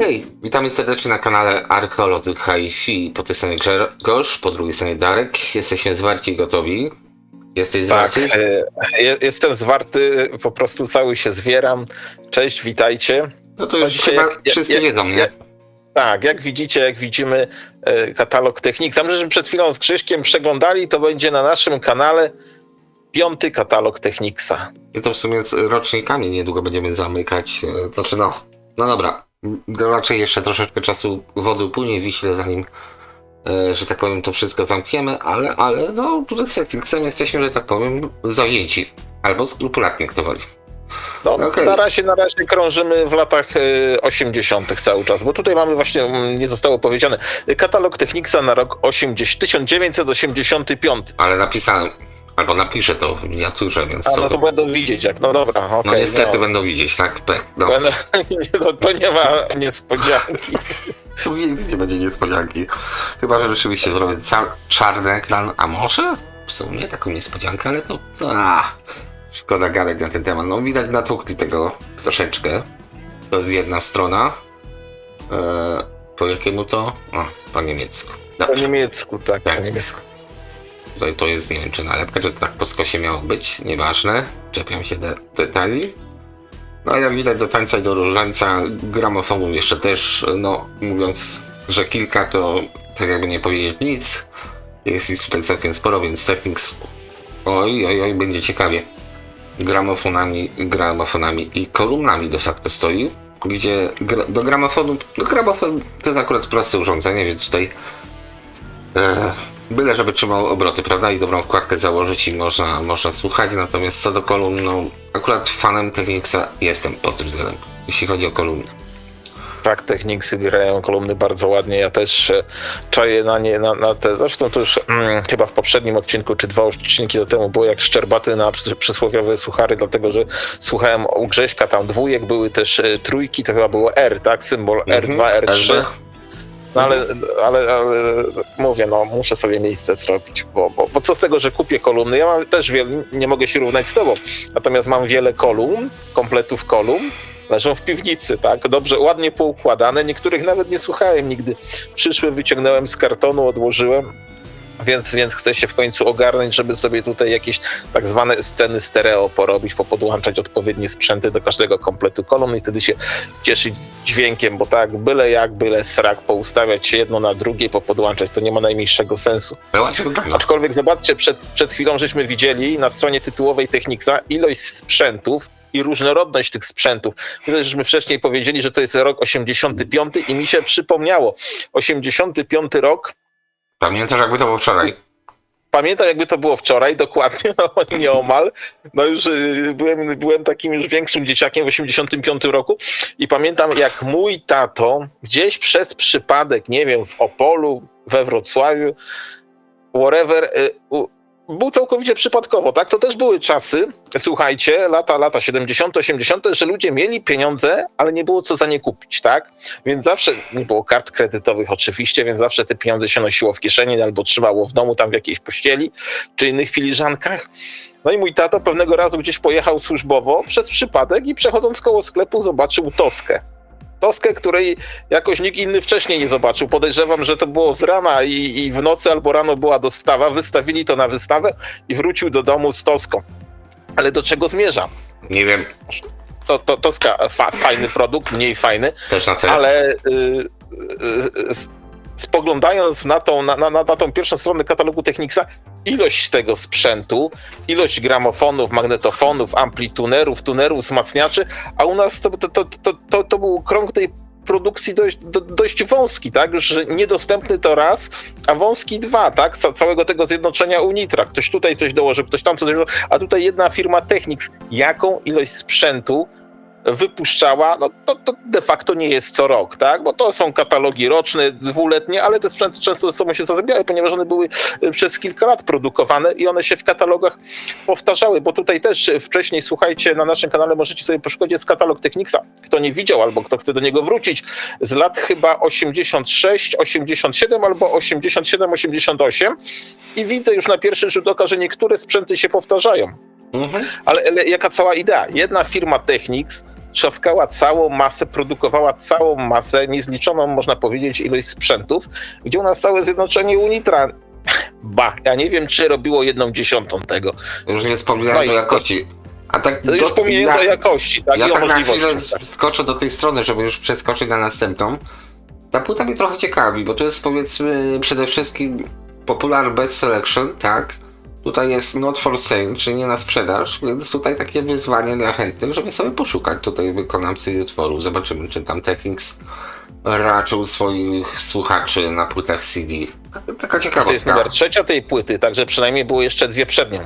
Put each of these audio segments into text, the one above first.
Hej, witamy serdecznie na kanale Archeolodzy HiFi. Po tej stronie Grzegorz, po drugiej stronie Darek. Jesteśmy zwarci i gotowi. Jesteś zwarty? Tak, jestem zwarty, po prostu cały się zwieram. Cześć, witajcie. No to już dzisiaj chyba wszyscy wiedzą, nie? Tak, jak widzimy katalog Technics. Żeśmy przed chwilą z Krzyśkiem przeglądali, to będzie na naszym kanale 5. katalog Technicsa. I to w sumie z rocznikami niedługo będziemy zamykać. Znaczy no dobra. Raczej jeszcze troszeczkę czasu wody upłynie w Wiśle, zanim, że tak powiem, to wszystko zamkniemy, ale no tutaj z Technicsem jesteśmy, że tak powiem, zawzięci. Albo skrupulatnie, kto woli. No, Okay. na razie krążymy w latach 80. cały czas, bo tutaj mamy właśnie, nie zostało powiedziane, katalog Technicsa na rok 1985. Ale napisałem, albo napiszę to w miniaturze, więc... No to będą widzieć jak, no dobra, okej. No niestety będą widzieć, tak? No. To nie ma niespodzianki. Tu nie będzie niespodzianki. Chyba, że rzeczywiście zrobię czarny ekran, a może w sumie taką niespodziankę, ale to... Szkoda gadać na ten temat. No widać natłukli tego troszeczkę. To jest jedna strona. Po jakiemu to? O, po niemiecku. Po niemiecku, tak. Tak. Po niemiecku. Tutaj to jest, nie wiem czy nalepka, czy to tak po skosie miało być. Nieważne. Czepiam się detali. No jak widać do tańca i do różańca gramofonu jeszcze też, no mówiąc, że kilka to tak jakby nie powiedzieć nic. Jest ich tutaj całkiem sporo, więc Technics oj, będzie ciekawie. Gramofonami i kolumnami de facto stoi, gdzie do gramofonu, gramofon to jest akurat proste urządzenie, więc tutaj byle żeby trzymał obroty, prawda, i dobrą wkładkę założyć i można słuchać, natomiast co do kolumn, no akurat fanem Technicsa jestem pod tym względem, jeśli chodzi o kolumny. Tak, Technicsy grają kolumny bardzo ładnie, ja też czaję na te, zresztą to już chyba w poprzednim odcinku, czy 2 odcinki do temu było jak szczerbaty na przysłowiowe suchary, dlatego że słuchałem u Grześka tam 2, były też 3, to chyba było R, tak, symbol R2, R3. No ale mówię, no muszę sobie miejsce zrobić, bo co z tego, że kupię kolumny, ja mam też wiele, nie mogę się równać z tobą, natomiast mam wiele kolumn, kompletów kolumn, leżą w piwnicy, tak, dobrze, ładnie poukładane, niektórych nawet nie słuchałem nigdy, przyszły, wyciągnąłem z kartonu, odłożyłem, więc chcę się w końcu ogarnąć, żeby sobie tutaj jakieś tak zwane sceny stereo porobić, podłączać odpowiednie sprzęty do każdego kompletu kolumn i wtedy się cieszyć dźwiękiem, bo tak byle srak poustawiać się jedno na drugie, podłączać, to nie ma najmniejszego sensu. Aczkolwiek zobaczcie, przed chwilą żeśmy widzieli na stronie tytułowej Technicsa ilość sprzętów i różnorodność tych sprzętów. Myślę, żeśmy wcześniej powiedzieli, że to jest rok 85 i mi się przypomniało, 85 rok. Pamiętasz jakby to było wczoraj? Pamiętam jakby to było wczoraj, dokładnie, no nieomal. No już byłem takim już większym dzieciakiem w 85 roku i pamiętam jak mój tato gdzieś przez przypadek, nie wiem, w Opolu, we Wrocławiu, whatever, był całkowicie przypadkowo, tak? To też były czasy, słuchajcie, lata 70, 80, że ludzie mieli pieniądze, ale nie było co za nie kupić, tak? Więc zawsze, nie było kart kredytowych oczywiście, więc zawsze te pieniądze się nosiło w kieszeni albo trzymało w domu tam w jakiejś pościeli czy innych filiżankach. No i mój tato pewnego razu gdzieś pojechał służbowo przez przypadek i przechodząc koło sklepu zobaczył Toskę. Toskę, której jakoś nikt inny wcześniej nie zobaczył. Podejrzewam, że to było z rana i w nocy albo rano była dostawa. Wystawili to na wystawę i wrócił do domu z Toską. Ale do czego zmierzam? Nie wiem. Toska, fajny produkt, mniej fajny, Też na tyle. ale spoglądając na tą pierwszą stronę katalogu Technicsa, ilość tego sprzętu, ilość gramofonów, magnetofonów, amplitunerów, tunerów, wzmacniaczy, a u nas to był krąg tej produkcji dość wąski, tak? Już niedostępny to raz, a wąski 2, tak? Całego tego zjednoczenia Unitra. Ktoś tutaj coś dołożył, ktoś tam coś dołożył, a tutaj jedna firma Technics. Jaką ilość sprzętu wypuszczała, no to de facto nie jest co rok, tak? Bo to są katalogi roczne, 2-letnie, ale te sprzęty często ze sobą się zazębiały, ponieważ one były przez kilka lat produkowane i one się w katalogach powtarzały, bo tutaj też wcześniej, słuchajcie, na naszym kanale możecie sobie poszukać, jest katalog Technicsa. Kto nie widział albo kto chce do niego wrócić, z lat chyba 86, 87 albo 87, 88 i widzę już na pierwszy rzut oka, że niektóre sprzęty się powtarzają. Ale jaka cała idea? Jedna firma Technics trzaskała całą masę, produkowała całą masę, niezliczoną, można powiedzieć, ilość sprzętów, gdzie u nas całe zjednoczenie Unitra, ja nie wiem, czy robiło 1/10 tego. Już nie wspominając No o i- jakości. A tak Już pomijając o jakości, tak, ja i o tak na chwilę możliwościach. Tak. skoczę do tej strony, żeby już przeskoczyć na następną. Ta płyta mnie trochę ciekawi, bo to jest powiedzmy przede wszystkim Popular Best Selection, tak? Tutaj jest not for sale, czyli nie na sprzedaż, więc tutaj takie wyzwanie dla chętnych, żeby sobie poszukać tutaj wykonawcy utworów. Zobaczymy, czy tam Technics raczył swoich słuchaczy na płytach CD. Taka To jest ciekawostka. numer 3 tej płyty, także przynajmniej były jeszcze 2 przed nią.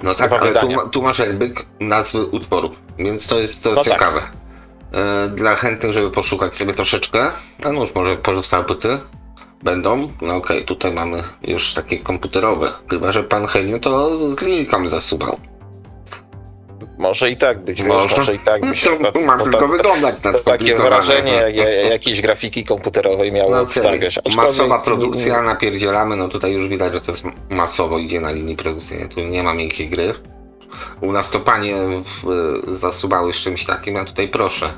No tak, Chyba ale wydania. tu masz jakby nazwy utworów, więc to jest No tak. ciekawe. Dla chętnych, żeby poszukać sobie troszeczkę, no już może pozostałe płyty będą. No okej, tutaj mamy już takie komputerowe, chyba że pan Heniu to z liniką zasubał. Może i tak być, może i tak być. To ma Bo tylko tak- wyglądać na to takie skomplikowane. wrażenie, jakiejś grafiki komputerowej miało No odstawiać. okej. Masowa produkcja, napierdzielamy, no tutaj już widać, że to jest masowo idzie na linii produkcyjnej, tu nie ma miękkiej gry. U nas to panie zasubały z czymś takim, a tutaj proszę,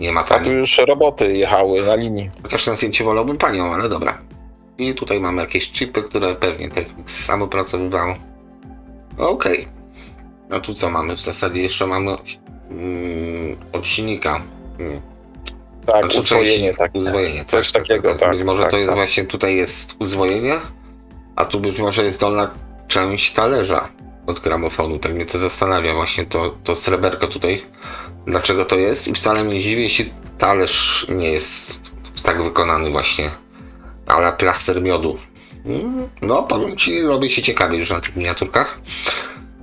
nie ma A tu pani. już roboty jechały na linii. Chociaż na zdjęciu wolałbym panią, ale dobra. I tutaj mamy jakieś chipy, które pewnie Technics sam opracowywał. Okej. No tu co mamy? W zasadzie jeszcze mamy od silnika. Tak, Znaczy, uzwojenie. Tak, uzwojenie, coś takiego, tak. Być może tak, to jest tak. właśnie tutaj jest uzwojenie, a tu być może jest dolna część talerza od gramofonu. Tak mnie to zastanawia właśnie to sreberko tutaj. Dlaczego to jest? I wcale mnie dziwi, jeśli talerz nie jest tak wykonany właśnie. Ale plaster miodu. No, powiem ci, robię się ciekawie już na tych miniaturkach.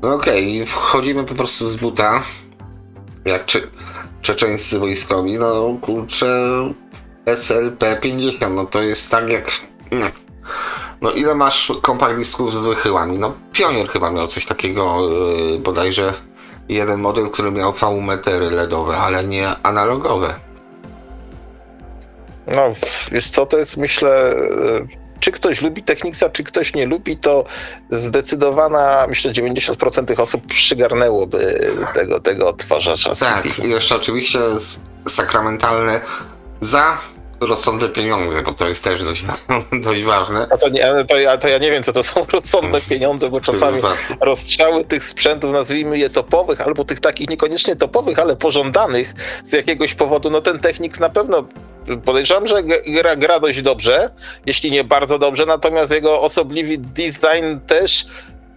No okej, wchodzimy po prostu z buta. Jak czeczeńscy wojskowi. No kurczę, SLP-50, no to jest tak jak... No ile masz kompakt disków z wychyłami? No Pionier chyba miał coś takiego, bodajże jeden model, który miał V-metery LEDowe, ale nie analogowe. No, wiesz co, to jest myślę, czy ktoś lubi Technicsa, czy ktoś nie lubi, to zdecydowana, myślę, 90% tych osób przygarnęłoby tego odtwarzacza CD. Tak, i jeszcze oczywiście sakramentalne za rozsądne pieniądze, bo to jest też dość ważne. To ja nie wiem, co to są rozsądne pieniądze, bo czasami rozstrzały tych sprzętów, nazwijmy je topowych, albo tych takich niekoniecznie topowych, ale pożądanych z jakiegoś powodu, no ten Technics na pewno, podejrzewam, że gra dość dobrze, jeśli nie bardzo dobrze, natomiast jego osobliwy design też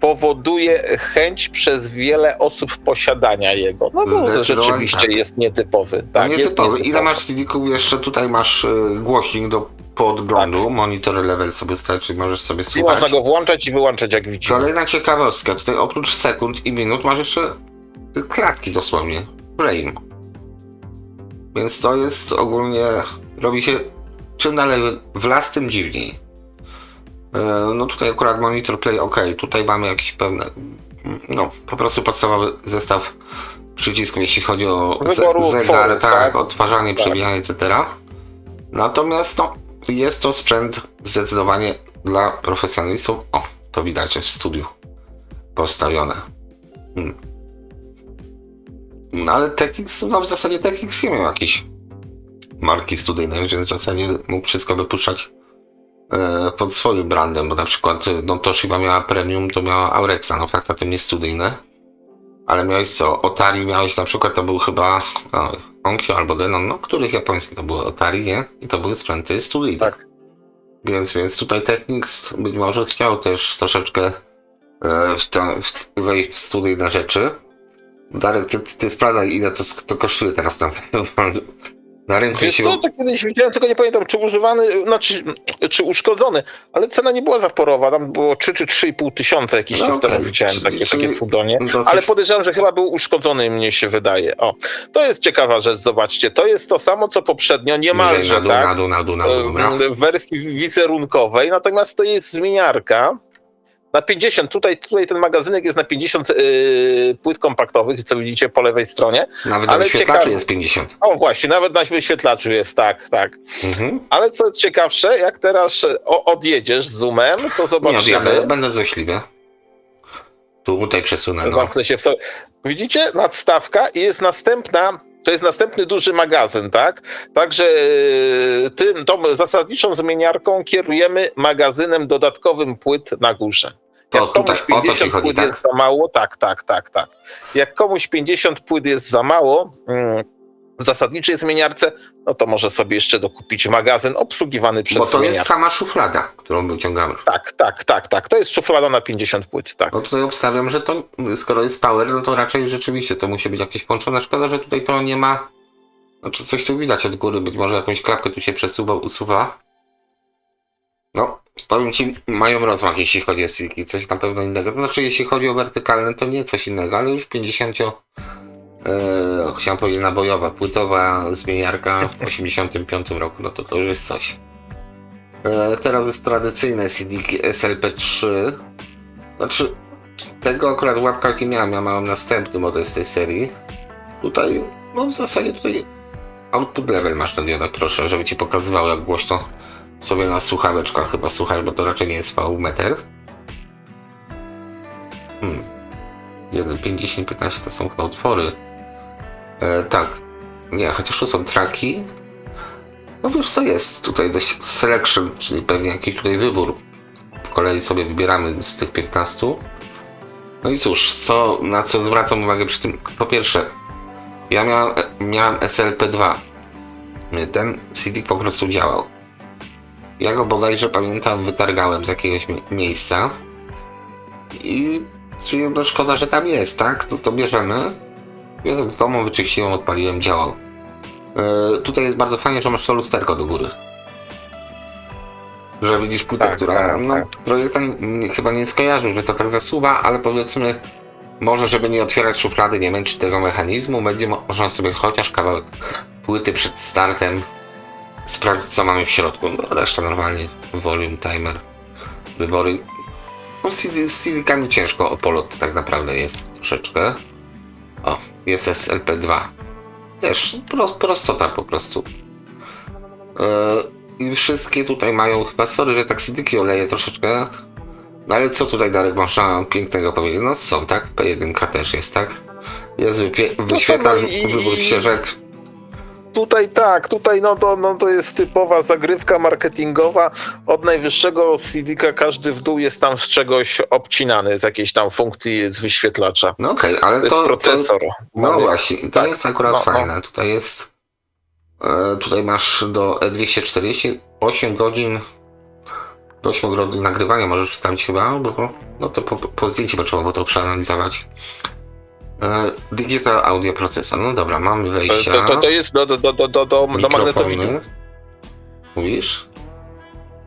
powoduje chęć przez wiele osób posiadania jego. No bo to rzeczywiście tak. Jest nietypowy. Tak, jest nietypowy. nietypowy. Ile masz CD-ków? Jeszcze tutaj masz głośnik do podglądu, Tak. monitor level sobie stać, czyli możesz sobie I słuchać. można go włączać i wyłączać, jak widzimy. Kolejna ciekawostka, tutaj oprócz sekund i minut masz jeszcze klatki dosłownie, frame. Więc to jest ogólnie, robi się czym dalej w las, tym dziwniej. No tutaj akurat monitor play, ok, tutaj mamy jakieś pewne, no po prostu podstawowy zestaw przycisków, jeśli chodzi o zegar, tak, odtwarzanie, przebijanie, etc. Natomiast no, jest to sprzęt zdecydowanie dla profesjonalistów. O, to widać, że w studiu postawione. No ale Technics, no w zasadzie Technics nie miał jakiejś marki studyjnej, więc w zasadzie mógł wszystko wypuszczać pod swoim brandem, bo na przykład no Toshiba miała premium, to miała Aurexa, no fakt na tym nie studyjne, ale miałeś co, Otari miałeś na przykład, to był chyba Onkyo albo Denon, no których japońskich to były Otari, nie? I to były sprzęty studyjne. Tak. Więc tutaj Technics być może chciał też troszeczkę wejść w studyjne rzeczy. Darek, ty sprawdzaj, ile to kosztuje teraz tam na rynku. Wiesz co, to kiedyś widziałem, tylko nie pamiętam, czy używany, znaczy, czy uszkodzony, ale cena nie była zaporowa, tam było 3 czy 3,5 tysiąca jakiś czas temu widziałem takie cudonie, ale podejrzewam, że chyba był uszkodzony, mnie się wydaje. O, to jest ciekawa rzecz, zobaczcie, to jest to samo, co poprzednio, niemalże, tak? Na dół, w wersji wizerunkowej, natomiast to jest zmieniarka, na 50, tutaj ten magazynek jest na 50 płyt kompaktowych, co widzicie po lewej stronie. Nawet na wyświetlaczu jest 50. O właśnie, nawet na wyświetlaczu jest, tak. Ale co jest ciekawsze, jak teraz odjedziesz z zoomem, to zobaczymy. Nie odjadę, będę złośliwy. Tutaj przesunę. Zamknę się w sobie. Widzicie? Nadstawka i jest następna To jest następny duży magazyn, tak? Także tą zasadniczą zmieniarką kierujemy magazynem dodatkowym płyt na górze. Jak komuś tutaj, o to ci 50 chodzi, płyt tak? jest za mało, tak. Jak komuś 50 płyt jest za mało w zasadniczej zmieniarce, no to może sobie jeszcze dokupić magazyn obsługiwany przez Bo to jest zmieniarkę. sama szuflada, którą wyciągamy. Tak. To jest szuflada na 50 płyt, tak. No tutaj obstawiam, że to, skoro jest power, no to raczej rzeczywiście to musi być jakieś połączone. Szkoda, że tutaj to nie ma, znaczy coś tu widać od góry, być może jakąś klapkę tu się usuwa. No, powiem ci, mają rozmach, jeśli chodzi o silki, coś na pewno innego. To znaczy, jeśli chodzi o wertykalne, to nie coś innego, ale już 50, chciałem powiedzieć nabojowa, płytowa zmieniarka w 85 roku, no to już jest coś. Teraz jest tradycyjne CD-ki SLP3. Znaczy, tego akurat w łapkach nie miałem, ja mam następny model z tej serii. Tutaj, no w zasadzie tutaj output level masz ten diodak, proszę, żeby ci pokazywał, jak głośno sobie na słuchaweczkach chyba słuchaj, bo to raczej nie jest V-meter. 1, 5, 10, 15 to są utwory. Tak, nie, chociaż tu są traki. No wiesz co jest tutaj dość selection, czyli pewnie jakiś tutaj wybór. Po kolei sobie wybieramy z tych 15. No i cóż, na co zwracam uwagę przy tym? Po pierwsze, ja miałem SLP2. Ten CD po prostu działał. Ja go bodajże pamiętam, wytargałem z jakiegoś miejsca. I stwierdziłem, no szkoda, że tam jest, tak? No to bierzemy. Ja do domu wyczyściłem, odpaliłem, działał. Tutaj jest bardzo fajnie, że masz to lusterko do góry. Że widzisz płytę, która... Projektant chyba nie skojarzył, że to tak zasuwa, ale powiedzmy, może żeby nie otwierać szuflady, nie męczyć tego mechanizmu, będzie można sobie chociaż kawałek płyty przed startem sprawdzić, co mamy w środku. No, reszta normalnie, volume, timer, wybory. No z CD-kami ciężko o polot tak naprawdę jest troszeczkę. O, jest SLP2. Też prostota po prostu. I wszystkie tutaj mają chyba, sorry, że tak CD-ki oleję troszeczkę. No ale co tutaj, Darek, można pięknego powiedzieć? No są, tak? P1 też jest, tak? Jest wyświetlacz, wybór ścieżek. Tutaj to jest typowa zagrywka marketingowa. Od najwyższego CD-ka każdy w dół jest tam z czegoś obcinany, z jakiejś tam funkcji z wyświetlacza. No okej, ale to jest procesor. No właśnie, to jest akurat fajne. No. Tutaj jest... Tutaj masz do E240 8 godzin nagrywania możesz wstawić chyba, bo no to po zdjęciu bo trzeba było to przeanalizować. Digital Audio Processor, no dobra, mamy wejścia. To jest do magnetowidu. Mówisz?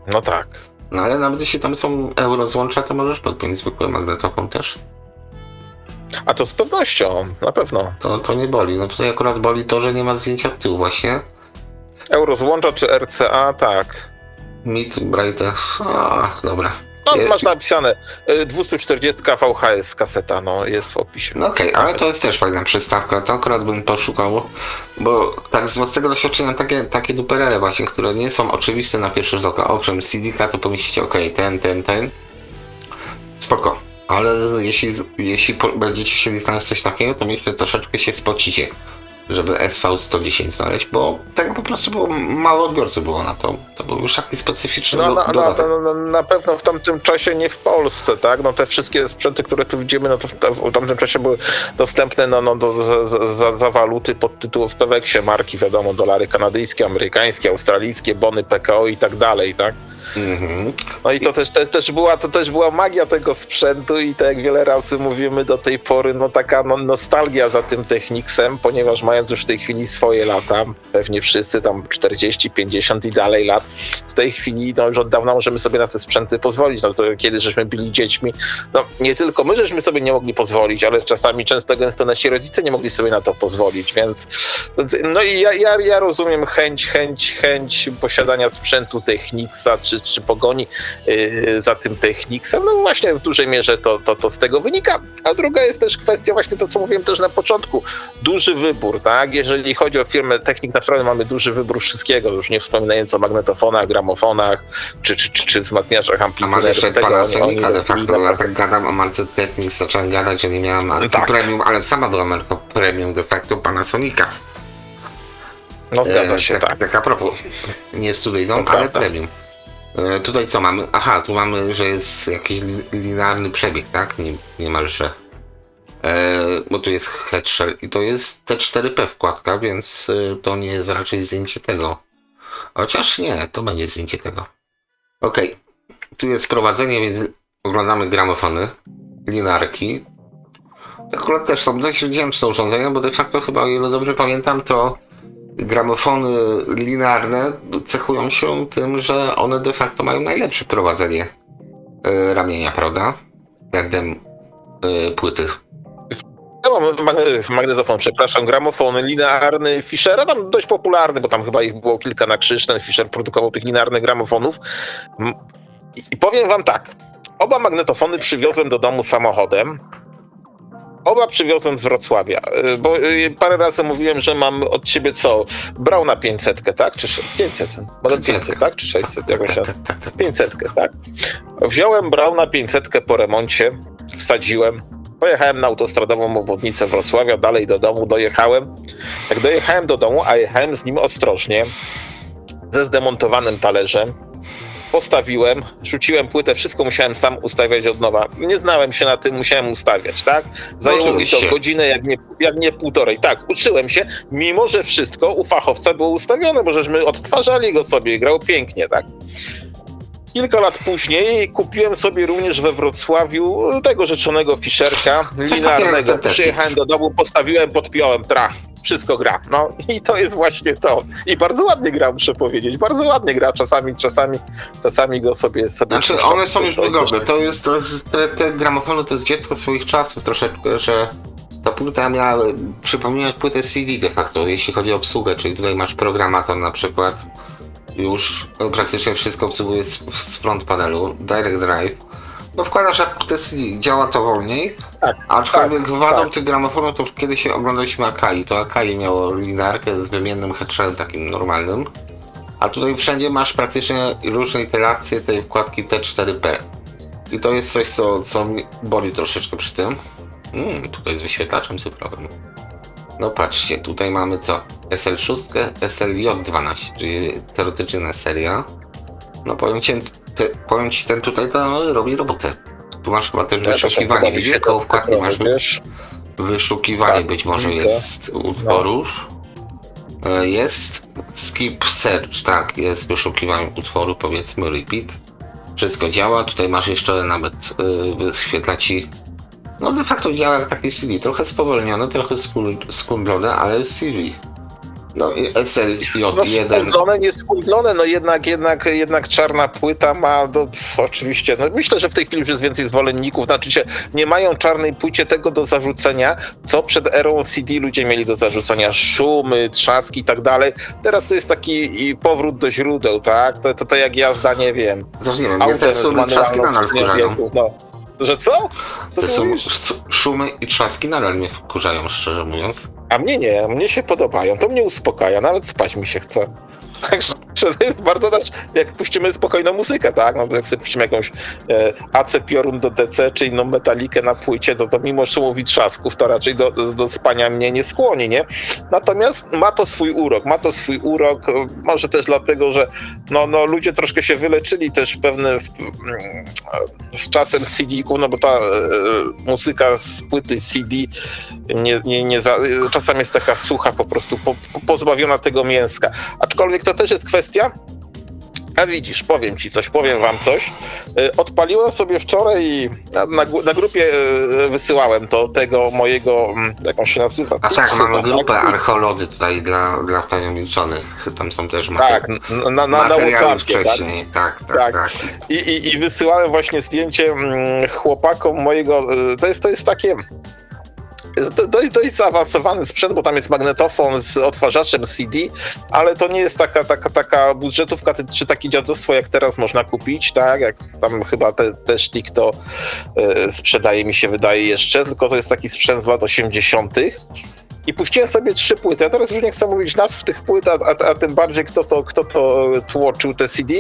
No tak. No ale nawet jeśli tam są eurozłącza, to możesz podpiąć zwykły magnetofon też. A to z pewnością, na pewno. To nie boli, no tutaj akurat boli to, że nie ma zdjęcia tyłu właśnie. Eurozłącza czy RCA, tak. Mid, Brighter, dobra. No, masz napisane 240 VHS kaseta, no jest w opisie. No okej, ale to jest też fajna przystawka, to akurat bym poszukał, bo tak z własnego doświadczenia takie duperele właśnie, które nie są oczywiste na pierwszy rzut oka. Owszem, CD-ka to pomyślicie, ten. Spoko, ale jeśli będziecie chcieli znaleźć coś takiego, to myślę, że troszeczkę się spocicie, żeby SV110 znaleźć, bo tak po prostu było mało odbiorców było na to. To był już taki specyficzny dodatek. Na pewno w tamtym czasie nie w Polsce, tak? No te wszystkie sprzęty, które tu widzimy, no to w tamtym czasie były dostępne za waluty pod tytułem w Peweksie marki, wiadomo, dolary kanadyjskie, amerykańskie, australijskie, bony PKO i tak dalej, tak? No i to też była magia tego sprzętu i tak jak wiele razy mówimy do tej pory, no taka nostalgia za tym Technicsem, ponieważ mając już w tej chwili swoje lata, pewnie wszyscy tam 40, 50 i dalej lat, w tej chwili no już od dawna możemy sobie na te sprzęty pozwolić, no to kiedy żeśmy byli dziećmi, no nie tylko my żeśmy sobie nie mogli pozwolić, ale czasami często gęsto nasi rodzice nie mogli sobie na to pozwolić, więc no i ja rozumiem chęć posiadania sprzętu Technicsa, czy pogoni za tym Technicsem, no właśnie w dużej mierze to z tego wynika. A druga jest też kwestia właśnie to, co mówiłem też na początku, duży wybór, tak? Jeżeli chodzi o firmę Technics, naprawdę mamy duży wybór wszystkiego, już nie wspominając o magnetofonach, gramofonach, czy wzmacniaczach amplituderów. A masz jeszcze Panasonica de facto, ja tak gadam o marce Technics, zacząłem gadać, że nie miałem marki premium, ale sama była marką premium de facto Panasonica. No zgadza się, tak. Tak a propos, nie studyjną, To ale prawda. premium. Tutaj co mamy? Aha, tu mamy, że jest jakiś linearny przebieg, tak? Niemalże. Bo tu jest headshell i to jest T4P wkładka, więc to nie jest raczej zdjęcie tego. Chociaż nie, to będzie zdjęcie tego. Okej, tu jest prowadzenie, więc oglądamy gramofony, linearki. Akurat też są dość wdzięczne urządzenia, bo de facto chyba, o ile dobrze pamiętam, to gramofony linearne cechują się tym, że one de facto mają najlepsze prowadzenie ramienia, prawda? Względem płyty. Ja mam magnetofon, przepraszam, gramofon linearny Fischera, tam dość popularny, bo tam chyba ich było kilka na krzyż, ten Fischer produkował tych linearnych gramofonów. I powiem wam tak, oba magnetofony przywiozłem do domu samochodem. Oba przywiozłem z Wrocławia, bo parę razy mówiłem, że mam od ciebie co? Brauna 500, tak? Czy 500? Model 500, tak? Czy 600? Jakąś tam? 500, tak? Wziąłem Brauna 500 po remoncie, wsadziłem, pojechałem na autostradową obwodnicę Wrocławia, dalej do domu dojechałem. Jak dojechałem do domu, a jechałem z nim ostrożnie, ze zdemontowanym talerzem, postawiłem, rzuciłem płytę, wszystko musiałem sam ustawiać od nowa. Nie znałem się na tym, musiałem ustawiać, tak? Zajęło mi to godzinę, jak nie półtorej. Tak, uczyłem się, mimo że wszystko u fachowca było ustawione, bo żeśmy odtwarzali go sobie, grał pięknie, tak? Kilka lat później kupiłem sobie również we Wrocławiu tego rzeczonego Fischerka linearnego. Przyjechałem do domu, postawiłem, podpiąłem, wszystko gra. No i to jest właśnie to. I bardzo ładnie gra, muszę powiedzieć. Bardzo ładnie gra. Czasami go sobie Znaczy, one są już wygodne. Te gramofony to jest dziecko swoich czasów troszeczkę, że ta płyta miała przypominać płytę CD de facto, jeśli chodzi o obsługę, czyli tutaj masz programator na przykład. Już praktycznie wszystko obsługuje z front panelu, Direct Drive. No wkładasz apkę CD, działa to wolniej, aczkolwiek wadą tych gramofonów to kiedyś oglądaliśmy Akai, to Akai miało linearkę z wymiennym headshellem takim normalnym, a tutaj wszędzie masz praktycznie różne iteracje tej wkładki T4P. I to jest coś, co mnie boli troszeczkę przy tym. Tutaj z wyświetlaczem cyfrowym. No patrzcie, tutaj mamy co? SL6, SLJ12, czyli teoretyczna seria. No powiem ci, ten tutaj to robi robotę. Tu masz chyba też wyszukiwanie, widzisz? Koło wkładki masz wyszukiwanie, być może jest utworów. Jest skip search, tak, jest wyszukiwanie utworu, powiedzmy repeat. Wszystko działa, tutaj masz jeszcze nawet wyświetla ci. No de facto działa jak taki CD, trochę spowolnione, trochę skundlone, ale CD. No i SLJ1. No skundlone, nie skundlone, no jednak czarna płyta ma, oczywiście, no myślę, że w tej chwili już jest więcej zwolenników, znaczy nie mają czarnej płycie tego do zarzucenia, co przed erą CD ludzie mieli do zarzucenia, szumy, trzaski i tak dalej. Teraz to jest taki powrót do źródeł, tak? To jak jazda, nie wiem. Zresztą nie wiem, mnie te szumy i trzaski nadal wkurzają. No. Że co? Te szumy i trzaski nadal mnie wkurzają, szczerze mówiąc. A mnie nie, mnie się podobają, to mnie uspokaja, nawet spać mi się chce. Także to jest bardzo, jak puścimy spokojną muzykę, tak? No, jak sobie puścimy jakąś AC Piorun do DC, czy inną metalikę na płycie, to mimo szumów i trzasków, to raczej do spania mnie nie skłoni, nie? Natomiast ma to swój urok, może też dlatego, że no ludzie troszkę się wyleczyli też z czasem CD-ków, no bo ta muzyka z płyty CD czasami jest taka sucha, po prostu pozbawiona tego mięska. Aczkolwiek to też jest kwestia, a widzisz, powiem wam coś. Odpaliłem sobie wczoraj i na grupie wysyłałem to tego mojego, jak on się nazywa? A tak, mamy grupę archeolodzy tutaj dla wtajemniczonych. Tam są też materiały wcześniej. Tak. I wysyłałem właśnie zdjęcie chłopakom mojego, to jest takie dość zaawansowany sprzęt, bo tam jest magnetofon z odtwarzaczem CD, ale to nie jest taka budżetówka, czy takie dziadostwo, jak teraz można kupić, tak? Jak tam chyba te sztik to sprzedaje, mi się wydaje jeszcze, tylko to jest taki sprzęt z lat 80. I puściłem sobie 3 płyty. Ja teraz już nie chcę mówić nazw tych płyt, a tym bardziej kto to tłoczył te CD.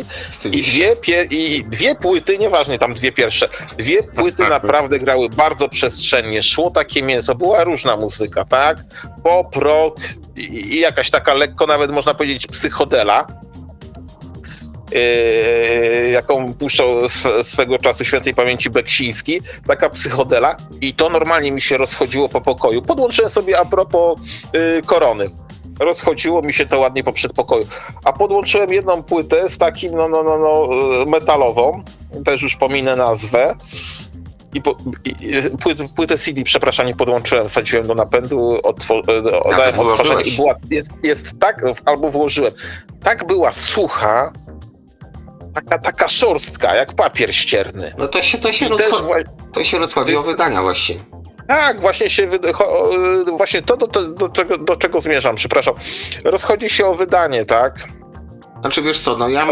I dwie płyty, nieważne tam dwie pierwsze, dwie płyty naprawdę grały bardzo przestrzennie. Szło takie mięso, była różna muzyka, tak? Pop, rock, i jakaś taka lekko nawet można powiedzieć psychodela, jaką puszczał swego czasu świętej pamięci Beksiński, taka psychodela i to normalnie mi się rozchodziło po pokoju. Podłączyłem sobie a propos Korony. Rozchodziło mi się to ładnie po przedpokoju. A podłączyłem jedną płytę z takim metalową, też już pominę nazwę. Płytę CD, przepraszam, nie podłączyłem, wsadziłem do napędu, dałem odtwarzanie i jest tak, albo włożyłem. Tak była sucha, taka szorstka, jak papier ścierny. No to się rozchodzi o wydania właśnie. Tak, właśnie właśnie to do czego zmierzam, przepraszam. Rozchodzi się o wydanie, tak? Znaczy wiesz co, no ja...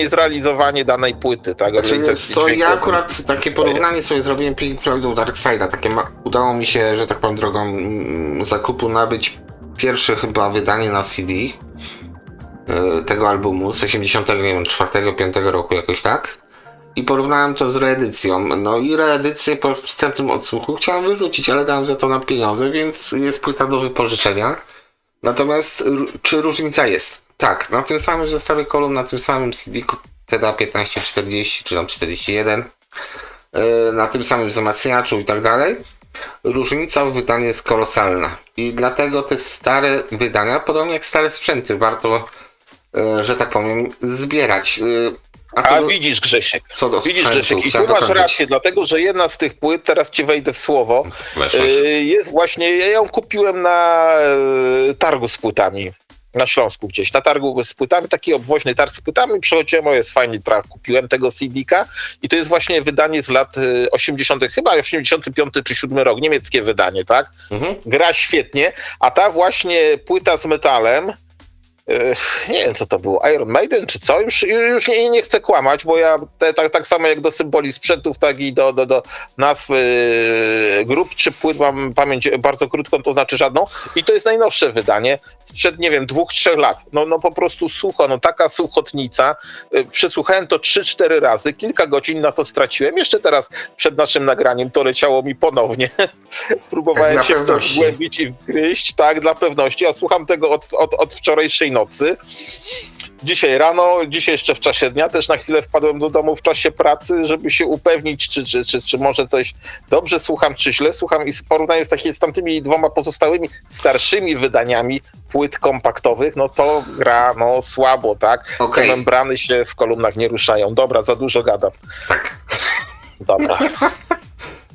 Zrealizowanie danej płyty, tak? Znaczy wiesz co, ja akurat takie porównanie sobie zrobiłem Pink Floydu Dark Side'a. Udało mi się, że tak powiem, drogą zakupu nabyć pierwsze chyba wydanie na CD tego albumu z 84-5 roku jakoś tak. I porównałem to z reedycją. No i reedycję po wstępnym odsłuchu chciałem wyrzucić, ale dałem za to na pieniądze, więc jest płyta do wypożyczenia. Natomiast czy różnica jest? Tak, na tym samym zestawie kolumn, na tym samym CD TEDa 1540 czy tam 41, na tym samym wzmacniaczu i tak dalej, różnica w wydaniu jest kolosalna. I dlatego te stare wydania, podobnie jak stare sprzęty, warto, że tak powiem, zbierać. Widzisz, Grzesiek, widzisz, Grzesiek, i tu masz rację, dlatego że jedna z tych płyt, teraz ci wejdę w słowo, jest właśnie, ja ją kupiłem na targu z płytami, na Śląsku gdzieś, na targu z płytami, taki obwoźny targ z płytami, przychodziłem, jest fajny trach, kupiłem tego CD-ka i to jest właśnie wydanie z lat 80., chyba 85 czy 7 rok, niemieckie wydanie, tak? Gra świetnie, a ta właśnie płyta z metalem, nie wiem co to było, Iron Maiden czy co, już nie chcę kłamać, bo ja tak samo jak do symboli sprzętów, tak i do nazw grup czy płyt mam pamięć bardzo krótką, to znaczy żadną i to jest najnowsze wydanie sprzed, nie wiem, 2-3 lat, no po prostu sucho, no taka suchotnica, przesłuchałem to 3-4 razy, kilka godzin na to straciłem, jeszcze teraz przed naszym nagraniem to leciało mi ponownie, próbowałem się w to wgłębić i wgryźć, tak, dla pewności, a słucham tego od wczorajszej nocy. Dzisiaj rano, dzisiaj jeszcze w czasie dnia, też na chwilę wpadłem do domu w czasie pracy, żeby się upewnić, czy może coś dobrze słucham, czy źle słucham i w porównaniu z tamtymi dwoma pozostałymi starszymi wydaniami płyt kompaktowych, no to gra słabo, tak? Okay. Te membrany się w kolumnach nie ruszają. Dobra, za dużo gadam. Tak. Dobra.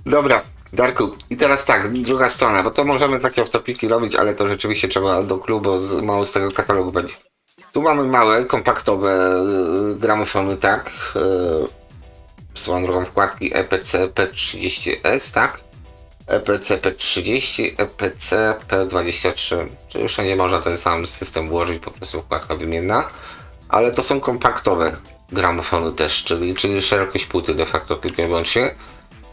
Dobra. Darku, i teraz tak, druga strona, bo to możemy takie off-topiki robić, ale to rzeczywiście trzeba do klubu, mało z tego katalogu będzie. Tu mamy małe, kompaktowe gramofony, tak, swoją drogą wkładki EPC P30S, tak, EPC P30, EPC P23, czyli wszędzie można ten sam system włożyć, po prostu wkładka wymienna, ale to są kompaktowe gramofony też, czyli szerokość płyty de facto tylko i wyłącznie.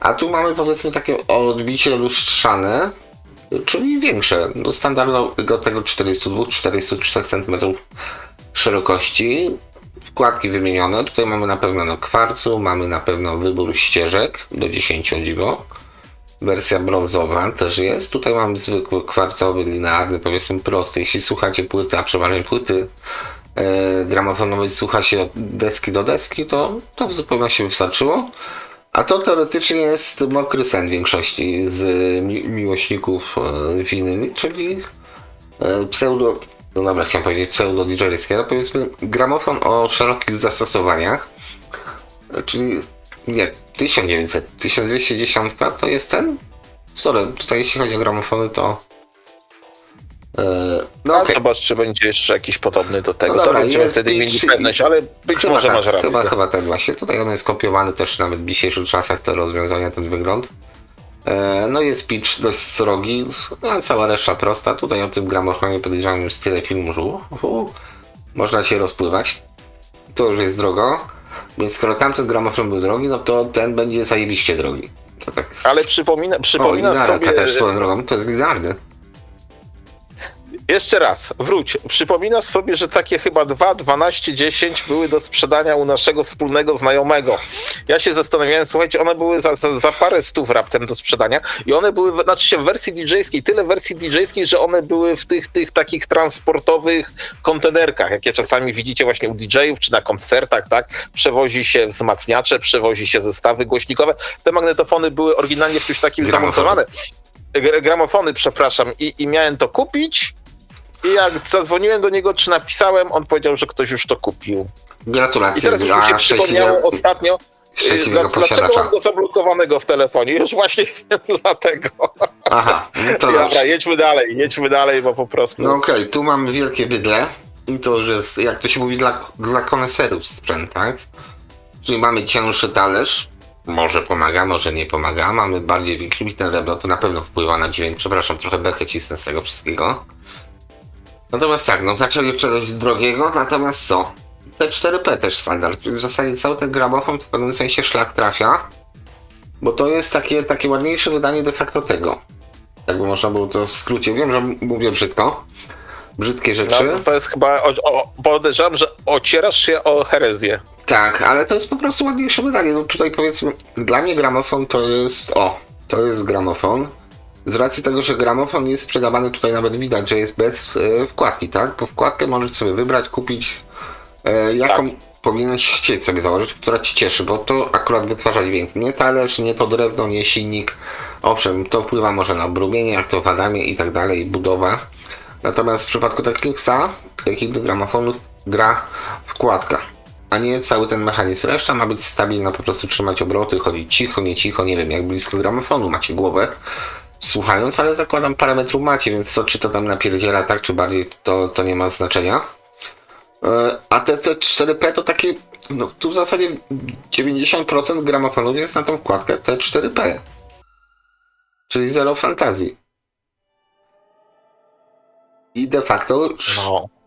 A tu mamy powiedzmy takie odbicie lustrzane, czyli większe, standardowego tego 42-403 cm szerokości, wkładki wymienione, tutaj mamy na pewno na kwarcu, mamy na pewno wybór ścieżek, do 10 o dziwo, wersja brązowa też jest, tutaj mamy zwykły kwarcowy, linearny, powiedzmy prosty, jeśli słuchacie płyty, a przeważnie płyty gramofonowej słucha się od deski do deski, to w zupełności wystarczyło. A to teoretycznie jest mokry sen większości z miłośników winyli, czyli chciałem powiedzieć pseudo DJ-owskiego, powiedzmy gramofon o szerokich zastosowaniach, czyli 1210 to jest ten? Sorry, tutaj jeśli chodzi o gramofony to okay. Zobacz, czy będzie jeszcze jakiś podobny do tego. No dobra, to będziemy wtedy mieli pewność, ale być może masz rację. Chyba ten właśnie. Tutaj on jest kopiowany też nawet w dzisiejszych czasach, te rozwiązania, ten wygląd. No jest pitch dość srogi, no, cała reszta prosta. Tutaj o tym gramofonie podejrzewam jest tyle filmu, że można się rozpływać. To już jest drogo, więc skoro tamten gramofon był drogi, no to ten będzie zajebiście drogi. To tak... Ale przypominasz sobie... też swoją drogą, to jest linearny. Jeszcze raz, wróć. Przypominasz sobie, że takie chyba 12-10 były do sprzedania u naszego wspólnego znajomego. Ja się zastanawiałem, słuchajcie, one były za parę stów raptem do sprzedania i one były, znaczy się w wersji DJ-skiej, tyle wersji DJ-skiej, że one były w tych takich transportowych kontenerkach, jakie czasami widzicie właśnie u DJ-ów czy na koncertach, tak? Przewozi się wzmacniacze, przewozi się zestawy głośnikowe. Te magnetofony były oryginalnie w czymś takim zamontowane. Gramofony, przepraszam, i miałem to kupić. I jak zadzwoniłem do niego, czy napisałem, on powiedział, że ktoś już to kupił. I Gratulacje teraz już mi się przypomniało ostatnio, szczęśliwego dlaczego posiadacza. mam go zablokowanego w telefonie. Już właśnie dlatego. Aha, no to Dobra, dobrze. jedźmy dalej, bo po prostu... No okej, tu mamy wielkie bydle i to już jest, jak to się mówi, dla koneserów sprzęt, tak? Czyli mamy cięższy talerz, może pomaga, może nie pomaga, mamy bardziej wykwintne drewno, to na pewno wpływa na dźwięk, przepraszam, trochę bekę cisnę z tego wszystkiego. Natomiast tak, no zaczęli od czegoś drogiego, natomiast co? T4P też standard, w zasadzie cały ten gramofon w pewnym sensie szlak trafia, bo to jest takie ładniejsze wydanie de facto tego. Jakby można było to w skrócie, wiem, że mówię brzydko, brzydkie rzeczy. No, to jest chyba, podejrzewam, że ocierasz się o herezję. Tak, ale to jest po prostu ładniejsze wydanie. No tutaj powiedzmy, dla mnie gramofon to jest gramofon. Z racji tego, że gramofon jest sprzedawany, tutaj nawet widać, że jest bez wkładki, tak? Bo wkładkę możesz sobie wybrać, kupić, jaką powinieneś chcieć sobie założyć, która ci cieszy, bo to akurat wytwarza dźwięk. Nie talerz, nie to drewno, nie silnik. Owszem, to wpływa może na obrubienie, jak to w Adamie i tak dalej, budowę. Natomiast w przypadku Technicsa, takich gramofonów, gra wkładka, a nie cały ten mechanizm. Reszta ma być stabilna, po prostu trzymać obroty, chodzić cicho, nie cicho, nie wiem, jak blisko gramofonu macie głowę słuchając, ale zakładam parametrów macie, więc co, czy to tam napierdziela tak, czy bardziej, to nie ma znaczenia. A te 4P to takie, no tu w zasadzie 90% gramofonów jest na tą wkładkę T4P. Czyli zero fantazji. I de facto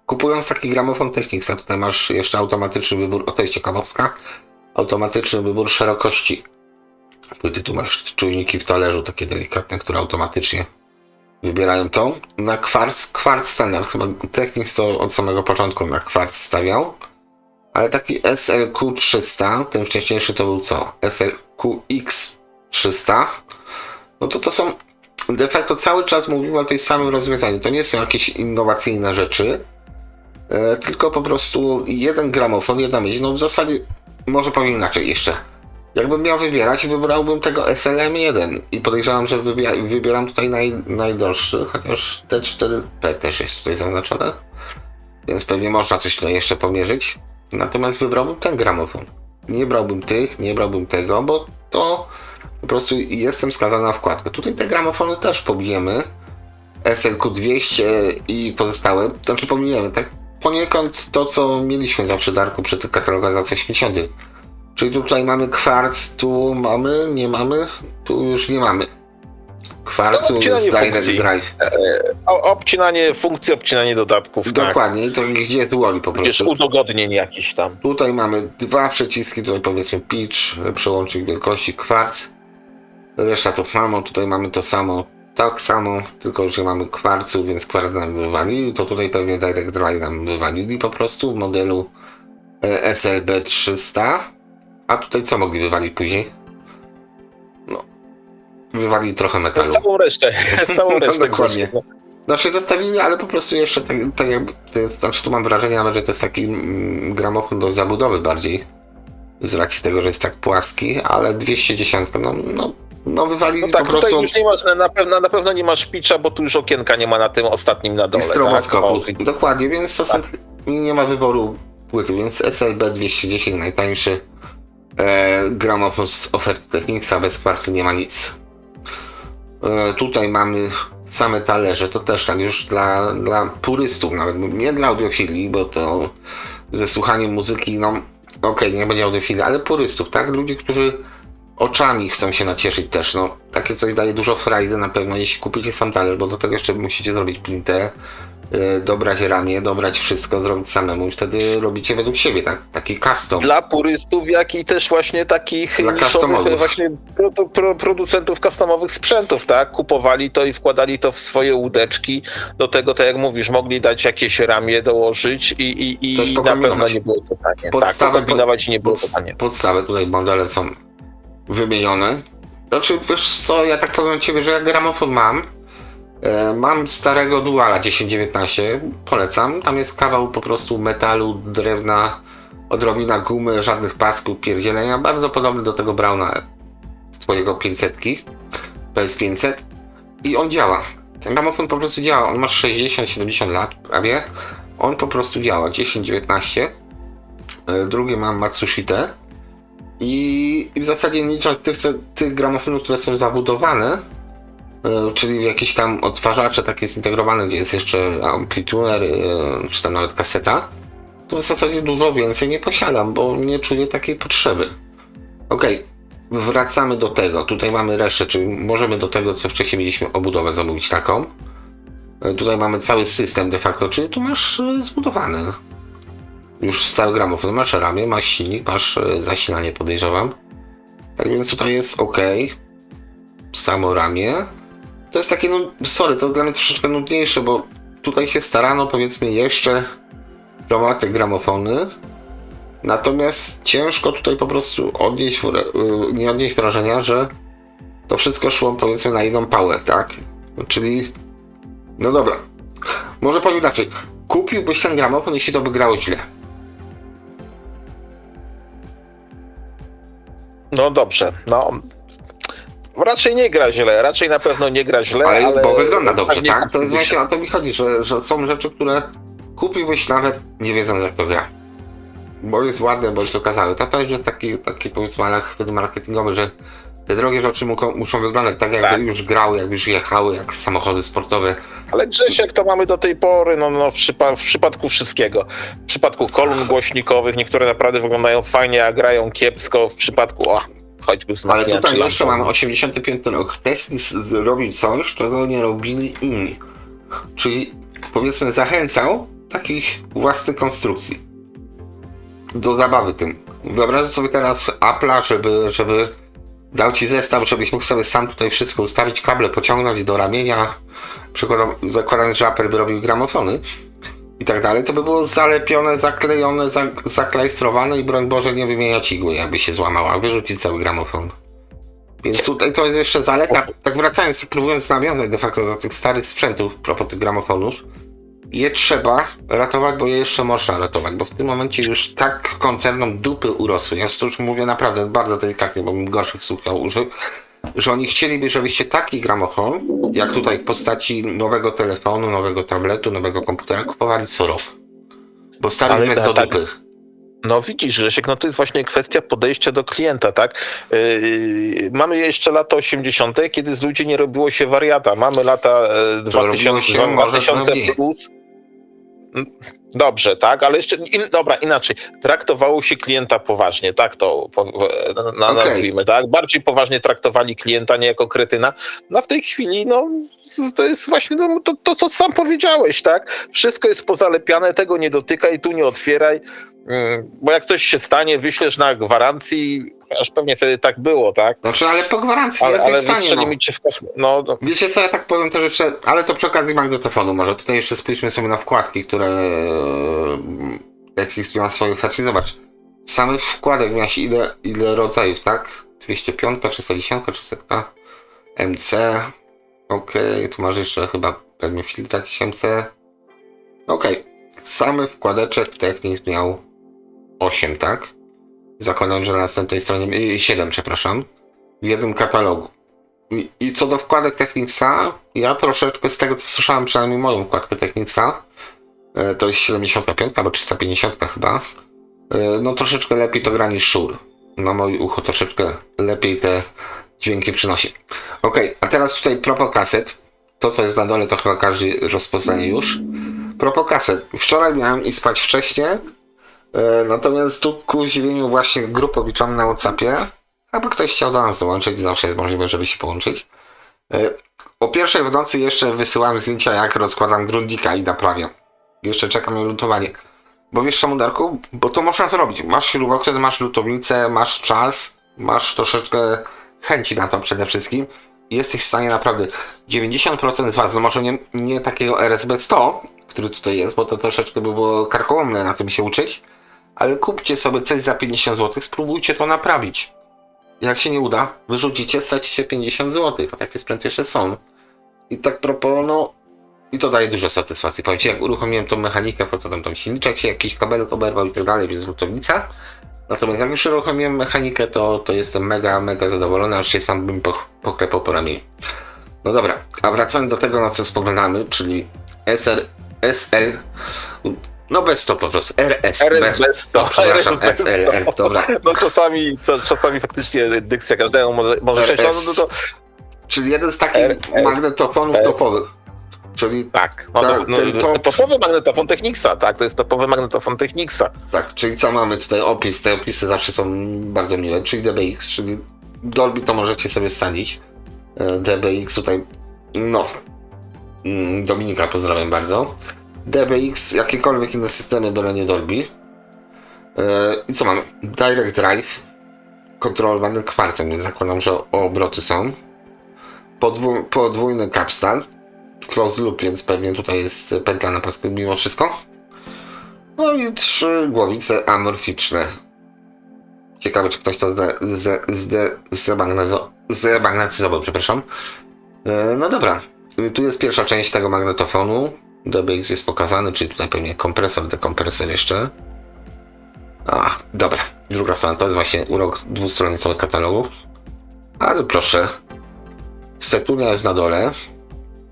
kupując taki gramofon Technicsa, tutaj masz jeszcze automatyczny wybór, to jest ciekawostka, automatyczny wybór szerokości płyty. Tu masz czujniki w talerzu, takie delikatne, które automatycznie wybierają to. Na kwarc standard, chyba Technics to od samego początku na kwarc stawiał, ale taki SLQ300, ten wcześniejszy to był co? SLQX300, no to są de facto cały czas mówimy o tej samym rozwiązaniu. To nie są jakieś innowacyjne rzeczy, tylko po prostu jeden gramofon, jedna myśl. No w zasadzie, może powiem inaczej jeszcze. Jakbym miał wybierać, wybrałbym tego SLM1 i podejrzewam, że wybieram tutaj najdroższy, chociaż T4P też jest tutaj zaznaczone, więc pewnie można coś tutaj jeszcze pomierzyć. Natomiast wybrałbym ten gramofon. Nie brałbym tych, nie brałbym tego, bo to po prostu jestem skazany na wkładkę. Tutaj te gramofony też pobijemy. SLQ200 i pozostałe, to znaczy pobijemy, tak poniekąd to, co mieliśmy zawsze Darku przy tych katalogach za 80. Czyli tutaj mamy kwarc, tu mamy, nie mamy, tu już nie mamy. Kwarcu jest Direct Drive. Obcinanie funkcji, obcinanie dodatków. Dokładnie, tak. I to gdzie jest Wally po prostu. Udogodnień jakiś tam. Tutaj mamy dwa przyciski, tutaj powiedzmy pitch, przełącznik wielkości, kwarc. Reszta to samo, tutaj mamy to samo, tak samo, tylko że mamy kwarcu, więc kwarc nam wywalili, to tutaj pewnie Direct Drive nam wywalili po prostu w modelu SLB 300. A tutaj co mogli wywalić później? No, wywalili trochę metalu. Całą resztę Dokładnie. Znaczy zostawili, ale po prostu jeszcze tak jakby, znaczy tu mam wrażenie nawet, że to jest taki gramofon do zabudowy bardziej. Z racji tego, że jest tak płaski, ale 210, no wywalili tak, po prostu. Tutaj już nie masz, na pewno nie masz pitcha, bo tu już okienka nie ma na tym ostatnim na dole. Stroboskopu. Tak? Dokładnie, więc to nie ma wyboru płyty, więc SLB 210 najtańszy. Gramofon z oferty Technicsa, bez kwarcu nie ma nic. Tutaj mamy same talerze, to też tak już dla purystów, nawet nie dla audiofilii, bo to ze słuchaniem muzyki, no okej, nie będzie audiofilii, ale purystów, tak? Ludzi, którzy oczami chcą się nacieszyć też, no takie coś daje dużo frajdy na pewno, jeśli kupicie sam talerz, bo do tego jeszcze musicie zrobić printę, dobrać ramię, dobrać wszystko, zrobić samemu i wtedy robicie według siebie, tak? Taki custom. Dla purystów, jak i też właśnie takich Dla niszowych customowych. właśnie producentów customowych sprzętów, tak? Kupowali to i wkładali to w swoje łódeczki. Do tego, tak jak mówisz, mogli dać jakieś ramię dołożyć i Coś na pewno pokombinować. nie było to tanie. Podstawę Tak, kombinować i nie było to tanie. Podstawy tutaj modele są wymienione. Znaczy, wiesz co, ja tak powiem ciebie, że jak gramofon mam starego Duala 1019, polecam. Tam jest kawał po prostu metalu, drewna, odrobina gumy, żadnych pasków, pierdzielenia. Bardzo podobny do tego Brauna twojego 500, PS500. I on działa. Ten gramofon po prostu działa. On ma 60-70 lat prawie. On po prostu działa. 1019. Drugie mam Matsushita. I w zasadzie nie licząc tych gramofonów, które są zabudowane, czyli jakieś tam odtwarzacze takie zintegrowane, gdzie jest jeszcze amplituner, czy tam nawet kaseta, to w zasadzie dużo więcej nie posiadam, bo nie czuję takiej potrzeby. Okej, wracamy do tego. Tutaj mamy resztę, czyli możemy do tego, co wcześniej mieliśmy obudowę zamówić taką. Tutaj mamy cały system de facto, czyli tu masz zbudowany już cały gramofon. Masz ramię, masz silnik, masz zasilanie, podejrzewam. Tak więc tutaj jest ok. Samo ramię. To jest takie, no sorry, to dla mnie troszeczkę nudniejsze, bo tutaj się starano, powiedzmy, jeszcze promować te gramofony. Natomiast ciężko tutaj po prostu nie odnieść wrażenia, że to wszystko szło, powiedzmy, na jedną pałę, tak? Czyli, no dobra, może powiem inaczej. Kupiłbyś ten gramofon, jeśli to by grało źle. No dobrze, no raczej nie gra źle, raczej na pewno nie gra źle, Ale bo wygląda dobrze, pewnie tak? To jest kupiłbyś- właśnie o to mi chodzi, że są rzeczy, które kupiłbyś nawet nie wiedząc, jak to gra. Bo jest ładne, bo jest okazały. To też jest taki powiedzmy chwyt marketingowy, że te drogie rzeczy muszą wyglądać tak, jakby Tak. już grały, jak już jechały, jak samochody sportowe. Ale Grzesiek, to mamy do tej pory, w przypadku wszystkiego. W przypadku kolumn głośnikowych, niektóre naprawdę wyglądają fajnie, a grają kiepsko. W przypadku, choćby Ale wzmacniaczy tutaj jeszcze lampowy. mamy 85 rok. Technics robił coś, czego nie robili inni. Czyli powiedzmy zachęcał takich własnych konstrukcji do zabawy tym. Wyobraź sobie teraz Apple'a, żeby dał ci zestaw, żebyś mógł sobie sam tutaj wszystko ustawić, kable pociągnąć do ramienia, zakładając, że Apple by robił gramofony i tak dalej, to by było zalepione, zaklejone, zaklajstrowane i broń Boże nie wymieniać igły, jakby się złamała, wyrzucić cały gramofon. Więc tutaj to jest jeszcze zaleta, tak wracając, próbując nawiązać de facto do tych starych sprzętów, propos tych gramofonów, je trzeba ratować, bo je jeszcze można ratować, bo w tym momencie już tak koncernom dupy urosły. Ja to już mówię naprawdę bardzo delikatnie, bo bym gorszych słów nie użył, że oni chcieliby, żebyście taki gramofon, jak tutaj w postaci nowego telefonu, nowego tabletu, nowego komputera, kupowali co rok. Bo stary Ale już jest do tak. dupy. No widzisz, Grzesiek, no to jest właśnie kwestia podejścia do klienta, tak? Mamy jeszcze lata 80., kiedy z ludzi nie robiło się wariata. Mamy lata robiło się, może 2000 robić. plus. Dobrze, tak, ale jeszcze, dobra, inaczej. Traktowało się klienta poważnie, tak to Okej. nazwijmy, tak? Bardziej poważnie traktowali klienta, nie jako kretyna. No w tej chwili, no, to jest właśnie to, co sam powiedziałeś, tak? Wszystko jest pozalepiane, tego nie dotykaj, tu nie otwieraj, bo jak coś się stanie, wyślesz na gwarancji, aż pewnie wtedy tak było, tak? Znaczy, ale po gwarancji Ale jak stanie, wystrzeli no. mi cię w kosmos. No, Wiecie co, ja tak powiem też jeszcze, ale to przy okazji magnetofonu może. Tutaj jeszcze spójrzmy sobie na wkładki, które Netflix miał swoje oferty. Zobacz, samych wkładek miałeś ile rodzajów, tak? 205, 310, 300, MC, okej, tu masz jeszcze chyba pewnie filtr jakiś MC. Okej, samych wkładeczek Technics miał 8, tak? Zakładam, że na następnej stronie, 7, przepraszam, w jednym katalogu. I co do wkładek Technicsa, ja troszeczkę z tego co słyszałem, przynajmniej moją wkładkę Technicsa, to jest 75 albo 350 chyba, no troszeczkę lepiej to gra niż Shure. Na moje ucho troszeczkę lepiej te dźwięki przynosi. Ok, a teraz tutaj propos kaset. To co jest na dole to chyba każdy rozpoznaje już. Propos kaset. Wczoraj miałem i spać wcześniej, natomiast tu ku zdziwieniu właśnie grupę obliczam na WhatsAppie. Aby ktoś chciał do nas dołączyć, zawsze jest możliwe, żeby się połączyć. o 1:00 w nocy jeszcze wysyłałem zdjęcia, jak rozkładam Grundika i naprawiam. Jeszcze czekam na lutowanie. Bo wiesz czemu, Darku? Bo to można zrobić. Masz śrubokręt, masz lutownicę, masz czas, masz troszeczkę chęci na to przede wszystkim. I jesteś w stanie naprawdę 90% z was, no może nie takiego RSB 100, który tutaj jest, bo to troszeczkę by było karkołomne na tym się uczyć, ale kupcie sobie coś za 50 zł, spróbujcie to naprawić. Jak się nie uda, wyrzucicie, stracicie 50 zł, a takie sprzęty jeszcze są. I tak propos, no i to daje dużo satysfakcji. Powiem ci, jak uruchomiłem tą mechanikę, to tam silniczek się jakiś kabelek oberwał i tak dalej, więc lutownica. Natomiast jak już uruchomiłem mechanikę, to jestem mega zadowolony, aż się sam bym poklepał po ramieniu. No dobra, a wracając do tego, na co spoglądamy, czyli SL, no bez to po prostu, RS bez 100. Przepraszam, SLR, dobra. No czasami faktycznie dykcja każdego może RS. no to Czyli jeden z takich magnetofonów topowych. Czyli tak, topowy magnetofon Technicsa, tak, to jest topowy magnetofon Technicsa. tak, czyli co mamy tutaj opis, te opisy zawsze są bardzo miłe, czyli DBX, czyli Dolby to możecie sobie wsadzić. DBX tutaj, no, Dominika pozdrawiam bardzo. DBX, jakiekolwiek inne systemy, byle nie Dolby. I co mamy? Direct Drive, kontrolowany kwarcem, więc zakładam, że obroty są. Podwójny capstan, close loop, więc pewnie tutaj jest pętla na pasku mimo wszystko. No i 3 głowice amorficzne. Ciekawe, czy ktoś to zremagnetyzował, przepraszam. No dobra, tu jest pierwsza część tego magnetofonu. DBX jest pokazany, czyli tutaj pewnie kompresor, dekompresor jeszcze. Dobra, druga strona to jest właśnie urok dwustronicowy katalogu. Ale proszę, setunia jest na dole.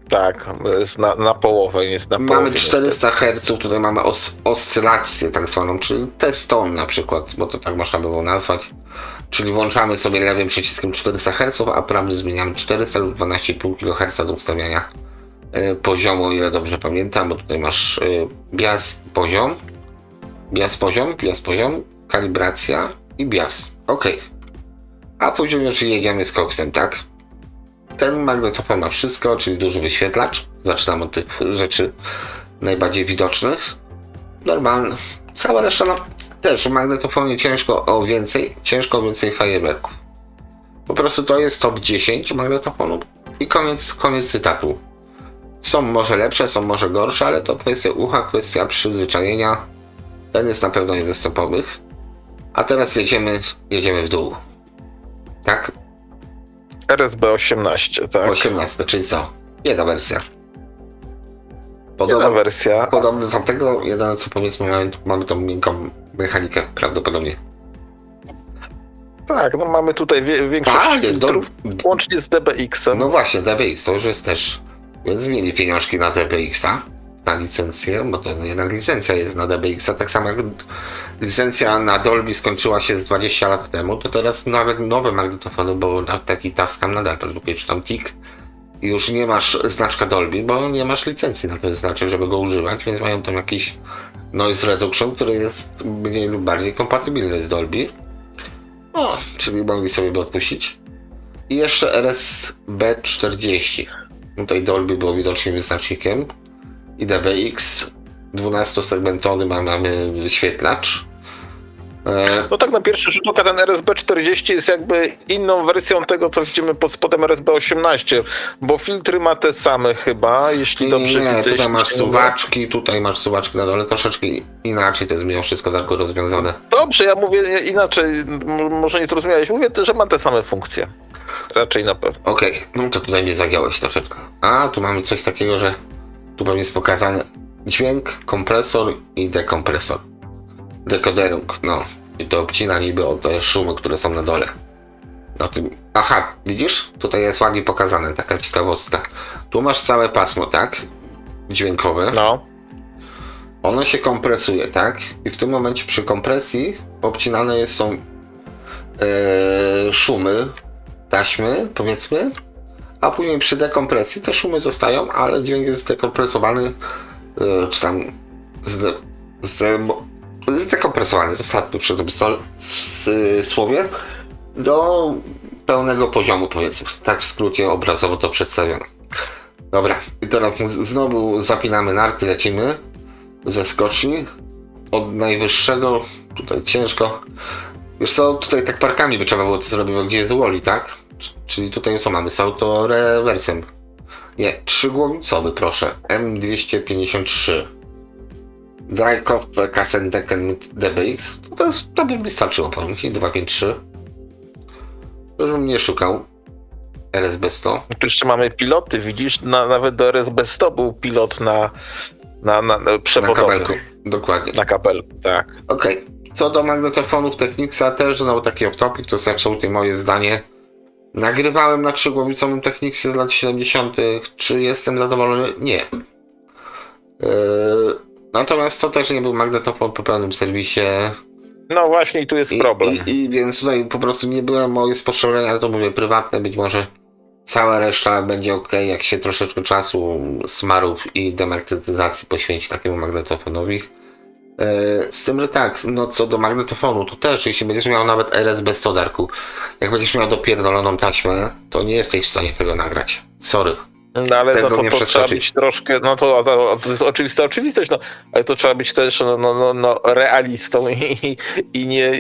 Tak, jest na połowę, jest na połowę. Mamy 400 Hz, tutaj mamy oscylację tak zwaną, czyli test-on na przykład, bo to tak można było nazwać. Czyli włączamy sobie lewym przyciskiem 400 Hz, a prawym zmieniamy 400 lub 12,5 kHz do ustawiania poziomu, o ile dobrze pamiętam, bo tutaj masz bias poziom, kalibracja i bias. Ok. A później już jedziemy z koksem, tak? Ten magnetofon ma wszystko, czyli duży wyświetlacz. Zaczynam od tych rzeczy najbardziej widocznych. Normalny. Cała reszta, no też w magnetofonie ciężko o więcej fajerwerków. Po prostu to jest top 10 magnetofonów i koniec cytatu. Są może lepsze, są może gorsze, ale to kwestia ucha, kwestia przyzwyczajenia. Ten jest na pewno jeden z topowych. A teraz jedziemy w dół. Tak? RSB 18, tak. 18, czyli co? Jedna wersja. Jedna wersja. Podobno do tamtego, jedyne co powiedzmy, mamy tą miękką mechanikę prawdopodobnie. Tak, no mamy tutaj większość filtrów, łącznie z DBX-em. No właśnie, DBX to już jest też, więc mieli pieniążki na DBX-a, na licencję, bo to jednak licencja jest na DBX-a, tak samo jak licencja na Dolby skończyła się z 20 lat temu, to teraz nawet nowe magnetofony, bo taki Tascam nadal produkuje, czy tam TIC, już nie masz znaczka Dolby, bo nie masz licencji na ten znaczek, żeby go używać, więc mają tam jakiś noise reduction, który jest mniej lub bardziej kompatybilny z Dolby. O, czyli mogli sobie go odpuścić. I jeszcze RSB40. Tutaj Dolby było widocznym wyznacznikiem. I DBX 12-segmentowy mamy wyświetlacz. No tak, na pierwszy rzut oka ten RSB40 jest jakby inną wersją tego, co widzimy pod spodem RSB18, bo filtry ma te same chyba, jeśli dobrze widzę. Tutaj masz suwaczki na dole, troszeczkę inaczej to jest mimo wszystko tak rozwiązane. Dobrze, ja mówię inaczej, może nie to rozumiałeś, mówię, że ma te same funkcje. Raczej na pewno. Okej, no to tutaj mnie zagiąłeś troszeczkę. A, tu mamy coś takiego, że tu pewnie jest pokazany dźwięk, kompresor i dekompresor. Dekodering, no i to obcina niby o te szumy, które są na dole. Na tym. Aha, widzisz? Tutaj jest ładnie pokazane, taka ciekawostka. Tu masz całe pasmo, tak? Dźwiękowe. No. Ono się kompresuje, tak? I w tym momencie przy kompresji obcinane są szumy, taśmy, powiedzmy, a później przy dekompresji te szumy zostają, ale dźwięk jest dekompresowany, czy tam zdekompresowany, zostawmy przy tym słowie, do pełnego poziomu, powiedzmy. Tak w skrócie obrazowo to przedstawiono. Dobra, i teraz znowu zapinamy narty, lecimy ze skoczni. Od najwyższego, tutaj ciężko. Wiesz co, tutaj tak parkami by trzeba było to zrobić, bo gdzie jest Wally, tak? Czyli tutaj co mamy, z autorewersem. Nie, trzygłowicowy, proszę. M253. Drykoff Kassendecken DBX. To by mi starczyło, powiem ci, 253. To żebym nie szukał. RSB 100. Tu jeszcze mamy piloty, widzisz? Nawet do RSB 100 był pilot na Na przewodowy. kabelku, dokładnie. Na kabelku, tak. Okej. Co do magnetofonów Technicsa też, znowu taki off-topic, to jest absolutnie moje zdanie. Nagrywałem na trzygłowicowym Technicsie z lat 70. Czy jestem zadowolony? Nie. Natomiast to też nie był magnetofon po pełnym serwisie. No właśnie i tu jest problem. I więc tutaj po prostu nie byłem moje spostrzeżenia, ale to mówię prywatne, być może cała reszta będzie ok, jak się troszeczkę czasu, smarów i demagnetyzacji poświęci takiemu magnetofonowi. Z tym, że tak, no co do magnetofonu, to też, jeśli będziesz miał nawet RSB 100, Darku, jak będziesz miał dopierdoloną taśmę, to nie jesteś w stanie tego nagrać. Sorry. No ale Tego to nie trzeba przeskoczyć. być troszkę, no to jest oczywista oczywistość, no, ale to trzeba być też realistą i nie,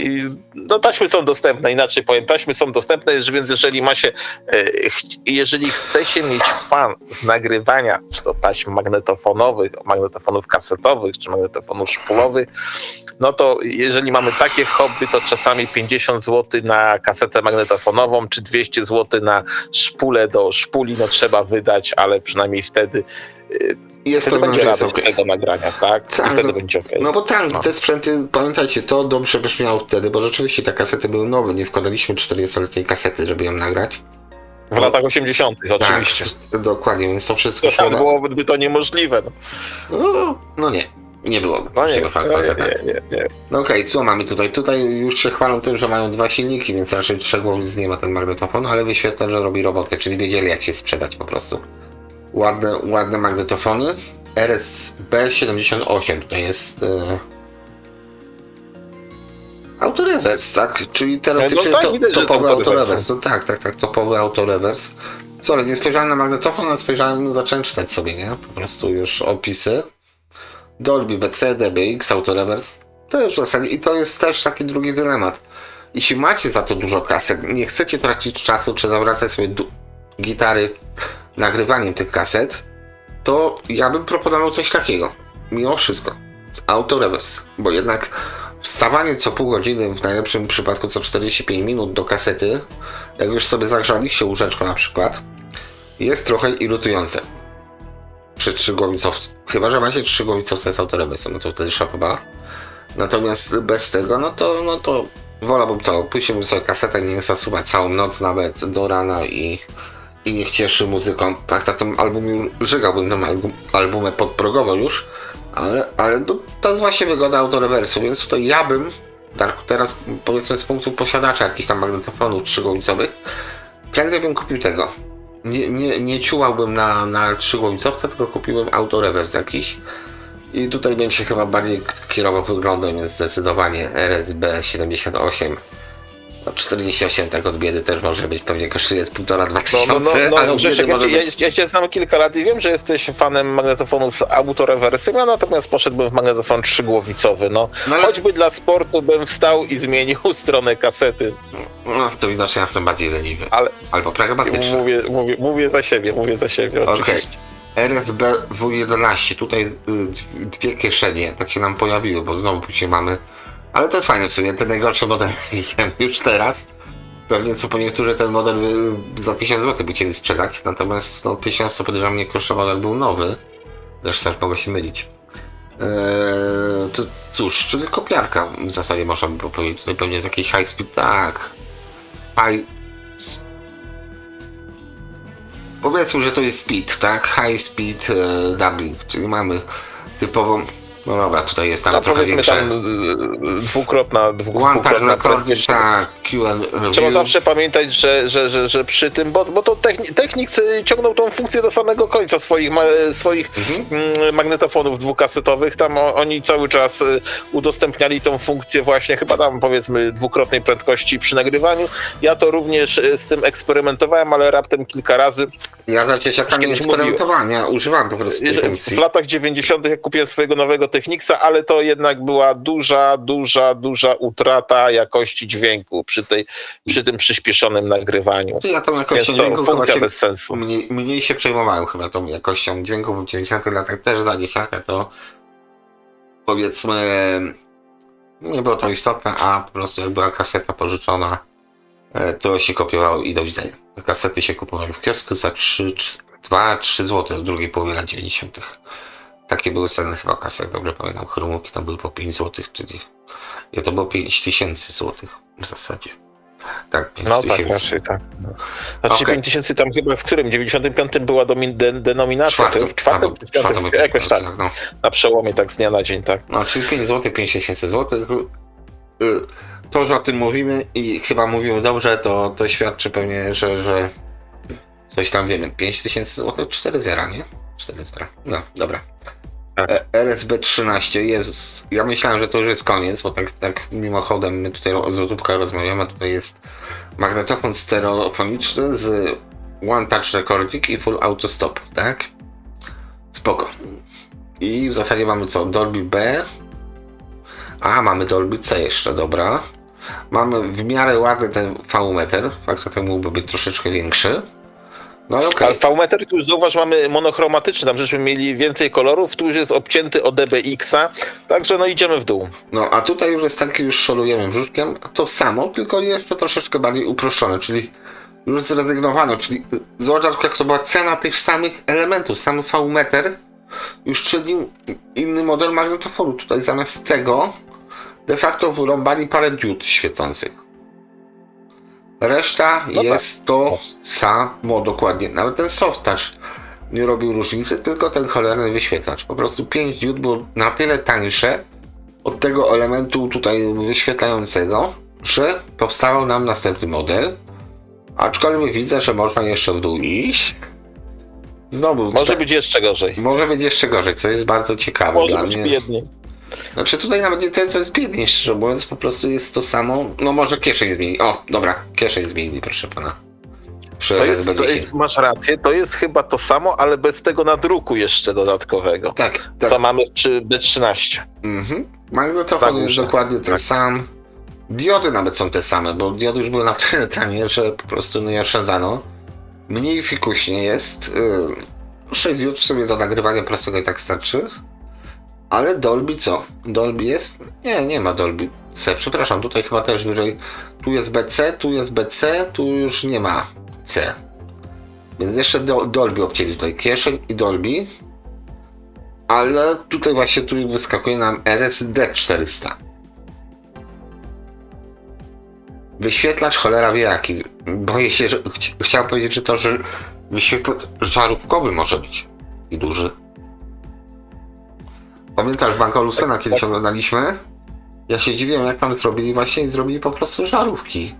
no taśmy są dostępne, inaczej powiem, taśmy są dostępne, więc jeżeli ma się, jeżeli chce się mieć fan z nagrywania, czy to taśm magnetofonowych, magnetofonów kasetowych, czy magnetofonów szpulowych, no to jeżeli mamy takie hobby, to czasami 50 zł na kasetę magnetofonową, czy 200 zł na szpulę do szpuli, no trzeba wydać, ale przynajmniej wtedy Jest pewne, będzie że jest radość ok. z tego nagrania, tak? I wtedy będzie okej. No bo tak, te sprzęty, pamiętajcie, to dobrze byś miał wtedy, bo rzeczywiście te kasety były nowe, nie wkładaliśmy 40-letniej kasety, żeby ją nagrać. W latach 80. oczywiście. Tak, dokładnie, więc to wszystko To szło tak na... byłoby to niemożliwe. No nie, nie było No nie, tego faktu. nie. No okej, co mamy tutaj? Tutaj już się chwalą tym, że mają dwa silniki, więc raczej trzech głowic nie ma ten magnetofon, ale wyświetla, że robi robotę, czyli wiedzieli jak się sprzedać po prostu. Ładne magnetofony. RSB 78 tutaj jest autorewers, tak? Czyli teoretycznie No tak, widać, że jest topowy autorewers. autorewers. No tak, topowy autorewers. Co, ale nie spojrzałem na magnetofon, ale spojrzałem, zacząłem czytać sobie, nie? Po prostu już opisy. Dolby BC, DBX, autorewers. To już w zasadzie, i to jest też taki drugi dylemat. Jeśli macie za to dużo kaset, nie chcecie tracić czasu, czy zawracać sobie gitary nagrywaniem tych kaset, to ja bym proponował coś takiego. Mimo wszystko. Z autorewers. Bo jednak wstawanie co pół godziny, w najlepszym przypadku co 45 minut do kasety, jak już sobie zagrzaliście łóżeczko na przykład, jest trochę irytujące. Przy trzygłowicowcu. Chyba że macie trzygłowicowce z autorewersem, no to wtedy szapoba. Natomiast bez tego, no to wolałbym to. Puściłbym sobie kasetę, niech zasuwa całą noc nawet do rana i niech cieszy muzyką. Tak tym albumie żygałbym tym albumem podprogowo już, ale no, to jest właśnie wygoda autorewersu, więc tutaj ja bym, Darku, teraz powiedzmy z punktu posiadacza jakichś tam magnetofonów trzygłowicowych, prędzej bym kupił tego. Nie ciułałbym na trzygłowicowce, tylko kupiłbym autorewers jakiś. I tutaj bym się chyba bardziej kierował wyglądem, więc zdecydowanie RSB 78. No 48 tak od biedy też może być, pewnie kosztuje z 1,5–2 tysiące, ale od Grzesiek, biedy może być. ja cię znam kilka lat i wiem, że jesteś fanem magnetofonów z autorewersem, ja natomiast poszedłbym w magnetofon trzygłowicowy, no. ale- Choćby dla sportu bym wstał i zmienił stronę kasety. No to widocznie ja jestem bardziej leniwy. Albo pragmatyczny. Mówię za siebie Okej. oczywiście. RSB W11, tutaj dwie kieszenie, tak się nam pojawiły, bo znowu później mamy. Ale to jest fajne w sumie, ten najgorszy model widziałem już teraz. Pewnie co po niektórzy ten model za 1000 zł by chcieli sprzedać, natomiast no 1000 to podejrzewam nie kosztował jak był nowy. Zresztą też mogę się mylić. To cóż, czyli kopiarka w zasadzie można by powiedzieć, tutaj pewnie jest jakiś high speed, tak. Powiedzmy, że to jest speed, tak? High speed dubbing, czyli mamy typową. No dobra, tutaj jest tam No trochę powiedzmy większe. tam dwukrotna One touch recording, prędkość. tak, Q&A review. Trzeba zawsze pamiętać, że przy tym, bo to Technics ciągnął tą funkcję do samego końca swoich magnetofonów dwukasetowych. Tam oni cały czas udostępniali tą funkcję właśnie chyba tam powiedzmy dwukrotnej prędkości przy nagrywaniu. Ja to również z tym eksperymentowałem, ale raptem kilka razy Ja za dzieciaka nie kiedyś eksperymentowałem, ja używałem po prostu tej funkcji. W latach 90. jak kupiłem swojego nowego Technicsa, ale to jednak była duża utrata jakości dźwięku przy tym przyspieszonym nagrywaniu. Ja tą Więc jakością to dźwięku chyba funkcja się bez sensu. mniej się przejmowałem chyba tą jakością dźwięku w 90 latach też dla dzieciaka, to powiedzmy nie było to istotne, a po prostu jak była kaseta pożyczona, to się kopiowało i do widzenia. Te kasety się kupowały w kiosku za 2-3 zł w drugiej połowie lat 90. Takie były ceny chyba kaset, dobrze pamiętam, chromówki tam były po 5 zł, czyli to było 5000 zł w zasadzie. Tak, 5 No tak, tysięcy. raczej tak. Znaczy Okej. 5000 tam chyba w którym? 95 była denominacja, to w czwartym, czy w piątym, jakoś tak, no. na przełomie tak z dnia na dzień, tak. No, czyli 5 zł, 5000 zł. To, że o tym mówimy i chyba mówimy dobrze, to świadczy pewnie, że coś tam wiemy. 5000 zł, 4,0, nie? 4,0. No, dobra. Tak. RSB 13 jest. Ja myślałem, że to już jest koniec, bo tak mimochodem my tutaj o złotówkach rozmawiamy. Tutaj jest magnetofon stereofoniczny z One Touch Recording i Full Auto Stop, tak? Spoko. I w zasadzie mamy co? Dolby B. A, mamy Dolby C jeszcze, dobra. Mamy w miarę ładny ten V-meter. Fakt, że ten mógłby być troszeczkę większy. No ale okej. Ale V-meter tu już zauważ, mamy monochromatyczny, tam żeśmy mieli więcej kolorów, tu już jest obcięty od DBX-a, także no idziemy w dół. No a tutaj już jest taki, już szorujemy brzuszkiem, to samo, tylko jest to troszeczkę bardziej uproszczone, czyli już zrezygnowano, czyli zobacz jak to była cena tych samych elementów, sam V-meter już czyli inny model magnetofonu. Tutaj zamiast tego de facto wyrąbali parę diod świecących. Reszta No jest tak. to samo dokładnie. Nawet ten soft touch nie robił różnicy, tylko ten cholerny wyświetlacz. Po prostu 5 diod było na tyle tańsze od tego elementu tutaj wyświetlającego, że powstawał nam następny model. Aczkolwiek widzę, że można jeszcze w dół iść. Znowu. Może tutaj, być jeszcze gorzej. może być jeszcze gorzej, co jest bardzo ciekawe Może dla być mnie. biedniej. Znaczy tutaj nawet nie ten, co jest biedniej, szczerze mówiąc, po prostu jest to samo. No może kieszeń zmieni. O, dobra, kieszeń zmieni, proszę pana. Przy RSB 10. Masz rację, to jest chyba to samo, ale bez tego nadruku jeszcze dodatkowego. Tak, tak. Co mamy przy B13. Magnetofon Tak, jest muszę. dokładnie ten Tak. sam. Diody nawet są te same, bo diody już były na tyle tanie, że po prostu nie oszczędzano. Mniej fikuśnie jest. 6 diod w sobie do nagrywania prostego i tak starczy. Ale Dolby co? Dolby jest? Nie ma Dolby C. Przepraszam, tutaj chyba też wyżej. Tu jest BC, tu jest BC, tu już nie ma C. Więc jeszcze Dolby obcięli tutaj kieszeń i Dolby. Ale tutaj właśnie tu wyskakuje nam RSD 400. Wyświetlacz cholera wie jaki. Boję się, że chciałem powiedzieć, że wyświetlacz żarówkowy może być i duży. Pamiętasz Banka Lucena kiedyś oglądaliśmy? Ja się dziwiłem jak tam zrobili po prostu żarówki.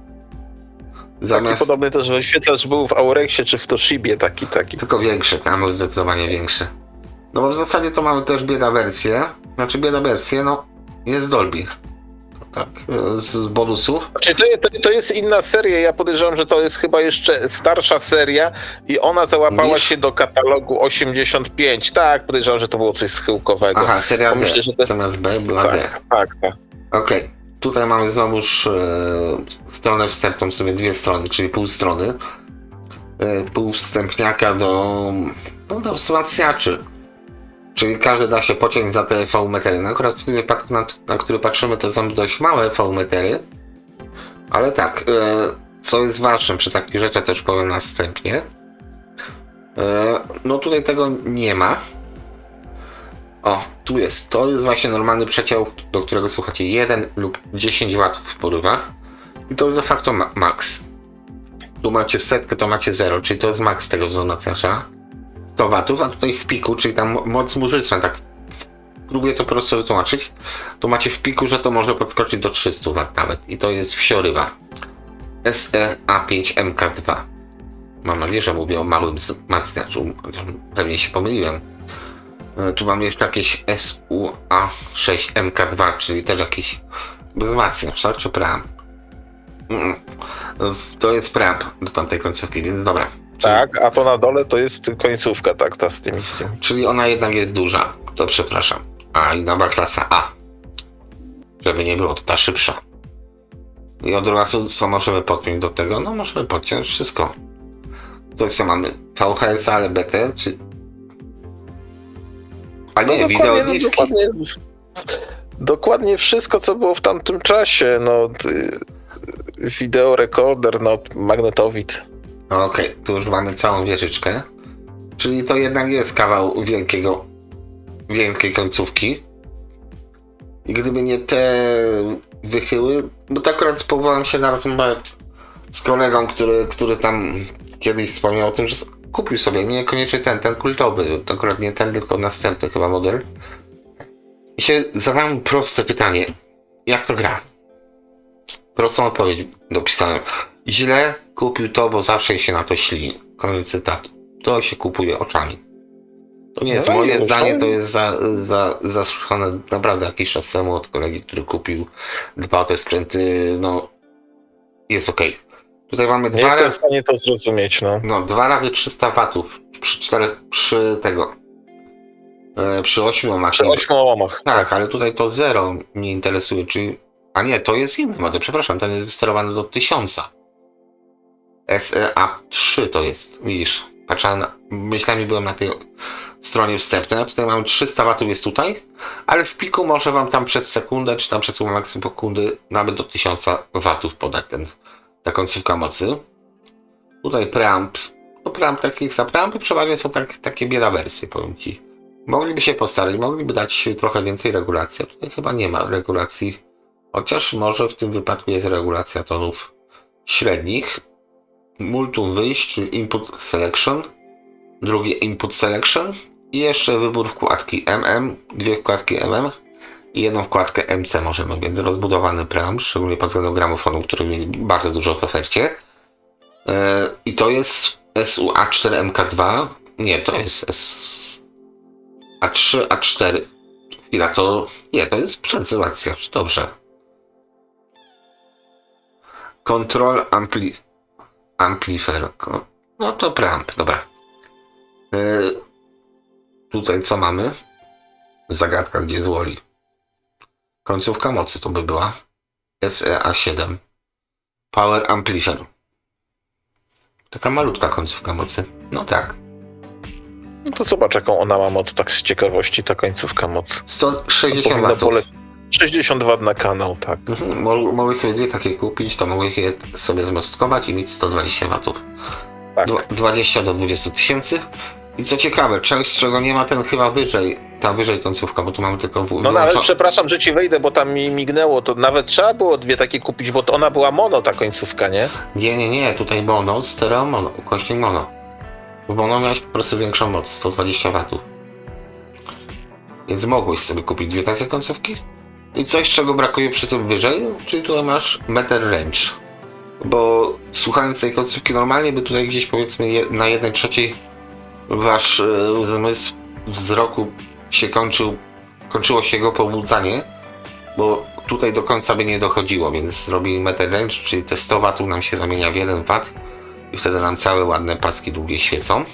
Taki podobny też wyświetlacz był w Aurexie czy w Toshibie taki. Tylko większy, tam był zdecydowanie większy. No bo w zasadzie to mamy też bieda wersję. Znaczy bieda wersję, no jest Dolby. Tak, z bonusów. Znaczy to jest inna seria, ja podejrzewam, że to jest chyba jeszcze starsza seria i ona załapała się do katalogu 85. Tak, podejrzewam, że to było coś schyłkowego. Aha, seria D, myślę, że to... zamiast B była D. Tak. Okej, tutaj mamy znowuż stronę wstępną, sobie dwie strony, czyli pół strony. Pół wstępniaka do wzmacniaczy. Czyli każdy da się pociąć za te V-metery. No akurat w tym wypadku, na który patrzymy, to są dość małe V-metery. Ale tak, co jest ważne przy takich rzeczach, też powiem następnie. No tutaj tego nie ma. O, tu jest. To jest właśnie normalny przeciąg, do którego słuchacie 1 lub 10 W w porywach. I to jest de facto max. Tu macie setkę, to macie 0, czyli to jest max tego wzmacniacza. 100 W, a tutaj w piku, czyli tam moc muzyczna, tak próbuję to po prostu wytłumaczyć, to macie w piku, że to może podskoczyć do 300 W nawet i to jest wsiorywa SE A5MK2. Mam nadzieję, że mówię o małym wzmacniaczu, pewnie się pomyliłem. Tu mam jeszcze jakieś SUA6MK2, czyli też jakiś wzmacniacz, tak? Czy preamp? To jest preamp do tamtej końcówki, więc dobra. Tak, a to na dole to jest końcówka, tak, ta z tymi. Czyli ona jednak jest duża. To przepraszam. A i nowa klasa A. Żeby nie było, to ta szybsza. I od razu co możemy podpiąć do tego? No możemy podpiąć wszystko. To co mamy? VHS, ale BT, czy... A nie, wideodiski. Dokładnie wszystko, co było w tamtym czasie. No, wideorekorder, no, magnetowid. Okej, tu już mamy całą wieżyczkę. Czyli to jednak jest kawał wielkiej końcówki. I gdyby nie te wychyły, bo to akurat powołałem się na rozmowę z kolegą, który tam kiedyś wspomniał o tym, że kupił sobie niekoniecznie ten kultowy, to akurat nie ten, tylko następny chyba model. I się zadałem proste pytanie, jak to gra? Prostą odpowiedź dopisałem. Źle kupił to, bo zawsze się na to ślini. Koniec cytatu. To się kupuje oczami. To nie jest moje zdanie, to jest zasłyszane naprawdę jakiś czas temu od kolegi, który kupił dwa te sprzęty, no jest okej. Tutaj mamy nie jestem w stanie to zrozumieć, no. No, 2 razy 300 watów przy 8 ohmach. Przy 8 ohmach. Tak, ale tutaj to 0 mnie interesuje, czyli... A nie, to jest inny model, przepraszam, ten jest wysterowany do 1000. SEA3 to jest, widzisz, patrzałem, myślami byłem na tej stronie wstępnej, a tutaj mamy 300 watów jest tutaj, ale w piku może wam tam przez sekundę, czy tam przez maksimum sekundy nawet do 1000 watów podać ta końcówka mocy. Tutaj preamp, no preamp takich za preampy przeważnie są takie bieda wersje, powiem ci. Mogliby się postarać, mogliby dać trochę więcej regulacji, a tutaj chyba nie ma regulacji, chociaż może w tym wypadku jest regulacja tonów średnich. Multum wyjść, czyli input selection, drugie input selection i jeszcze wybór wkładki MM, dwie wkładki MM i jedną wkładkę MC możemy, więc rozbudowany preamp, szczególnie pod względem gramofonu, który mieli bardzo dużo w ofercie. I to jest SUA4MK2, nie, to jest A3, A4. Chwila, to jest przesyłacja, dobrze. Control Amplifier. No to preamp, dobra. Tutaj co mamy? Zagadka, gdzie złoli. Końcówka mocy to by była. SEA7. Power Amplifier. Taka malutka końcówka mocy. No tak. No to zobacz, jaką ona ma moc, tak z ciekawości, ta końcówka moc. 160 watów. 60 W na kanał, tak. Mogłeś sobie dwie takie kupić, to mogłeś je sobie zmostkować i mieć 120 watów. Tak. 20 do 20 tysięcy. I co ciekawe, czegoś, z czego nie ma ten chyba ta wyżej końcówka, bo tu mamy tylko No nawet przepraszam, że ci wejdę, bo tam mi mignęło, to nawet trzeba było dwie takie kupić, bo to ona była mono, ta końcówka, nie? Nie, tutaj mono, stereo mono, ukośnik mono. W mono miałeś po prostu większą moc, 120 watów. Więc mogłeś sobie kupić dwie takie końcówki. I coś, czego brakuje przy tym wyżej, czyli tutaj masz meter range. Bo słuchając tej końcówki normalnie by tutaj gdzieś powiedzmy na 1/3 wasz zmysł wzroku się kończyło się jego pobudzanie, bo tutaj do końca by nie dochodziło, więc zrobili meter range, czyli te 100 W nam się zamienia w 1 W i wtedy nam całe ładne paski długie świecą.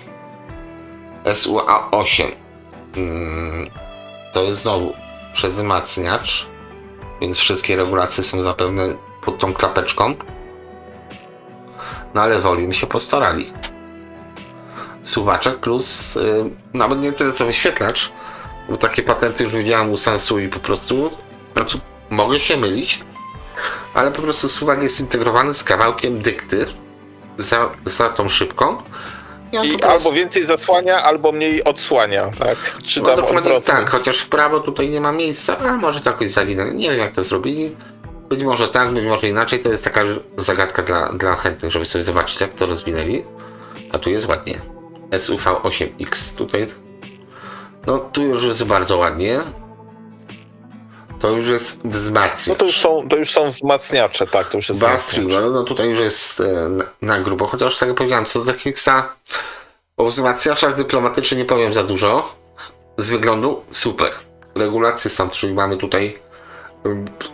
SUA8 to jest znowu przedwzmacniacz, więc wszystkie regulacje są zapewne pod tą klapeczką. No ale volume się postarali. Suwaczek plus nawet nie tyle co wyświetlacz, bo takie patenty już widziałem u Sansui po prostu, znaczy mogę się mylić, ale po prostu suwak jest integrowany z kawałkiem dykty za tą szybką. I albo więcej zasłania, albo mniej odsłania, tak? Czy no tam dokładnie tak, chociaż w prawo tutaj nie ma miejsca, ale może to jakoś zawinę. Nie wiem jak to zrobili. Być może tak, być może inaczej. To jest taka zagadka dla chętnych, żeby sobie zobaczyć jak to rozwinęli. A tu jest ładnie. SUV8X tutaj. No tu już jest bardzo ładnie. To już jest wzmacniacz. No to już są wzmacniacze, tak, to już jest wzmacniacz. No tutaj już jest na grubo, chociaż tak jak powiedziałem, co do Technicsa, o wzmacniaczach dyplomatycznie nie powiem za dużo. Z wyglądu super. Regulacje są, czyli mamy tutaj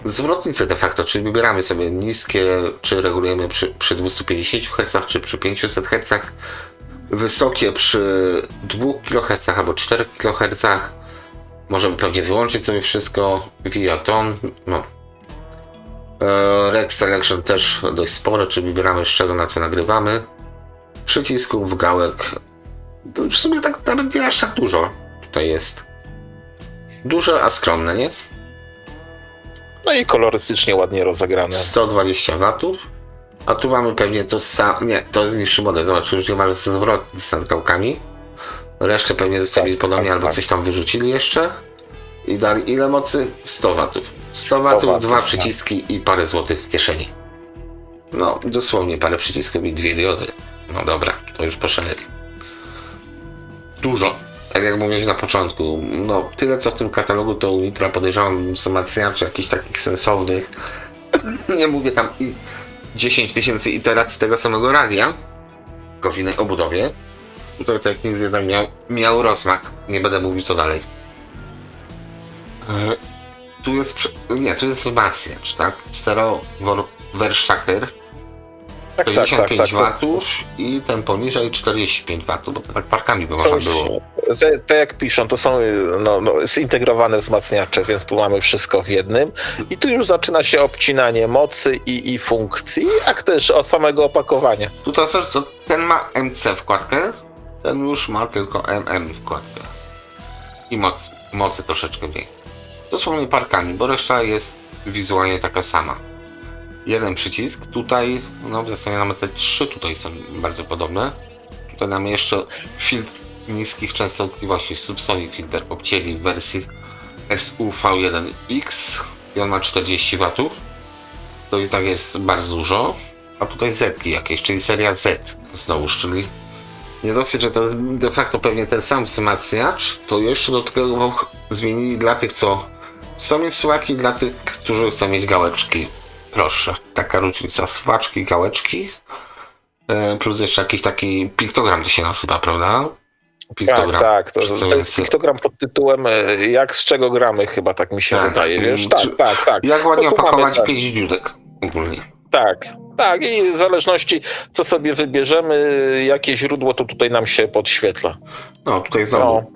zwrotnicę de facto, czyli wybieramy sobie niskie, czy regulujemy przy 250 Hz, czy przy 500 Hz. wysokie przy 2 kHz albo 4 kHz. Możemy pewnie wyłączyć sobie wszystko. Viaton, no. Rec Selection też dość spore, czyli wybieramy z czego na co nagrywamy. Przycisków, gałek. To w sumie tak nawet nie aż tak dużo tutaj jest. Duże, a skromne, nie? No i kolorystycznie ładnie rozegrane. 120 W. A tu mamy pewnie to samo. Nie, to jest niższy model. Zobacz, już nie ma zwrotny z gałkami. Resztę pewnie zostawili podobnie, albo coś tam wyrzucili jeszcze. I dali ile mocy? 100 W. 100 W, dwa przyciski i parę złotych w kieszeni. No, dosłownie parę przycisków i 2 diody. No dobra, to już poszaleli. Dużo. Tak jak mówiłeś na początku, no tyle co w tym katalogu to Unitra podejrzewam wzmacniaczy jakichś takich sensownych. Nie mówię tam 10 000 iteracji tego samego radia, tylko w innej obudowie. Tutaj Technics jednak miał rozmach. Nie będę mówił co dalej. Tu jest tu jest wzmacniacz, tak? Stereo Verstärker. Tak, 55 tak. W i ten poniżej 45 W, bo to tak parkami by można było. Te jak piszą, to są zintegrowane wzmacniacze, więc tu mamy wszystko w jednym. I tu już zaczyna się obcinanie mocy i funkcji, jak też od samego opakowania. Tutaj to ten ma MC wkładkę, ten już ma tylko MM wkładkę. I mocy troszeczkę mniej. Dosłownie parkami, bo reszta jest wizualnie taka sama. Jeden przycisk, tutaj, no w zasadzie nawet te 3 tutaj są bardzo podobne. Tutaj mamy jeszcze filtr niskich częstotliwości, Subsonic filter obcięli w wersji SUV1X i on ma 40 W. To i tak jest bardzo dużo. A tutaj Z jakieś, czyli seria Z znowuż, czyli nie dosyć, że to de facto pewnie ten sam wzmacniacz, to jeszcze do tego zmienili dla tych, co chcą mieć słuchawki, dla tych, którzy chcą mieć gałeczki. Proszę, taka różnica, swaczki, gałeczki, plus jeszcze jakiś taki piktogram to się nazywa, prawda? Piktogram. Tak. To jest piktogram pod tytułem jak z czego gramy chyba, tak mi się wydaje, wiesz? Tak. Jak ładnie No opakować mamy, 5 diodek ogólnie. Tak i w zależności co sobie wybierzemy, jakie źródło to tutaj nam się podświetla. No tutaj znowu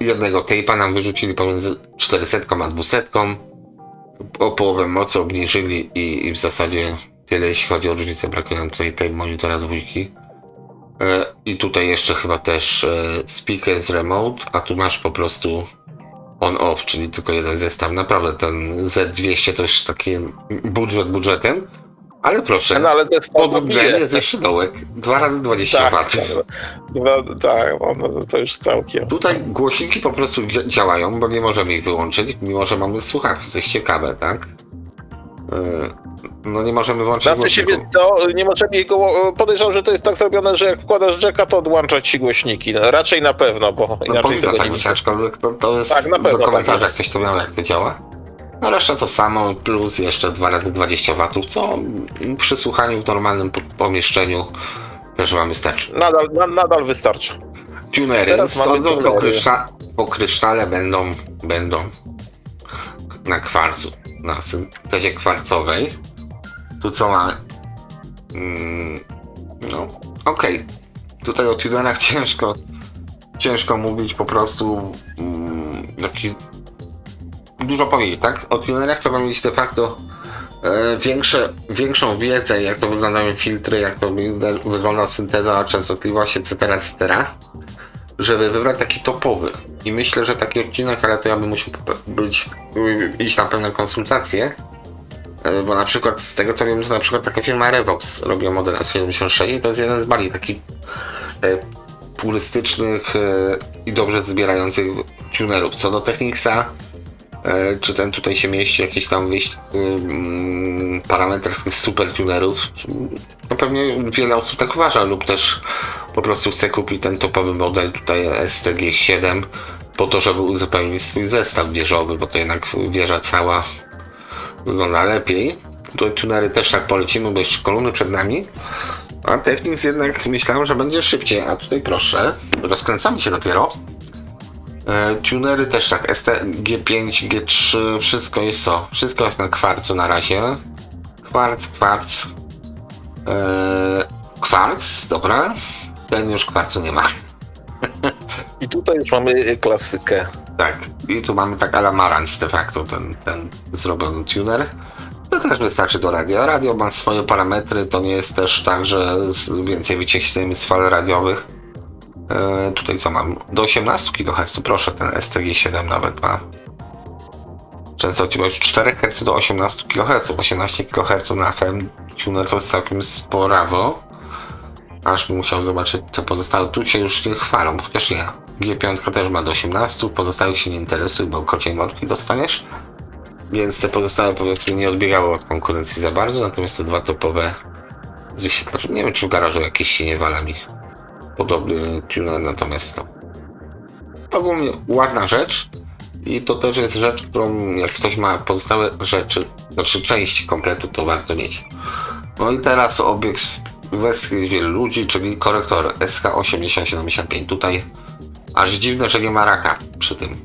jednego tejpa nam wyrzucili pomiędzy 400 a 200. O połowę mocy obniżyli i w zasadzie tyle jeśli chodzi o różnicę. Brakuje nam tutaj tej monitora dwójki. I tutaj jeszcze chyba też speaker z remote, a tu masz po prostu on-off, czyli tylko jeden zestaw. Naprawdę ten Z200 to już taki budżetem, ale proszę, no, ale pod jest jeszcze dołek, 2 razy 20 W. To już całkiem. Tutaj głośniki po prostu działają, bo nie możemy ich wyłączyć, mimo że mamy słuchawki, coś ciekawe, tak? No nie możemy włączyć głośników. Nie możemy jego... Podejrzewam, że to jest tak zrobione, że jak wkładasz jacka, to odłącza ci głośniki. No, raczej na pewno, bo inaczej powinno tego tak nie być, widzę. aczkolwiek to jest Tak, na pewno do komentarza, tak jak ktoś to miał, jak to działa. No reszta to samo, plus jeszcze 2 razy 20 W, co przy słuchaniu w normalnym pomieszczeniu też wam wystarczy. Nadal wystarczy. Tunery po krysztale będą na kwarcu, na syntezie kwarcowej. Tu co mamy? No, okej. Tutaj o tunerach ciężko mówić, po prostu dużo powiedzieć, tak? O tunerach trzeba mieć de facto większą wiedzę, jak to wyglądają filtry, jak to wygląda synteza częstotliwości, etc., żeby wybrać taki topowy. I myślę, że taki odcinek, ale to ja bym musiał iść na pewne konsultacje, bo na przykład z tego co wiem, to na przykład taka firma Revox robiła model S76 i to jest jeden z bardziej takich purystycznych i dobrze zbierających tunerów. Co do Technicsa, czy ten tutaj się mieści jakiś tam parametr tych super tunerów, no pewnie wiele osób tak uważa, lub też po prostu chce kupić ten topowy model tutaj STG7 po to, żeby uzupełnić swój zestaw wieżowy, bo to jednak wieża cała wygląda lepiej. Tutaj tunery też tak polecimy, bo jeszcze kolumny przed nami. A Technics jednak myślałem, że będzie szybciej, a tutaj proszę, rozkręcamy się dopiero. Tunery też tak, STG5, G3, wszystko jest co? Wszystko jest na kwarcu na razie. Kwarc, dobra. ten już kwarcu nie ma. I tutaj już mamy klasykę. Tak, i tu mamy tak a la Marantz de facto, ten zrobiony tuner. To też wystarczy do radia. Radio ma swoje parametry, to nie jest też tak, że więcej wyciśniemy z fal radiowych. Tutaj co mam? Do 18 kHz, proszę, ten STG7 nawet ma. Częstotliwość 4 Hz do 18 kHz. 18 kHz na FM tuner to jest całkiem sporawo. Aż bym musiał zobaczyć te pozostałe. Tu się już nie chwalą, chociaż nie. G5 też ma do 18, pozostałych się nie interesuj, bo kociej mordki dostaniesz. Więc te pozostałe powiedzmy nie odbiegały od konkurencji za bardzo, natomiast te dwa topowe z wyświetlaczem, nie wiem czy w garażu jakieś się nie wala mi podobny tuner, natomiast no. Ogólnie ładna rzecz i to też jest rzecz, którą jak ktoś ma pozostałe rzeczy, znaczy część kompletu, to warto mieć. No i teraz obiekt wersji wielu ludzi, czyli korektor SK8075. Tutaj aż dziwne, że nie ma raka przy tym.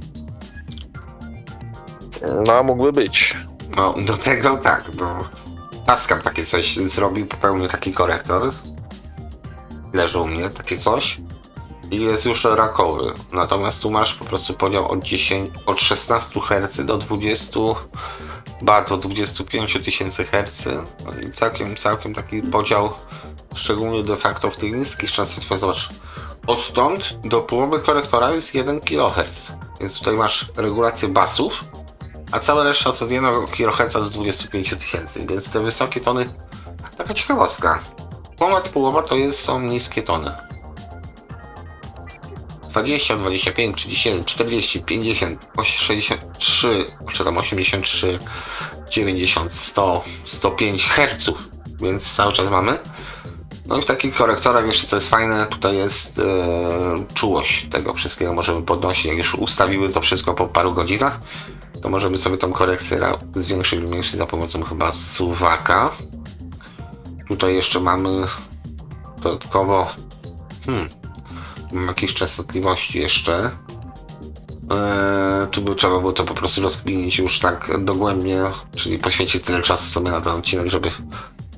No, mógłby być. No, do tego tak, bo Tascam takie coś zrobił, popełnił taki korektor. Leży u mnie takie coś. I jest już rakowy. Natomiast tu masz po prostu podział od 16 Hz do 20 bat, do 25 tysięcy Hz. No i całkiem taki podział, szczególnie de facto w tych niskich częstotliwościach. Zobacz, odtąd do połowy korektora jest 1 kHz. Więc tutaj masz regulację basów, a cała reszta od 1 kHz do 25 tysięcy. Więc te wysokie tony, taka ciekawostka. Ponad połowa to są niskie tony. 20, 25, 31, 40, 50, 63, czy tam 83, 90, 100, 105 Hz, więc cały czas mamy. No i w takich korektorach jeszcze co jest fajne, tutaj jest czułość tego wszystkiego, możemy podnosić, jak już ustawiły to wszystko po paru godzinach, to możemy sobie tą korekcję zwiększyć lub zmniejszyć za pomocą chyba suwaka. Tutaj jeszcze mamy dodatkowo jakieś częstotliwości jeszcze. Tu by trzeba było to po prostu rozkminić już tak dogłębnie, czyli poświęcić tyle czasu sobie na ten odcinek, żeby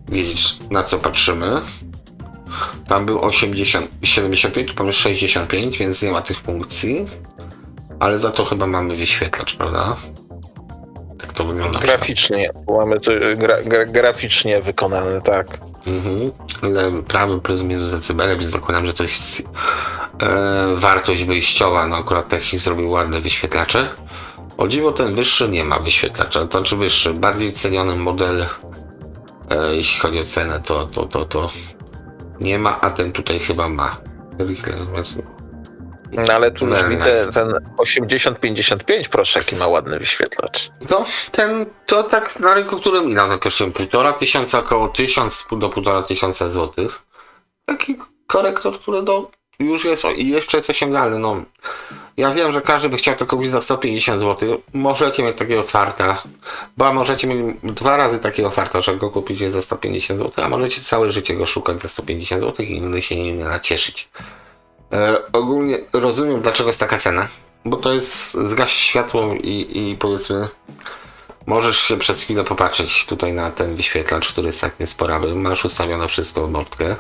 wiedzieć na co patrzymy. Tam był 80, 75, tu mamy 65, więc nie ma tych funkcji. Ale za to chyba mamy wyświetlacz, prawda? Tak to wygląda. Graficznie, mamy to graficznie wykonane, tak. Prawy plus minus decybele, więc zakładam, że to jest wartość wyjściowa. No akurat Technik zrobił ładne wyświetlacze. O dziwo ten wyższy nie ma wyświetlacza, to znaczy wyższy, bardziej ceniony model, jeśli chodzi o cenę, to nie ma, a ten tutaj chyba ma. No ale tu już widzę ten 8055, proszę, jaki ma ładny wyświetlacz. No, to tak na rynku, którym ile one kosztują? 1500, około 1000 do 1500 zł. Taki korektor, który już jest i jeszcze jest osiągalny. No, ja wiem, że każdy by chciał to kupić za 150 zł. Możecie mieć takiego farta, bo możecie mieć 2 razy takiego farta, że go kupicie za 150 zł, a możecie całe życie go szukać za 150 zł i inny się nim nacieszyć. Ogólnie rozumiem, dlaczego jest taka cena, bo to jest zgasi światło i powiedzmy możesz się przez chwilę popatrzeć tutaj na ten wyświetlacz, który jest tak niesporawy, masz ustawione wszystko w mordkę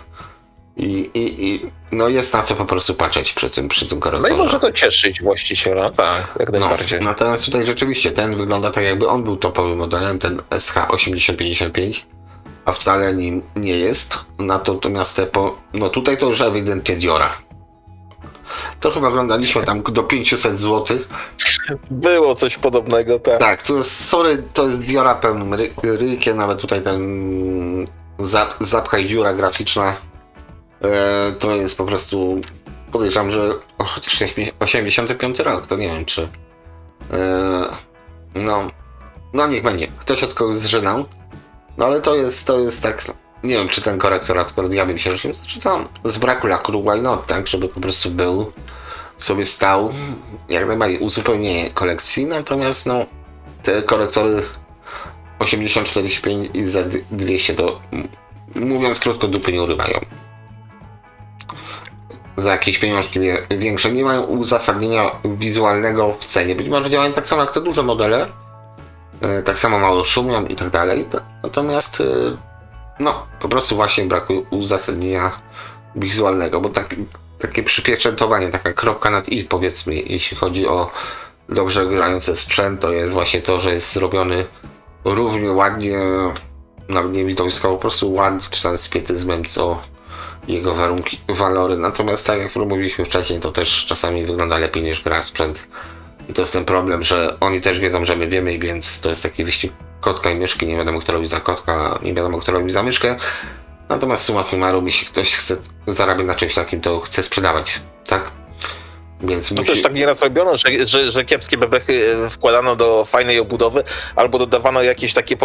i no jest na co po prostu patrzeć przy tym korektorze. No i może to cieszyć właściciela, tak, jak najbardziej. Natomiast tutaj rzeczywiście ten wygląda tak, jakby on był topowym modelem, ten SH8055, a wcale nim nie jest. Natomiast no tutaj to już ewidentnie Diora. To chyba oglądaliśmy tam do 500 zł. Było coś podobnego, tak. Tak, to jest Diora pełnym ryjkiem, nawet tutaj ten zapchaj dziura graficzna. To jest po prostu, podejrzewam, że chociaż 85 rok, to nie wiem czy no niech będzie, ktoś od kogoś zżynał, no ale to jest tak, nie wiem czy ten korektor akurat ja bym się rzucił, znaczy tam z braku lakru, why not, tak, żeby po prostu był, sobie stał, jak najbardziej uzupełnienie kolekcji, natomiast no te korektory 8045 i Z200 to, mówiąc krótko, dupy nie urywają. Za jakieś pieniążki większe, nie mają uzasadnienia wizualnego w cenie. Być może działają tak samo jak te duże modele, tak samo mało szumią i tak dalej. Natomiast no po prostu właśnie brakuje uzasadnienia wizualnego, bo takie przypieczętowanie, taka kropka nad i, powiedzmy, jeśli chodzi o dobrze grający sprzęt, to jest właśnie to, że jest zrobiony równie ładnie, nawet nie widowiskowo, po prostu ładnie, czy tam z pietyzmem, co jego warunki, walory. Natomiast tak jak mówiliśmy wcześniej, to też czasami wygląda lepiej niż gra sprzęt. I to jest ten problem, że oni też wiedzą, że my wiemy, więc to jest taki wyścig kotka i myszki, nie wiadomo kto robi za kotka, nie wiadomo kto robi za myszkę. Natomiast summa summarum, jeśli ktoś chce zarabiać na czymś takim, to chce sprzedawać, tak? Więc No też tak nieraz robiono, że kiepskie bebechy wkładano do fajnej obudowy, albo dodawano jakieś takie,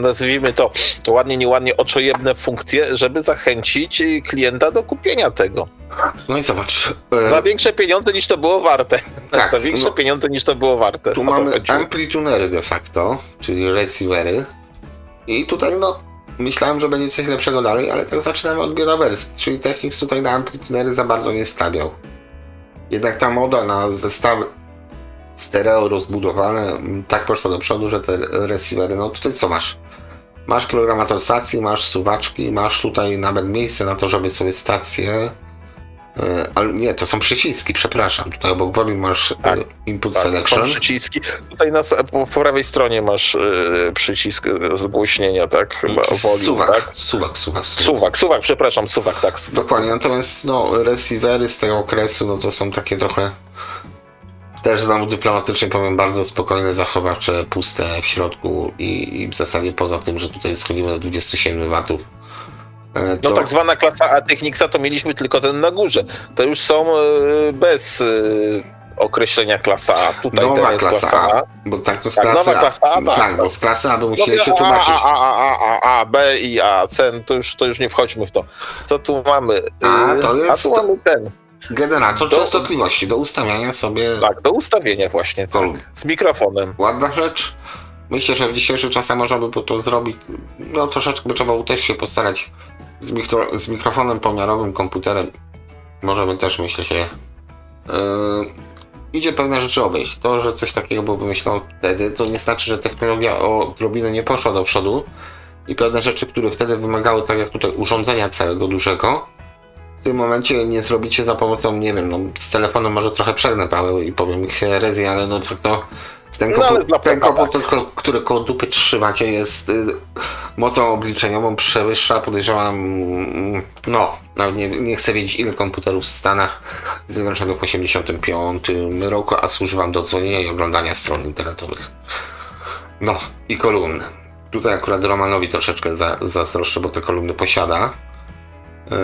nazwijmy to ładnie, nieładnie, oczojebne funkcje, żeby zachęcić klienta do kupienia tego. No i zobacz. Za większe pieniądze niż to było warte. Tak, Za większe pieniądze niż to było warte. Tu mamy amplitunery de facto, czyli receivery. I tutaj myślałem, że będzie coś lepszego dalej, ale tak zaczynamy od Biodaverse, czyli Technics tutaj na amplitunery za bardzo nie stawiał. Jednak ta moda na zestawy stereo rozbudowane tak poszło do przodu, że te receivery, tutaj co masz? Masz programator stacji, masz suwaczki, masz tutaj nawet miejsce na to, żeby sobie stację, ale nie, to są przyciski, przepraszam. Tutaj obok woli masz input selection. Są przyciski. Tutaj po prawej stronie masz przycisk zgłośnienia, tak? Chyba woli, Suwak, tak? Suwak, przepraszam, suwak, tak. Suwak. Dokładnie, natomiast receivery z tego okresu, to są takie trochę, też znowu dyplomatycznie powiem, bardzo spokojne, zachowawcze, puste w środku i w zasadzie poza tym, że tutaj schodzimy do 27 W. No tak zwana klasa A Technicsa to mieliśmy tylko ten na górze. To już są bez określenia klasa A. Tutaj nowa jest klasa A. Bo tak to z klasy nowa klasa A. Tak, bo z klasy A by musieli się tłumaczyć. A, B i A, C, to już nie wchodźmy w to. Co tu mamy? Tu mamy ten. Generator częstotliwości do ustawiania sobie. Tak, do ustawienia właśnie. Tak, z mikrofonem. Ładna rzecz. Myślę, że w dzisiejszych czasach można by to zrobić. Troszeczkę by trzeba było też się postarać z mikrofonem pomiarowym, komputerem. Możemy też, myślę, się idzie pewne rzeczy obejść. To, że coś takiego było wymyślone wtedy, to nie znaczy, że technologia odrobinę nie poszła do przodu i pewne rzeczy, które wtedy wymagały, tak jak tutaj, urządzenia całego dużego, w tym momencie nie zrobicie za pomocą, nie wiem, z telefonem może trochę przegnę Paweł i powiem herezję, ale tak to ten komputer, który koło dupy trzymacie, jest mocą obliczeniową, przewyższa, podejrzewam, nawet nie chcę wiedzieć ile komputerów w Stanach Zjednoczonych w 1985 roku, a służy wam do dzwonienia i oglądania stron internetowych. I kolumny. Tutaj akurat Romanowi troszeczkę zazdroszczę, bo te kolumny posiada.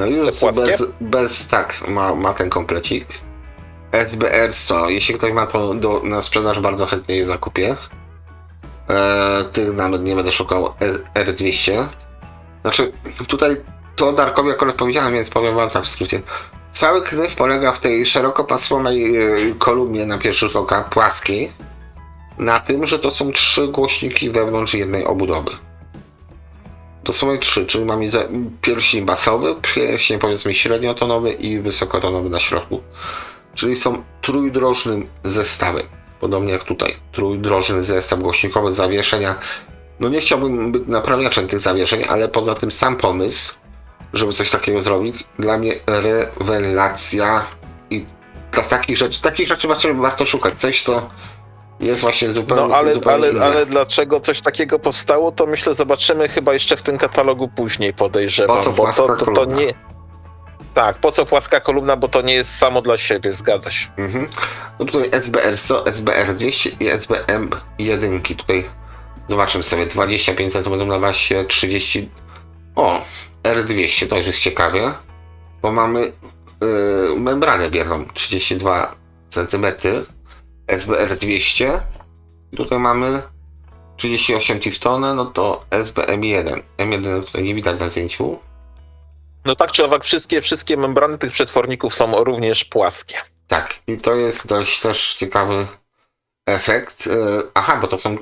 Już ma ten komplecik. SBR 100, jeśli ktoś ma to na sprzedaż, bardzo chętnie je zakupię. Tych nawet nie będę szukał. R200. Znaczy, tutaj to Darkowi akurat powiedziałem, więc powiem wam tak w skrócie. Cały knyf polega w tej szerokopasmowej kolumnie na pierwszy rzut oka, płaskiej, na tym, że to są 3 głośniki wewnątrz jednej obudowy. Dosłownie 3, czyli mamy pierścień basowy, pierścień powiedzmy średniotonowy i wysokotonowy na środku. Czyli są trójdrożnym zestawem. Podobnie jak tutaj. Trójdrożny zestaw głośnikowy, zawieszenia. Nie chciałbym być naprawiaczem tych zawieszeń, ale poza tym sam pomysł, żeby coś takiego zrobić, dla mnie rewelacja. I dla takich rzeczy warto szukać. Coś, co jest właśnie zupełnie inne. Ale dlaczego coś takiego powstało, to myślę zobaczymy chyba jeszcze w tym katalogu później, podejrzewam. Po co płaska kolumna? To nie... Tak, po co płaska kolumna, bo to nie jest samo dla siebie, zgadza się. Tutaj SBR 100, SBR 200 i SBM 1. Tutaj zobaczymy sobie 25 cm na basie, 30. R200, to już jest ciekawie, bo mamy membranę bierną 32 cm, SBR 200. I tutaj mamy 38 tiftone, to SBM 1. M1 tutaj nie widać na zdjęciu. Tak czy owak, wszystkie membrany tych przetworników są również płaskie. Tak, i to jest dość też ciekawy efekt. Bo to są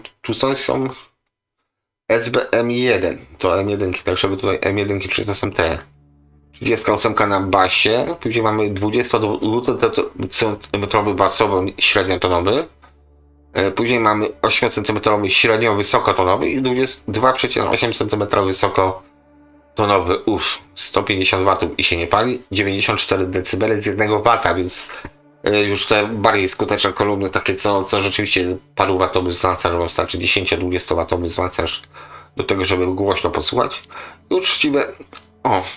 SBM1, to M1, tak żeby tutaj M1, czyli to są te 38 na basie, później mamy 22 cm basowy średniotonowy, później mamy 8 cm średnio wysokotonowy i 2,8 cm wysokotonowy. tonowy 150 W i się nie pali, 94 dB z 1 W, więc już te bardziej skuteczne kolumny, takie co rzeczywiście paru watowy wzmacniacz, bo wystarczy 10-20 watowy wzmacniacz do tego, żeby głośno posłuchać. I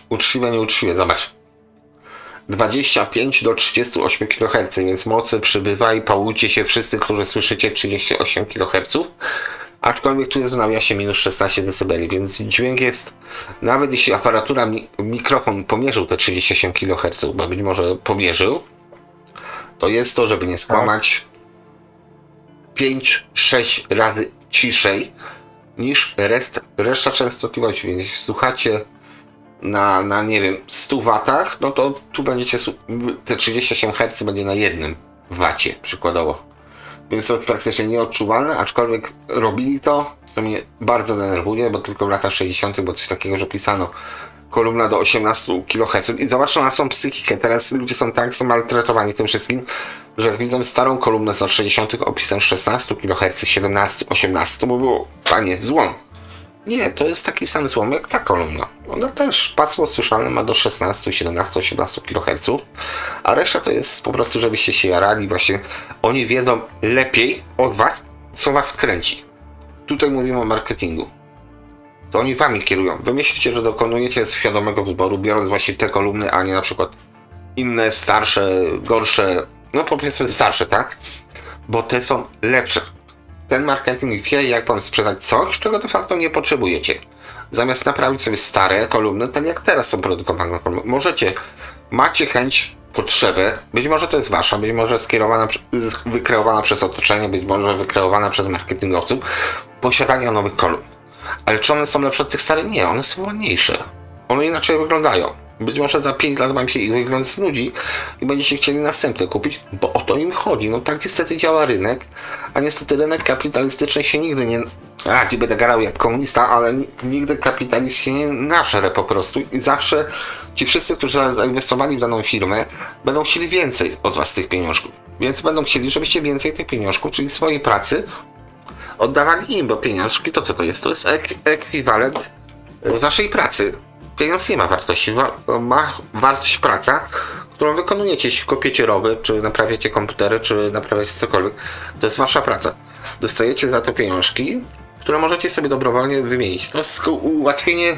uczciwe, nieuczciwe, zobacz. 25 do 38 kHz, więc mocy przybywa i pałujcie się wszyscy, którzy słyszycie 38 kHz. Aczkolwiek tu jest w nawiasie minus 16 dB, więc dźwięk jest, nawet jeśli aparatura, mikrofon pomierzył te 38 kHz, bo być może pomierzył, to jest to, żeby nie skłamać, 5-6 razy ciszej niż reszta częstotliwości, więc jeśli słuchacie na nie wiem, 100 W, no to tu będziecie, te 38 Hz będzie na 1 wacie przykładowo. Więc to praktycznie nieodczuwalne, aczkolwiek robili to, co mnie bardzo denerwuje, bo tylko w latach 60., bo coś takiego, że pisano kolumna do 18 kHz. I zobaczcie na tą psychikę, teraz ludzie są tak maltretowani tym wszystkim, że jak widzą starą kolumnę z lat 60. opisem 16 kHz, 17, 18, to by było, panie, złom. Nie, to jest taki sam złom jak ta kolumna. Ona też pasmo słyszalne ma do 16, 17, 18 kHz, a reszta to jest po prostu, żebyście się jarali. Właśnie oni wiedzą lepiej od was, co was kręci. Tutaj mówimy o marketingu. To oni wami kierują. Wy myślicie, że dokonujecie świadomego wyboru, biorąc właśnie te kolumny, a nie na przykład inne, starsze, gorsze, no powiedzmy starsze, tak? Bo te są lepsze. Ten marketing wie, jak wam sprzedać coś, czego de facto nie potrzebujecie. Zamiast naprawić sobie stare kolumny, tak jak teraz są produkowane kolumny, macie chęć, potrzebę, być może to jest wasza, być może skierowana, wykreowana przez otoczenie, być może wykreowana przez marketingowców, posiadania nowych kolumn. Ale czy one są lepsze od tych starych? Nie, one są ładniejsze. One inaczej wyglądają. Być może za 5 lat wam się ich wygląd znudzi i będziecie chcieli następne kupić, bo o to im chodzi. No tak niestety działa rynek, a niestety rynek kapitalistyczny się nigdy nie... nie będę garał jak komunista, ale nigdy kapitalizm się nie nażre po prostu i zawsze ci wszyscy, którzy zainwestowali w daną firmę, będą chcieli więcej od was tych pieniążków. Więc będą chcieli, żebyście więcej tych pieniążków, czyli swojej pracy, oddawali im, bo pieniążki to co to jest? To jest ekwiwalent waszej pracy. Pieniądz nie ma wartości, ma wartość praca, którą wykonujecie, jeśli kopiecie rowy, czy naprawiacie komputery, czy naprawiacie cokolwiek. To jest wasza praca. Dostajecie za to pieniążki, które możecie sobie dobrowolnie wymienić. To jest ułatwienie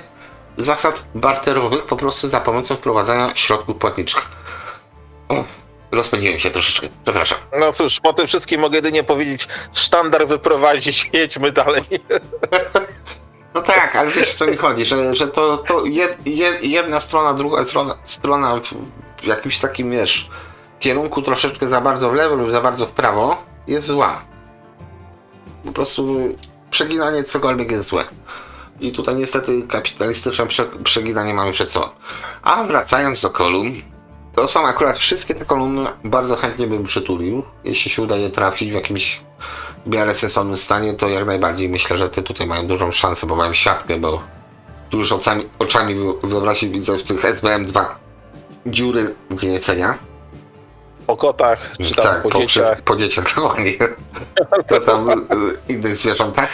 zasad barterowych po prostu za pomocą wprowadzania środków płatniczych. Rozpędziłem się troszeczkę, przepraszam. No cóż, po tym wszystkim mogę jedynie powiedzieć, sztandar wyprowadzić, jedźmy dalej. No tak, ale wiesz, co mi chodzi, że to jedna strona, druga strona w jakimś takim, wiesz, kierunku troszeczkę za bardzo w lewo lub za bardzo w prawo jest zła. Po prostu przeginanie cokolwiek jest złe. I tutaj niestety kapitalistyczne przeginanie mamy przed sobą. A wracając do kolumn, to są akurat wszystkie te kolumny, bardzo chętnie bym przytulił. Jeśli się udaje trafić w jakimś w miarę sensownym stanie, to jak najbardziej myślę, że te tutaj mają dużą szansę, bo mają siatkę, bo tu już oczami wyobraźcie widzę w tych SWM2 dziury gniecenia. Po kotach, czy tam tak, po dzieciach. Po dzieciach, dokładnie. To tam innych zwierzątach.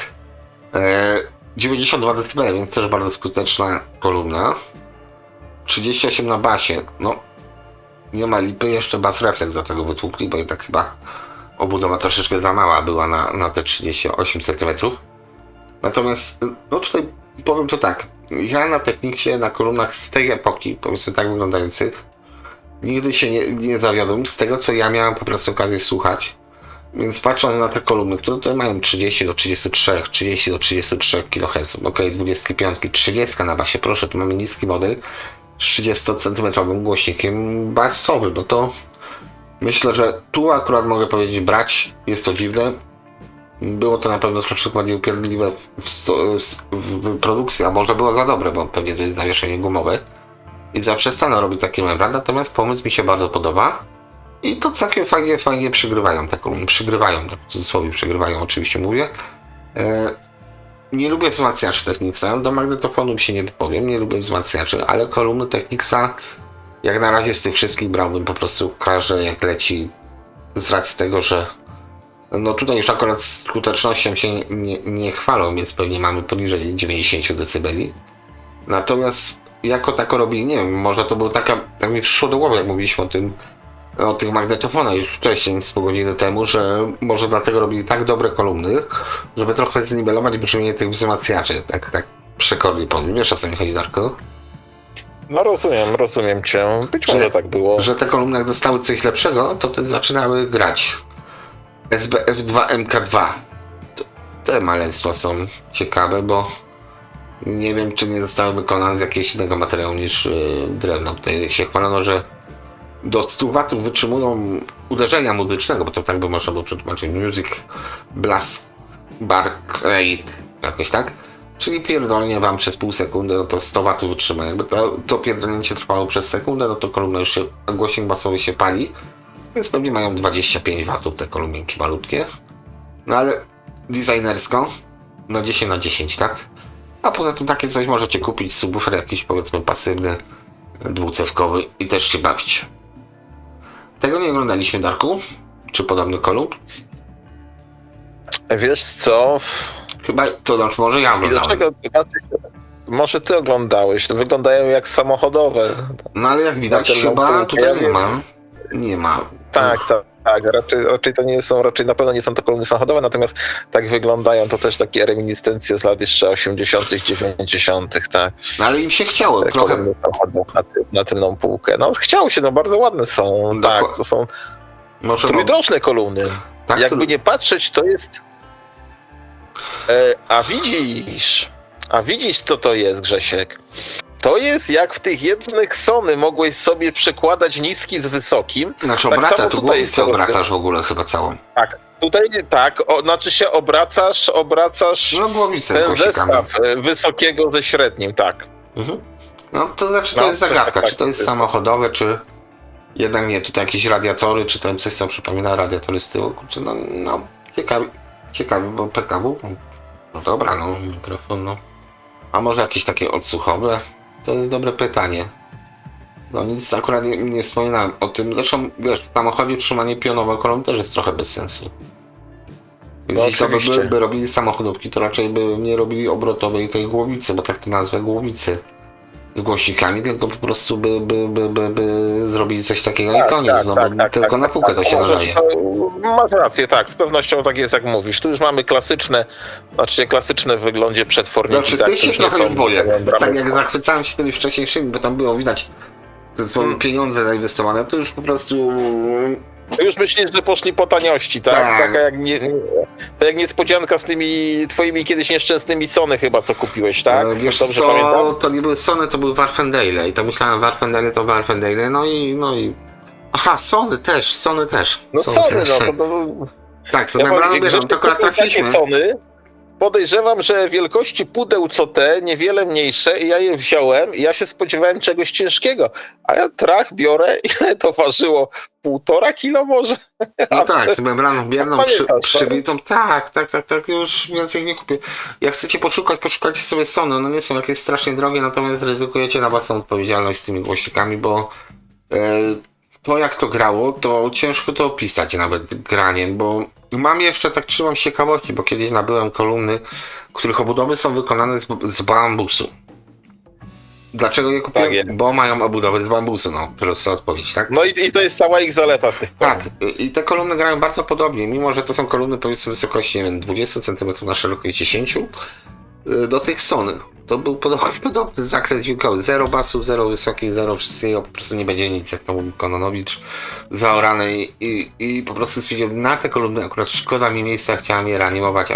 92 dB, więc też bardzo skuteczna kolumna. 38 na basie, no nie ma lipy, jeszcze bas refleks do tego wytłukli, bo i tak chyba obudowa troszeczkę za mała była na te 38 cm. Natomiast, no tutaj powiem to tak, ja na Technicsie, na kolumnach z tej epoki, powiedzmy tak wyglądających, nigdy się nie zawiodłem z tego, co ja miałem po prostu okazję słuchać. Więc patrząc na te kolumny, które tutaj mają 30 do 33, 30 do 33 kHz, ok, 25, 30 na basie, proszę, tu mamy niski model z 30 cm głośnikiem basowym, no to myślę, że tu akurat mogę powiedzieć brać, jest to dziwne. Było to na pewno troszeczkę bardziej upierdliwe w produkcji, a może było za dobre, bo pewnie to jest zawieszenie gumowe. I zaprzestano robić takie membran, natomiast pomysł mi się bardzo podoba. I to całkiem fajnie przygrywają te kolumny. Przygrywają, tak w cudzysłowie przygrywają, oczywiście mówię. Nie lubię wzmacniaczy Technicsa, do magnetofonu się nie wypowiem, nie lubię wzmacniaczy, ale kolumny Technicsa, jak na razie z tych wszystkich brałbym po prostu każde jak leci, z racji tego, że no tutaj już akurat skutecznością się nie chwalą, więc pewnie mamy poniżej 90 dB. Natomiast jako tako robili, nie wiem, może to był tak mi przyszło do głowy, jak mówiliśmy o tych magnetofonach już wcześniej, z pół godziny temu, że może dlatego robili tak dobre kolumny, żeby trochę zniwelować brzmienie tych wzmacniaczy, tak przekornie powiem. Wiesz, o co mi chodzi, Darko? No rozumiem cię. Być może tak było. Że te kolumny jak dostały coś lepszego, to wtedy zaczynały grać. SBF2 MK2. Te maleństwa są ciekawe, bo nie wiem, czy nie zostały wykonane z jakiegoś innego materiału niż drewno. Tutaj się chwalono, że do 100 W wytrzymują uderzenia muzycznego, bo to tak by można było przetłumaczyć. Music Blast Bark Rate, jakoś tak. Czyli pierdolnie wam przez pół sekundy, no to 100 W wytrzyma. Jakby to pierdolnięcie trwało przez sekundę, no to kolumna już się, głośnik basowy się pali, więc pewnie mają 25 W te kolumnki malutkie. No ale designersko, no 10 na 10, tak? A poza tym takie coś możecie kupić, subwoofer jakiś powiedzmy pasywny, dwucewkowy i też się bawić. Tego nie oglądaliśmy, Darku? Czy podobny kolumn? Wiesz co? Chyba to znaczy, może ja I oglądałem. dlaczego? Może ty oglądałeś, to wyglądają jak samochodowe. No ale jak widać, Na pewno chyba półkę, tutaj ja nie wiem. ma. Nie ma. Tak. Raczej to nie są, raczej na pewno nie są to kolumny samochodowe, natomiast tak wyglądają, to też takie reminiscencje z lat jeszcze 80., 90., tak. No ale im się chciało Te trochę. kolumny samochodowe na tylną półkę. No chciało się, no bardzo ładne są, tak, to są Może trójdrożne kolumny. tak, Jakby nie patrzeć, to jest... A widzisz co to jest, Grzesiek? To jest jak w tych jednych Sony mogłeś sobie przekładać niski z wysokim. Znaczy tak obraca, samo tu tutaj głowicę jest to obracasz w ogóle chyba całą. Tak, tutaj tak, znaczy się obracasz No głowicę z ten głosikami. zestaw wysokiego ze średnim, tak. Mhm. No to znaczy to No, jest zagadka, tak, czy to jest samochodowe, czy jednak nie, tutaj jakieś radiatory, czy tam coś co przypomina radiatory z tyłu, czy no ciekawi, bo PKW, no dobra, no mikrofon, no. A może jakieś takie odsłuchowe? To jest dobre pytanie. No nic akurat nie wspominałem o tym, zresztą wiesz, w samochodzie trzymanie pionowe kolumn też jest trochę bez sensu. Więc No, jeśli to oczywiście. by robili samochodówki, to raczej by nie robili obrotowej tej głowicy, bo tak to nazwę głowicy z głośnikami, tylko po prostu by zrobili coś takiego i koniec, no bo tylko na półkę to się nadaje. Masz rację, tak, z pewnością tak jest jak mówisz. Tu już mamy klasyczne w wyglądzie przetworniki. Znaczy tak, ty to się już nie trochę są boję, bramy. tak jak zachwycałem się tymi wcześniejszymi, bo tam było widać te pieniądze zainwestowane, to już po prostu... To już myślisz, że poszli po taniości, tak? Tak. Taka jak niespodzianka z tymi twoimi kiedyś nieszczęsnymi Sony chyba, co kupiłeś, tak? Wiesz Dobrze co, pamiętam? to nie były Sony, to były Warfendale i to myślałem Warfendale to Warfendale, no i... Aha, Sony też. No Sony, no to... Tak, co Ja nabrano powiem, bierzą, Grzesiek to akurat kupił trafiliśmy. takie Sony, podejrzewam, że wielkości pudeł co te, niewiele mniejsze, i ja je wziąłem i ja się spodziewałem czegoś ciężkiego, a ja biorę, ile to ważyło? 1,5 kilo może? No tak, z membraną bierną Pamiętasz, przybitą, tak, już więcej nie kupię. Jak chcecie poszukajcie sobie Sony, no nie są jakieś strasznie drogie, natomiast ryzykujecie na własną odpowiedzialność z tymi głośnikami, bo to jak to grało, to ciężko to opisać nawet graniem, bo mam jeszcze, tak trzymam z ciekawości, bo kiedyś nabyłem kolumny, których obudowy są wykonane z bambusu. Dlaczego je kupiłem? Tak jest. Bo mają obudowy z bambusu, no, prosta odpowiedź, tak? No i to jest cała ich zaleta. Tak, i te kolumny grają bardzo podobnie, mimo że to są kolumny powiedzmy wysokości, nie wiem, 20 cm na szerokość 10 do tych Sony. To był podobny zakres dźwiękowy. Zero basów, zero wysokich, zero wszystkiego, po prostu nie będzie nic, jak to mówił Kononowicz, zaorane i po prostu stwierdziłem, na te kolumny akurat szkoda mi miejsca, chciałem je reanimować,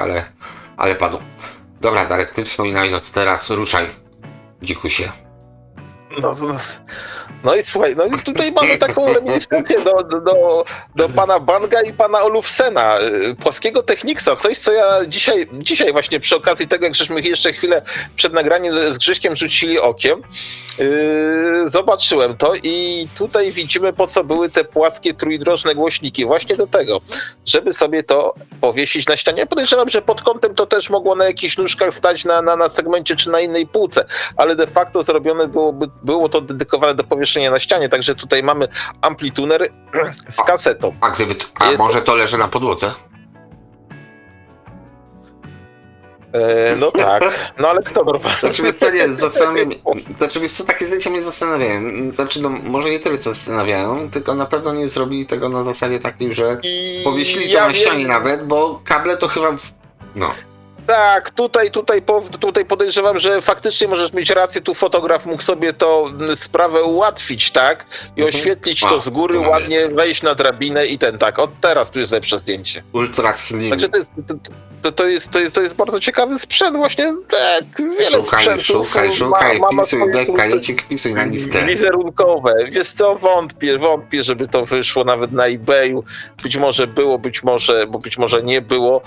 ale padło. Dobra, Darek, ty wspominaj, no to teraz ruszaj, dzikusie. No i słuchaj, no i tutaj mamy taką reminiscencję do pana Banga i pana Olufsena, płaskiego Technicsa, coś co ja dzisiaj właśnie przy okazji tego, jak żeśmy jeszcze chwilę przed nagraniem z Grześkiem rzucili okiem, zobaczyłem to i tutaj widzimy, po co były te płaskie trójdrożne głośniki, właśnie do tego, żeby sobie to powiesić na ścianie. Ja podejrzewam, że pod kątem to też mogło na jakichś nóżkach stać na segmencie czy na innej półce, ale de facto zrobione było to dedykowane do powieszenia na ścianie, także tutaj mamy amplituner z kasetą. A może to leży na podłodze? No tak, no ale kto normalnie? Znaczy, wiesz co, nie, zastanawiam, znaczy, wiesz co, takie zdjęcia mnie zastanawiają. Znaczy, no, może nie tyle co zastanawiają, tylko na pewno nie zrobili tego na zasadzie takiej, że powiesili to na ścianie nawet, bo kable to chyba... No. Tak, tutaj podejrzewam, że faktycznie możesz mieć rację, tu fotograf mógł sobie to sprawę ułatwić, tak? I oświetlić to z góry, ładnie wejść na drabinę i tak. Od teraz tu jest lepsze zdjęcie. Ultra slim. Także to jest bardzo ciekawy sprzęt, właśnie tak, wiele sprzętów. Szukaj, ma pisuj, swoje Beka, funkcje Jacek, pisuj na listę. wizerunkowe. Wiesz co, wątpię, żeby to wyszło nawet na eBayu. Być może było, być może nie było.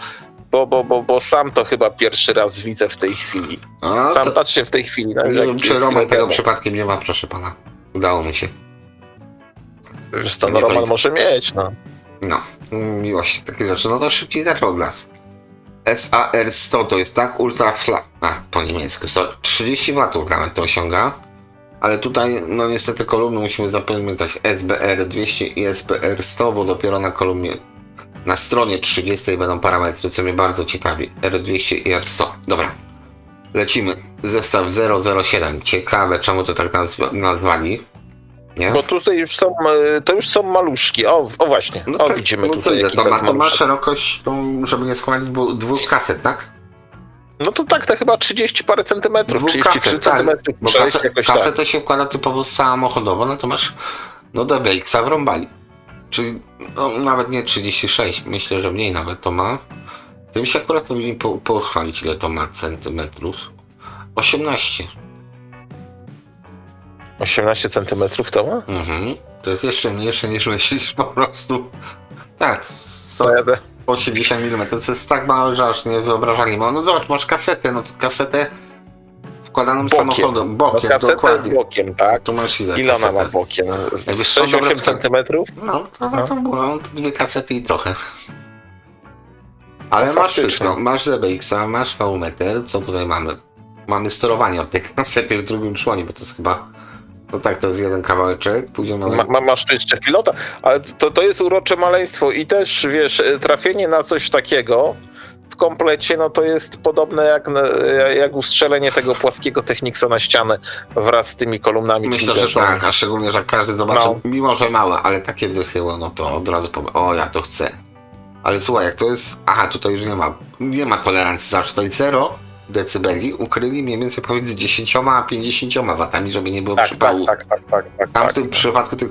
Bo sam to chyba pierwszy raz widzę w tej chwili. Patrzcie w tej chwili. Nie wiem, czy Roman tego przypadkiem nie ma, proszę pana. Udało mi się. Wiesz co, no Roman może mieć, no. No, miłość takie rzeczy. No to szybciej zaczął od nas. SAR-100 to jest tak, ultra po niemiecku, 30 W nawet to osiąga. Ale tutaj, no niestety kolumny musimy zapamiętać SBR-200 i SBR-100, bo dopiero na kolumnie na stronie 30 będą parametry, co mnie bardzo ciekawi. R200 i R100. Dobra. Lecimy. Zestaw 007. Ciekawe, czemu to tak nazwali. Nie? Bo tutaj już są maluszki. O właśnie. No tak, widzimy no tutaj. To ma szerokość, żeby nie skłamać, bo 2 kaset, tak? No to tak, to chyba 30 parę centymetrów. 33 centymetrów. Bo kasetę się wkłada typowo samochodowo, natomiast DBX-a wrąbali. Czyli nawet nie 36, myślę, że mniej nawet to ma. Tym się akurat powinien pochwalić, ile to ma centymetrów. 18. 18 centymetrów to ma? Mhm. To jest jeszcze mniejsze niż myślisz po prostu. Tak, 80 mm, to jest tak małe, że aż nie wyobrażalnie mało. No zobacz, masz kasetę, no to kasetę wkładaną samochodem, bokiem, no, dokładnie. Bokiem, tak. Tu masz ile ona ma bokiem? 6-8 centymetrów? No, to było 2 kasety i trochę. Ale masz wszystko, masz DBX-a, masz V-meter, co tutaj mamy? Mamy sterowanie od tej kasety w drugim członie, bo to jest chyba, no tak, to jest jeden kawałeczek, później mamy... Masz tu jeszcze pilota, ale to jest urocze maleństwo i też, wiesz, trafienie na coś takiego w komplecie, no to jest podobne jak ustrzelenie tego płaskiego Technicsa na ścianę wraz z tymi kolumnami. Myślę, że tak, a szczególnie, że każdy zobaczy, mimo że małe, ale takie wychyło, no to od razu powie, o, ja to chcę. Ale słuchaj, jak to jest, tutaj już nie ma tolerancji, zawsze tutaj 0 decybeli ukryli mniej więcej pomiędzy 10 a 50 watami, żeby nie było przypału. Tak. Tam w tym przypadku tych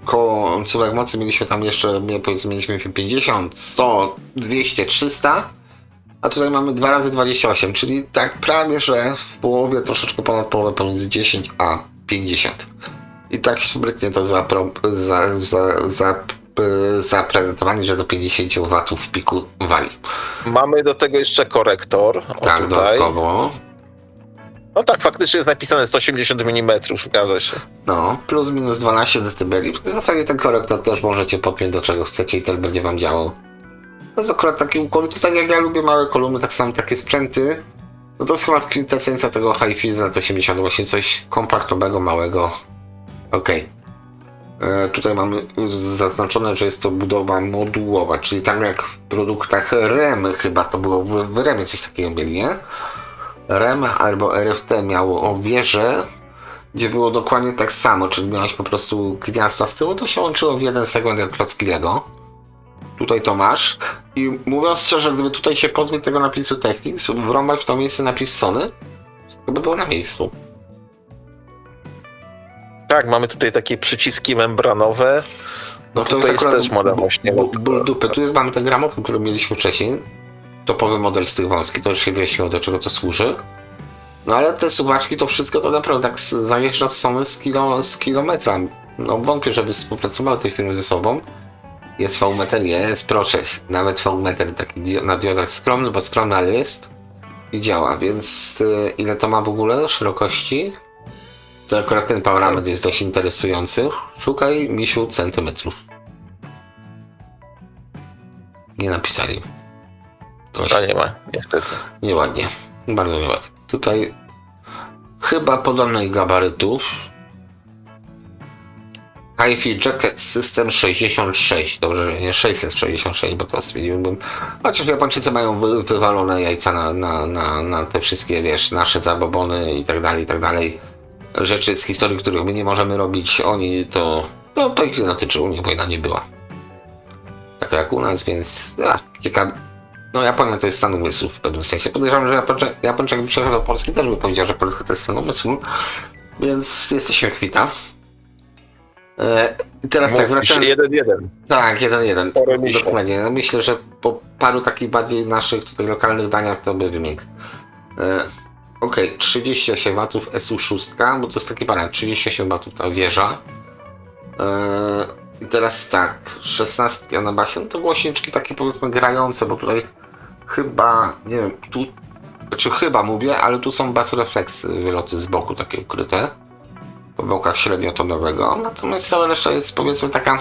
końcówek mocy mieliśmy tam jeszcze, mieliśmy 50, 100, 200, 300, a tutaj mamy 2 razy 28, czyli tak prawie, że w połowie, troszeczkę ponad połowę, pomiędzy 10 a 50. I tak sprytnie to zaprezentowani, że do 50 W w piku wali. Mamy do tego jeszcze korektor. Tak, dodatkowo. No tak, faktycznie jest napisane 180 mm, zgadza się. No, plus minus 12 dB. W zasadzie ten korektor też możecie podpiąć do czego chcecie i też będzie wam działał. To jest akurat taki ukłon, to tak jak ja lubię małe kolumny, tak samo takie sprzęty. No to jest chyba kwintesencja tego hi-fi z lat 80, właśnie coś kompaktowego, małego. Okej. Tutaj mamy zaznaczone, że jest to budowa modułowa, czyli tak jak w produktach REM, chyba to było w REMie coś takiego mieli, nie? REM albo RFT miało wieżę, gdzie było dokładnie tak samo, czyli miałeś po prostu gniazda z tyłu, to się łączyło w jeden segment jak klocki Lego. Tutaj to masz i mówiąc szczerze, gdyby tutaj się pozbyć tego napisu Technics, wrąbać w to miejsce napis Sony, to by było na miejscu. Tak, mamy tutaj takie przyciski membranowe. No to jest akurat też model właśnie. Ból dupy. Tu mamy ten gramofon, który mieliśmy wcześniej. Topowy model z tych wąskich, to już się wyjaśniło, do czego to służy. No ale te suwaczki, to wszystko to naprawdę tak zajeżdża z Sony z kilometra. No wątpię, żeby współpracowały te firmy ze sobą. Jest V-meter, jest, proszę. Nawet V-meter taki na diodach skromny, bo skromny, ale jest. I działa, więc ile to ma w ogóle szerokości? To akurat ten parametr jest dość interesujący. Szukaj, misiu, centymetrów. Nie napisali. To nie ma, niestety. Nieładnie. Bardzo nieładnie. Tutaj chyba podobnych gabarytów. HiFi Jacket System 66. Dobrze, że nie 666, bo to stwierdziłbym. Chociaż Japończycy mają wywalone jajca na te wszystkie, wiesz, nasze zabobony i tak dalej. Rzeczy z historii, których my nie możemy robić. Oni to... No to ich nie dotyczy, u nich wojna nie była. Tak jak u nas, więc... ciekawe. No Japonia to jest stan umysłu w pewnym sensie. Podejrzewam, że Japończyk by przyjechał do Polski, też by powiedział, że Polska to jest stan umysłu. Więc jesteśmy kwita. Teraz tak wracam. 1-1. Tak, 1-1. Dokładnie. No, myślę, że po paru takich bardziej naszych tutaj lokalnych daniach to by wymiękł. Okej, 38 watów SU6, bo to jest taki panel, 38 watów ta wieża. I teraz tak, 16 na basie, no to głośniczki takie powiedzmy grające, bo tutaj chyba, nie wiem, tu, znaczy chyba mówię, ale tu są bass reflex wyloty z boku takie ukryte. Po bokach średniotonowego, natomiast cała reszta jest powiedzmy taka,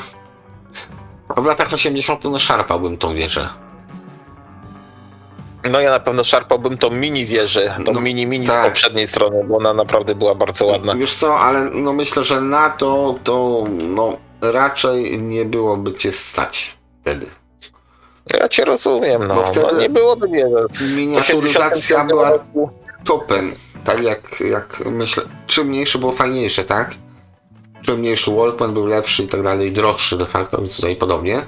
w latach 80 no szarpałbym tą wieżę. No ja na pewno szarpałbym tą mini wieżę, tą No, mini tak. z poprzedniej strony, bo ona naprawdę była bardzo ładna. Wiesz co, ale no myślę, że na to no raczej nie byłoby cię stać wtedy. Ja cię rozumiem, Bo no, wtedy no nie byłoby mnie. Miniaturyzacja była topem, tak jak myślę, czym mniejszy było fajniejsze, tak? Czym mniejszy wallpen był lepszy i tak dalej, droższy de facto, więc tutaj podobnie.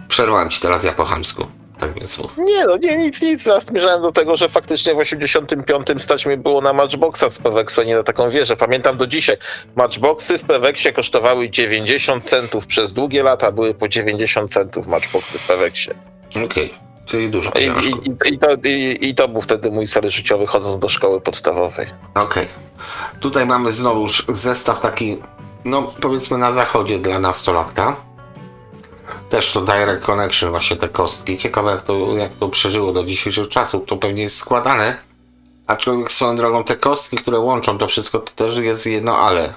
Przerwałem ci teraz ja po chamsku, tak więc mów. Nie no, nic, ja zmierzałem do tego, że faktycznie w 85 stać mi było na Matchboxa z Peweksu, a nie na taką wieżę. Pamiętam do dzisiaj, Matchboxy w Peweksie kosztowały 90 centów przez długie lata, były po 90 centów Matchboxy w Peweksie. Okej, czyli dużo pieniążków. I to był wtedy mój cel życiowy, chodząc do szkoły podstawowej. Okej. Tutaj mamy znowu zestaw taki, no powiedzmy na zachodzie dla nastolatka. Też to Direct Connection, właśnie te kostki. Ciekawe jak to przeżyło do dzisiejszych czasów. To pewnie jest składane. Aczkolwiek swoją drogą te kostki, które łączą to wszystko, to też jest jedno ale.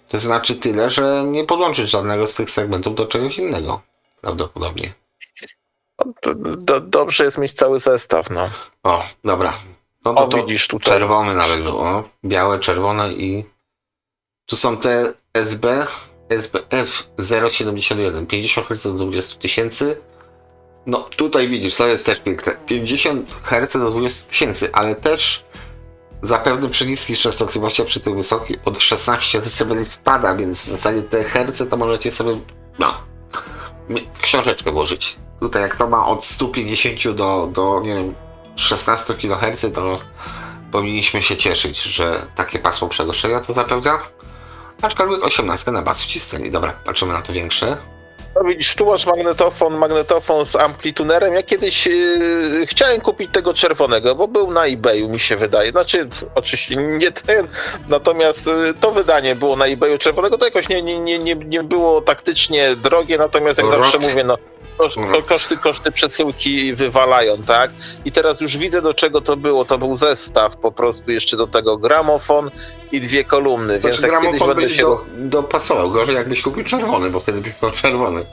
To znaczy tyle, że nie podłączyć żadnego z tych segmentów do czegoś innego. Prawdopodobnie. Dobrze jest mieć cały zestaw, no. O, dobra. No to widzisz tutaj. czerwony nawet był, o. Białe, czerwone i... Tu są te SBF 071, 50 Hz do 20 tysięcy. No tutaj widzisz, to jest też piękne. 50 Hz do 20 tysięcy, ale też zapewne przy niskich częstotliwościach, przy tych wysokich od 16 dB spada, więc w zasadzie te herce to możecie sobie w książeczkę włożyć. Tutaj jak to ma od 150 do nie wiem 16 kHz, to powinniśmy się cieszyć, że takie pasmo przenoszenia to zapewnia. Aczkolwiek 18 na bas wcisnęli. Dobra, patrzymy na to większe. No widzisz, tu masz magnetofon z amplitunerem. Ja kiedyś chciałem kupić tego czerwonego, bo był na eBayu, mi się wydaje. Znaczy, oczywiście nie ten, natomiast to wydanie było na eBayu czerwonego, to jakoś nie było taktycznie drogie, natomiast jak zawsze mówię, no koszty przesyłki wywalają, tak? I teraz już widzę, do czego to było. To był zestaw, po prostu jeszcze do tego gramofon i 2 kolumny, więc jak kiedyś będę się... dopasował. Gorzej jakbyś kupił czerwony, bo wtedy byś był czerwony.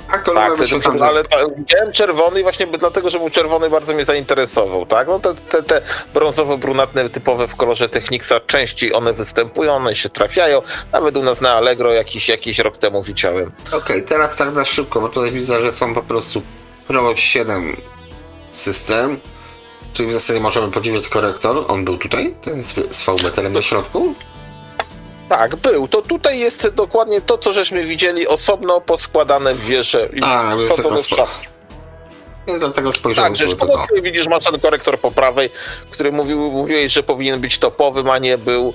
A kolumny tak, byś tam... ale widziałem czerwony i właśnie dlatego, że był czerwony, bardzo mnie zainteresował, tak? No te brązowo-brunatne typowe w kolorze Technicsa, częściej one występują, one się trafiają, nawet u nas na Allegro jakiś rok temu widziałem. Okej, teraz tak na szybko, bo tutaj widzę, że są po prostu Pro 7 system, czyli w zasadzie możemy podziwiać korektor, on był tutaj, ten z VB-terem na środku. Tak, był. To tutaj jest dokładnie to, co żeśmy widzieli, osobno poskładane w wieże. Nie dlatego spojrzałem sobie tylko. Widzisz, masz ten korektor po prawej, który mówiłeś, że powinien być topowym, a nie był.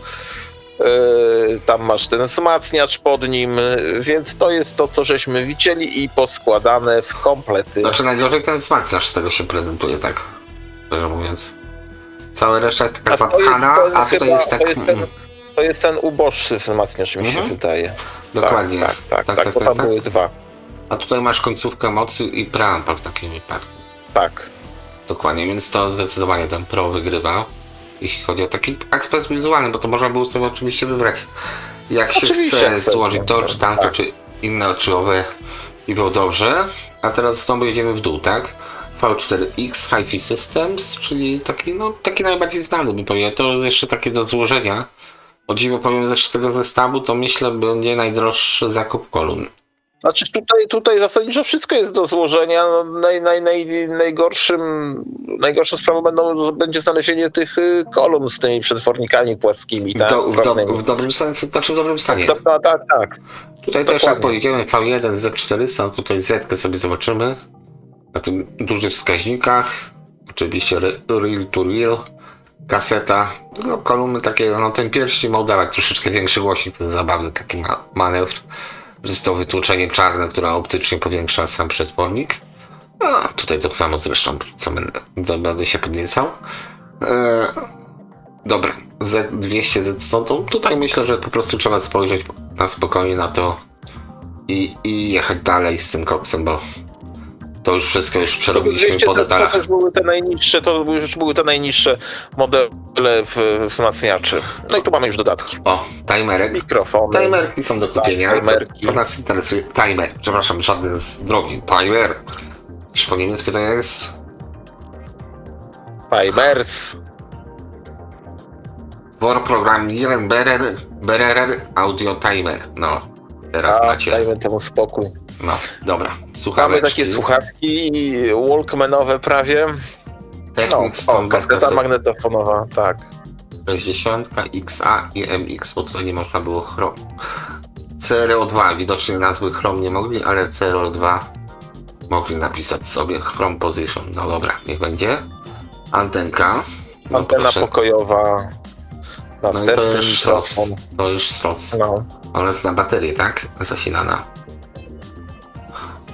Tam masz ten wzmacniacz pod nim, więc to jest to, co żeśmy widzieli i poskładane w komplety. Znaczy najgorzej ten wzmacniacz z tego się prezentuje, tak szczerze mówiąc. Cała reszta jest taka zapchana, a tutaj jest tak... To jest ten uboższy wzmacniacz, mi się wydaje. Dokładnie. Tak, bo tam były 2. A tutaj masz końcówkę mocy i preampa w takim wypadku. Tak. Dokładnie, więc to zdecydowanie ten Pro wygrywa, jeśli chodzi o taki ekspres wizualny, bo to można było sobie oczywiście wybrać, jak się chce złożyć to, czy tamto, czy inne, czy owe i było dobrze. A teraz znowu jedziemy w dół, tak? V4X HiFi Systems, czyli taki najbardziej znany, bym powiedział. To jeszcze takie do złożenia. O dziwo powiem, z tego zestawu to myślę będzie najdroższy zakup kolumn. Znaczy tutaj zasadniczo wszystko jest do złożenia. No, najgorszą sprawą będzie znalezienie tych kolumn z tymi przetwornikami płaskimi. Tak? W dobrym sensie, znaczy w dobrym stanie. No, tak. Tutaj też jak pojedziemy V1, Z400, tutaj Z sobie zobaczymy. Na tym dużych wskaźnikach. Oczywiście reel to reel. Kaseta. No kolumny takie, no ten pierwszy model, troszeczkę większy głośnik, ten zabawny taki manewr. Że jest to wytłoczenie czarne, które optycznie powiększa sam przetwornik. A tutaj to samo zresztą, co będę się podniecał. Dobra, Z200, Z100, to tutaj myślę, że po prostu trzeba spojrzeć na spokojnie na to i jechać dalej z tym koksem, bo to już wszystko przerobiliśmy po detalach. To już były te najniższe modele wzmacniaczy. No i tu mamy już dodatki. O, timerek. Mikrofony. Timerki są do kupienia. To nas interesuje. Timer. Przepraszam, żaden z drogi. Timer. Czy po niemiecku to jest? Timers. Vorprogrammieren Bererer Audio Timer. No, teraz macie. Dajmy temu spokój. No, dobra. Słuchamy. Mamy takie słuchawki walkmanowe prawie. Technics kaseta magnetofonowa, tak. 60, XA i MX, bo tutaj nie można było chrom. CRO2, widocznie nazwy chrom nie mogli, ale CRO2 mogli napisać sobie Chrome Position. No dobra, niech będzie. Antenka. No Antena pokojowa. Następny mikrofon. To już stos. No. Ona jest na baterię, tak? Zasilana.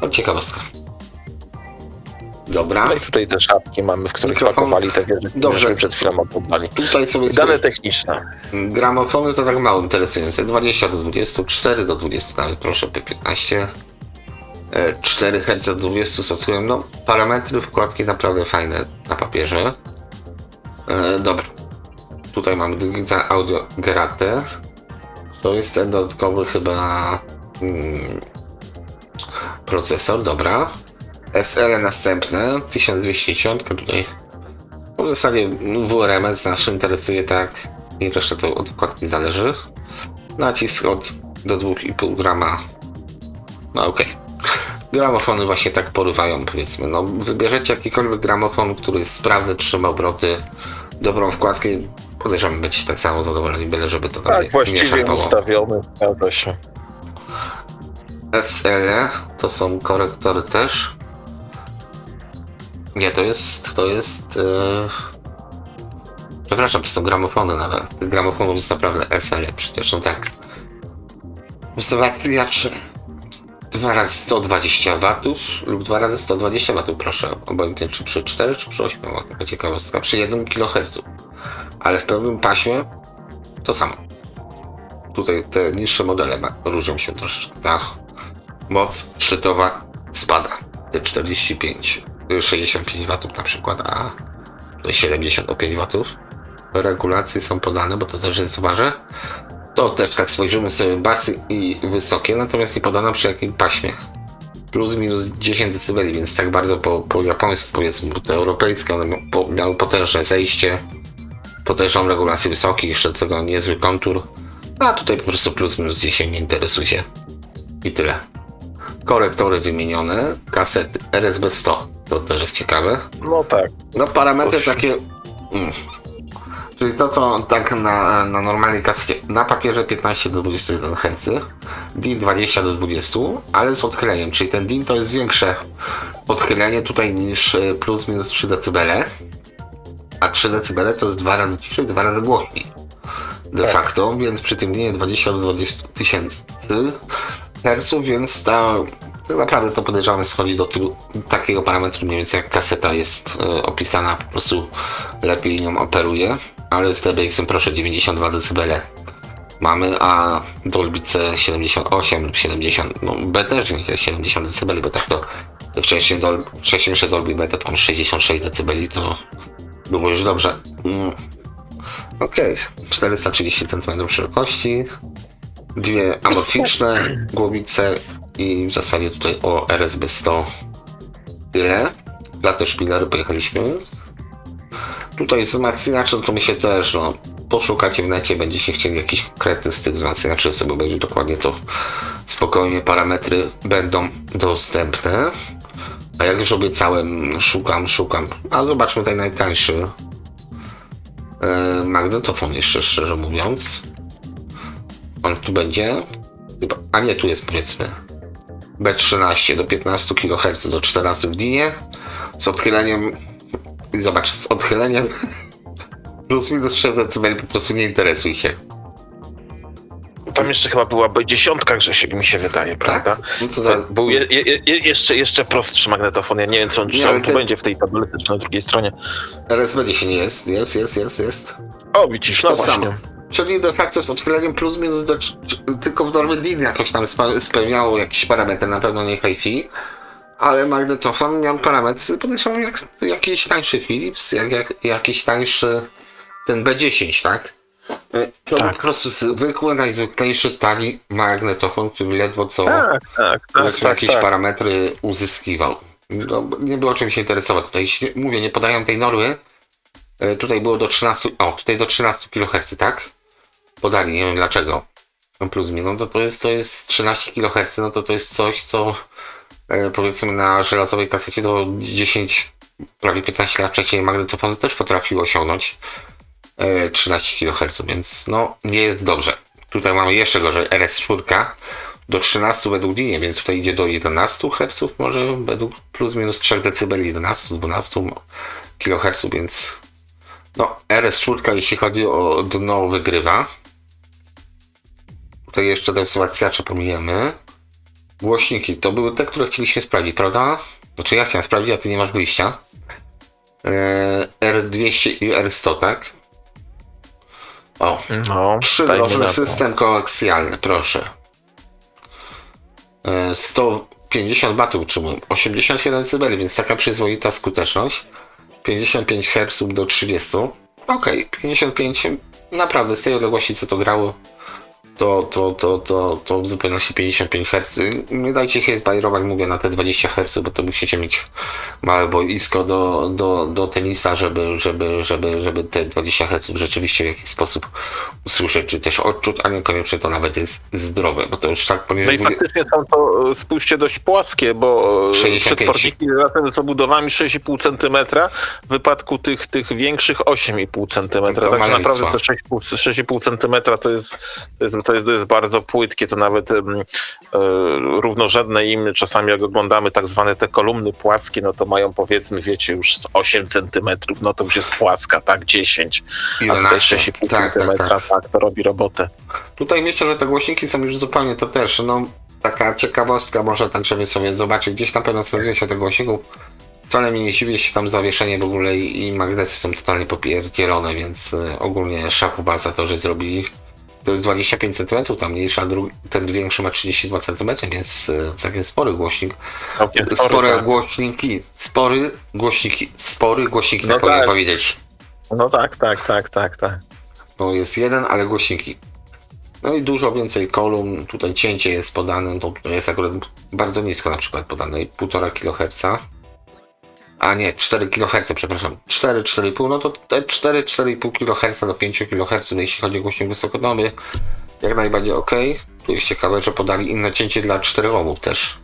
No ciekawostka. Dobra. No i tutaj te szapki mamy, w których Mikrofon. pakowali te wieże, które przed chwilą oddali. Tutaj sobie Dane techniczne. Gramofony to tak mało interesujące. 20 do 20, 4 do 20, nawet proszę P15. 4 Hz do 20 stosują. No, parametry wkładki naprawdę fajne na papierze. Dobra. Tutaj mamy Digital Audio Gerate. To jest ten dodatkowy chyba procesor, dobra. SL następne, 1210, tutaj w zasadzie WRMS nas interesuje, tak, i reszta to od wkładki zależy. Nacisk do 2,5 grama, no okej. Gramofony właśnie tak porywają, powiedzmy, no wybierzecie jakikolwiek gramofon, który jest sprawny, trzyma obroty, dobrą wkładkę, podejrzewam być tak samo zadowoleni, byle żeby to tak, właściwie ustawiony, zgadza się. SL to są korektory też. Nie, to jest przepraszam, to są gramofony nawet. Tych gramofonów jest naprawdę SL przecież, no tak. Wzmacniacze 2 razy 120 W lub 2 razy 120 W, proszę. Obojętnie czy przy 4 czy przy 8, taka ciekawostka. Przy 1 kHz. Ale w pewnym paśmie to samo. Tutaj te niższe modele różnią się troszeczkę. Ta moc szczytowa spada. Te 65 W na przykład, a tutaj 75 W. Regulacje są podane, bo to też jest ważne. To też tak spojrzymy sobie basy i wysokie, natomiast nie podano przy jakim paśmie. Plus minus 10 dB, więc tak bardzo po japońsku powiedzmy, bo te europejskie one miały potężne zejście, potężną regulację wysokich, jeszcze do tego niezły kontur, a tutaj po prostu plus minus 10 nie interesuje. I tyle. Korektory wymienione, kasety RSB 100, to też jest ciekawe. No tak. No parametry takie... Czyli to co tak na normalnej kasecie, na papierze 15 do 21 Hz, DIN 20 do 20, ale z odchyleniem, czyli ten DIN to jest większe odchylenie tutaj niż plus minus 3 dB, a 3 dB to jest 2 razy ciszej, 2 razy głośniej de facto, więc przy tym DINie 20 do 20 tysięcy Hz, więc tak naprawdę to podejrzewamy schodzi do takiego parametru mniej więcej jak kaseta jest opisana, po prostu lepiej nią operuje, ale z DBX-em proszę 92 dB mamy, a Dolby C 78 lub 70, no B też nie 70 dB, bo tak to wcześniejsze Dolby Beta to 66 dB, to było już dobrze. Okej, 430 cm szerokości, dwie amorficzne głowice i w zasadzie tutaj o RSB 100 tyle. Latę szpilery pojechaliśmy. Tutaj wzmacniacze to mi się też poszukacie w necie, będziecie chcieli jakiś konkretny styl wzmacniaczy, sobie będzie dokładnie to spokojnie, parametry będą dostępne. A jak już obiecałem, szukam. A zobaczmy ten najtańszy magnetofon jeszcze, szczerze mówiąc. On tu będzie? Chyba, a nie, tu jest powiedzmy. B13 do 15 kHz do 14 w DIN-ie. Z odchyleniem, zobacz, z odchyleniem plus minus 3 dB, po prostu nie interesuj się. Tam jeszcze chyba była B10, Grzesiek, mi się wydaje, prawda? No co za... Był jeszcze prostszy magnetofon, ja nie wiem, co on tu będzie w tej tabelce, czy na drugiej stronie. RSB 10 jest. O, widzisz, no To właśnie. samo. Czyli de facto z odchyleniem plus minus tylko w normie DIN jakoś tam spełniało jakiś parametr, na pewno nie hi-fi, ale magnetofon miał parametry, podejrzewam, jak jakiś tańszy Philips, jakiś tańszy ten B10, tak? To Tak. po prostu zwykły, najzwyklejszy, tani magnetofon, który ledwo co powiedzmy jakieś parametry uzyskiwał. No, nie było czym się interesować. Tutaj mówię, nie podają tej normy. Tutaj było do 13, tutaj do 13 kHz, tak? Podali, nie wiem dlaczego. Plus minus, no to jest 13 kHz, no to jest coś, co powiedzmy na żelazowej kasecie do 10, prawie 15 lat wcześniej magnetofon też potrafił osiągnąć 13 kHz, więc no nie jest dobrze. Tutaj mamy jeszcze gorzej, RS4 do 13 według DIN, więc tutaj idzie do 11 Hz, może według plus minus 3 dB, 11-12 kHz, więc no RS4, jeśli chodzi o dno, wygrywa. Tutaj jeszcze te wzmacniacze pomijamy. Głośniki to były te, które chcieliśmy sprawdzić, prawda? Znaczy ja chciałem sprawdzić, a ty nie masz wyjścia. R200 i R100, tak? O, No, 3-drożny system koaksjalny, proszę. 150 W utrzymują, 87 dB, więc taka przyzwoita skuteczność. 55 Hz do 30. Okej, 55, naprawdę z tej odległości co to grało, to w zupełności 55 Hz. Nie dajcie się zbajerować, mówię, na te 20 Hz, bo to musicie mieć małe boisko do tenisa, żeby te 20 Hz rzeczywiście w jakiś sposób usłyszeć, czy też odczuć, a niekoniecznie to nawet jest zdrowe, bo to już tak poniżej... No i faktycznie są to, spójrzcie, dość płaskie, bo 65. przetworniki razem z obudowami 6,5 cm, w wypadku tych większych 8,5 cm, To także maleństwo. naprawdę te 6,5 cm to jest bardzo płytkie, to nawet równorzędne im, czasami jak oglądamy tak zwane te kolumny płaskie, no to mają powiedzmy, wiecie, już z 8 cm, no to już jest płaska, tak, 10, a tutaj 11. 6,5 Tak. cm, tak, to robi robotę. Tutaj myślę, że te głośniki są już zupełnie, to też, no, taka ciekawostka, może tak, żeby sobie zobaczyć, gdzieś tam pewno znajdzie się tego głośników. Wcale mi nie dziwię się tam zawieszenie w ogóle i magnesy są totalnie popierdzielone, więc ogólnie szapoba za to, że zrobili. To jest 25 cm, ta mniejsza, ten większy ma 32 cm, więc całkiem spory głośnik. Całkiem Spore tak. głośniki, spory głośniki, No tak powinien tak. powiedzieć. No tak. No jest jeden, ale głośniki. No i dużo więcej kolumn, tutaj cięcie jest podane, to tutaj jest akurat bardzo nisko na przykład podane, 1,5 kHz. A nie, 4 kHz, przepraszam, 4,5, no to te 4,5 kHz do 5 kHz, jeśli chodzi o głośnik wysokotonowy, jak najbardziej ok. Tu jest ciekawe, że podali inne cięcie dla 4 ohmów też.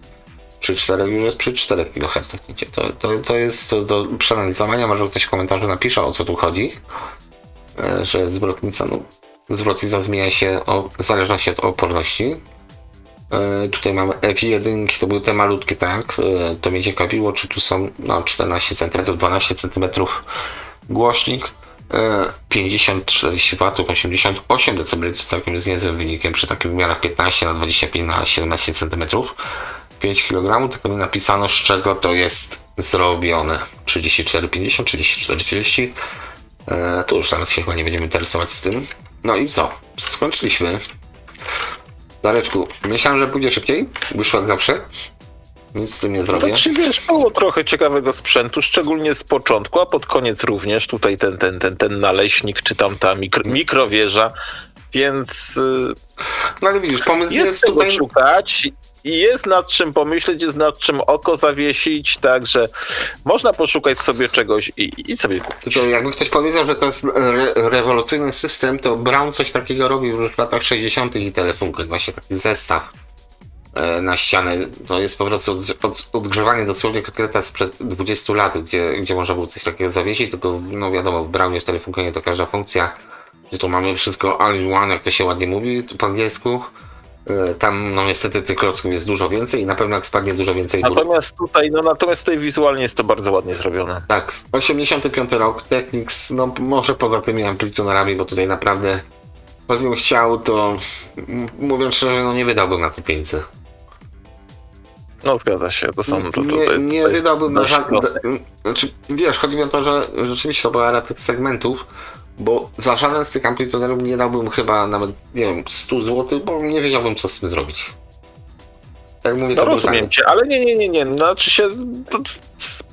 Przy 4 już jest przy 4 kHz cięcie. To jest do przeanalizowania, może ktoś w komentarzu napisze, o co tu chodzi. Że zwrotnica, no, zwrotnica zmienia się w zależności od oporności. Tutaj mamy F1, to były te malutkie, tak? To mnie ciekawiło, czy tu są 14 cm, 12 cm głośnik, 50-40 W, 88 dB, co całkiem jest niezłym wynikiem przy takich wymiarach 15 na 25 na 17 cm. 5 kg, tylko nie napisano, z czego to jest zrobione. 34,50, 34,30. To już teraz się chyba nie będziemy interesować z tym. No i co? Skończyliśmy. Dareczku, myślałem, że pójdzie szybciej. Wyszło jak zawsze. Nic z tym nie zrobię. Znaczy, wiesz, było trochę ciekawego sprzętu, szczególnie z początku, a pod koniec również. Tutaj ten naleśnik, czy tam ta mikrowieża, więc No ale widzisz, pomysł jest jest czego tutaj... szukać. i jest nad czym pomyśleć, jest nad czym oko zawiesić, także można poszukać sobie czegoś i sobie kupić. Tylko jakby ktoś powiedział, że to jest rewolucyjny system, to Brown coś takiego robił już w latach 60. i telefunkę, właśnie taki zestaw na ścianę. To jest po prostu odgrzewanie dosłownie kotleta sprzed 20 lat, gdzie można było coś takiego zawiesić, tylko no wiadomo, w Brownie, w telefunkę nie to każda funkcja, gdzie tu mamy wszystko all in one, jak to się ładnie mówi po angielsku. Tam no niestety tych klocków jest dużo więcej i na pewno jak spadnie dużo więcej. Natomiast tutaj wizualnie jest to bardzo ładnie zrobione. Tak, 85 rok, Technics, no może poza tymi amplitunerami, bo tutaj naprawdę, choćbym chciał, to mówiąc szczerze, no nie wydałbym na to pieniędzy. No zgadza się, to są... Nie wydałbym na żadne... Znaczy, wiesz, chodzi mi o to, że rzeczywiście to była era tych segmentów, bo za żaden z tych amplitunerów nie dałbym chyba nawet, nie wiem, 100 zł, bo nie wiedziałbym, co z tym zrobić. Tak mówię, No to rozumiem cię, ale nie, znaczy się,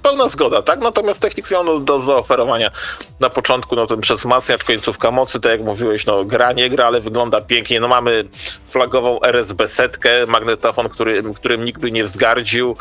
pełna zgoda, tak? Natomiast Technics miał do zaoferowania na początku, no ten przezmacniacz, końcówka mocy, tak jak mówiłeś, no gra nie gra, ale wygląda pięknie, no mamy flagową RSB-setkę, magnetofon, którym nikt by nie wzgardził,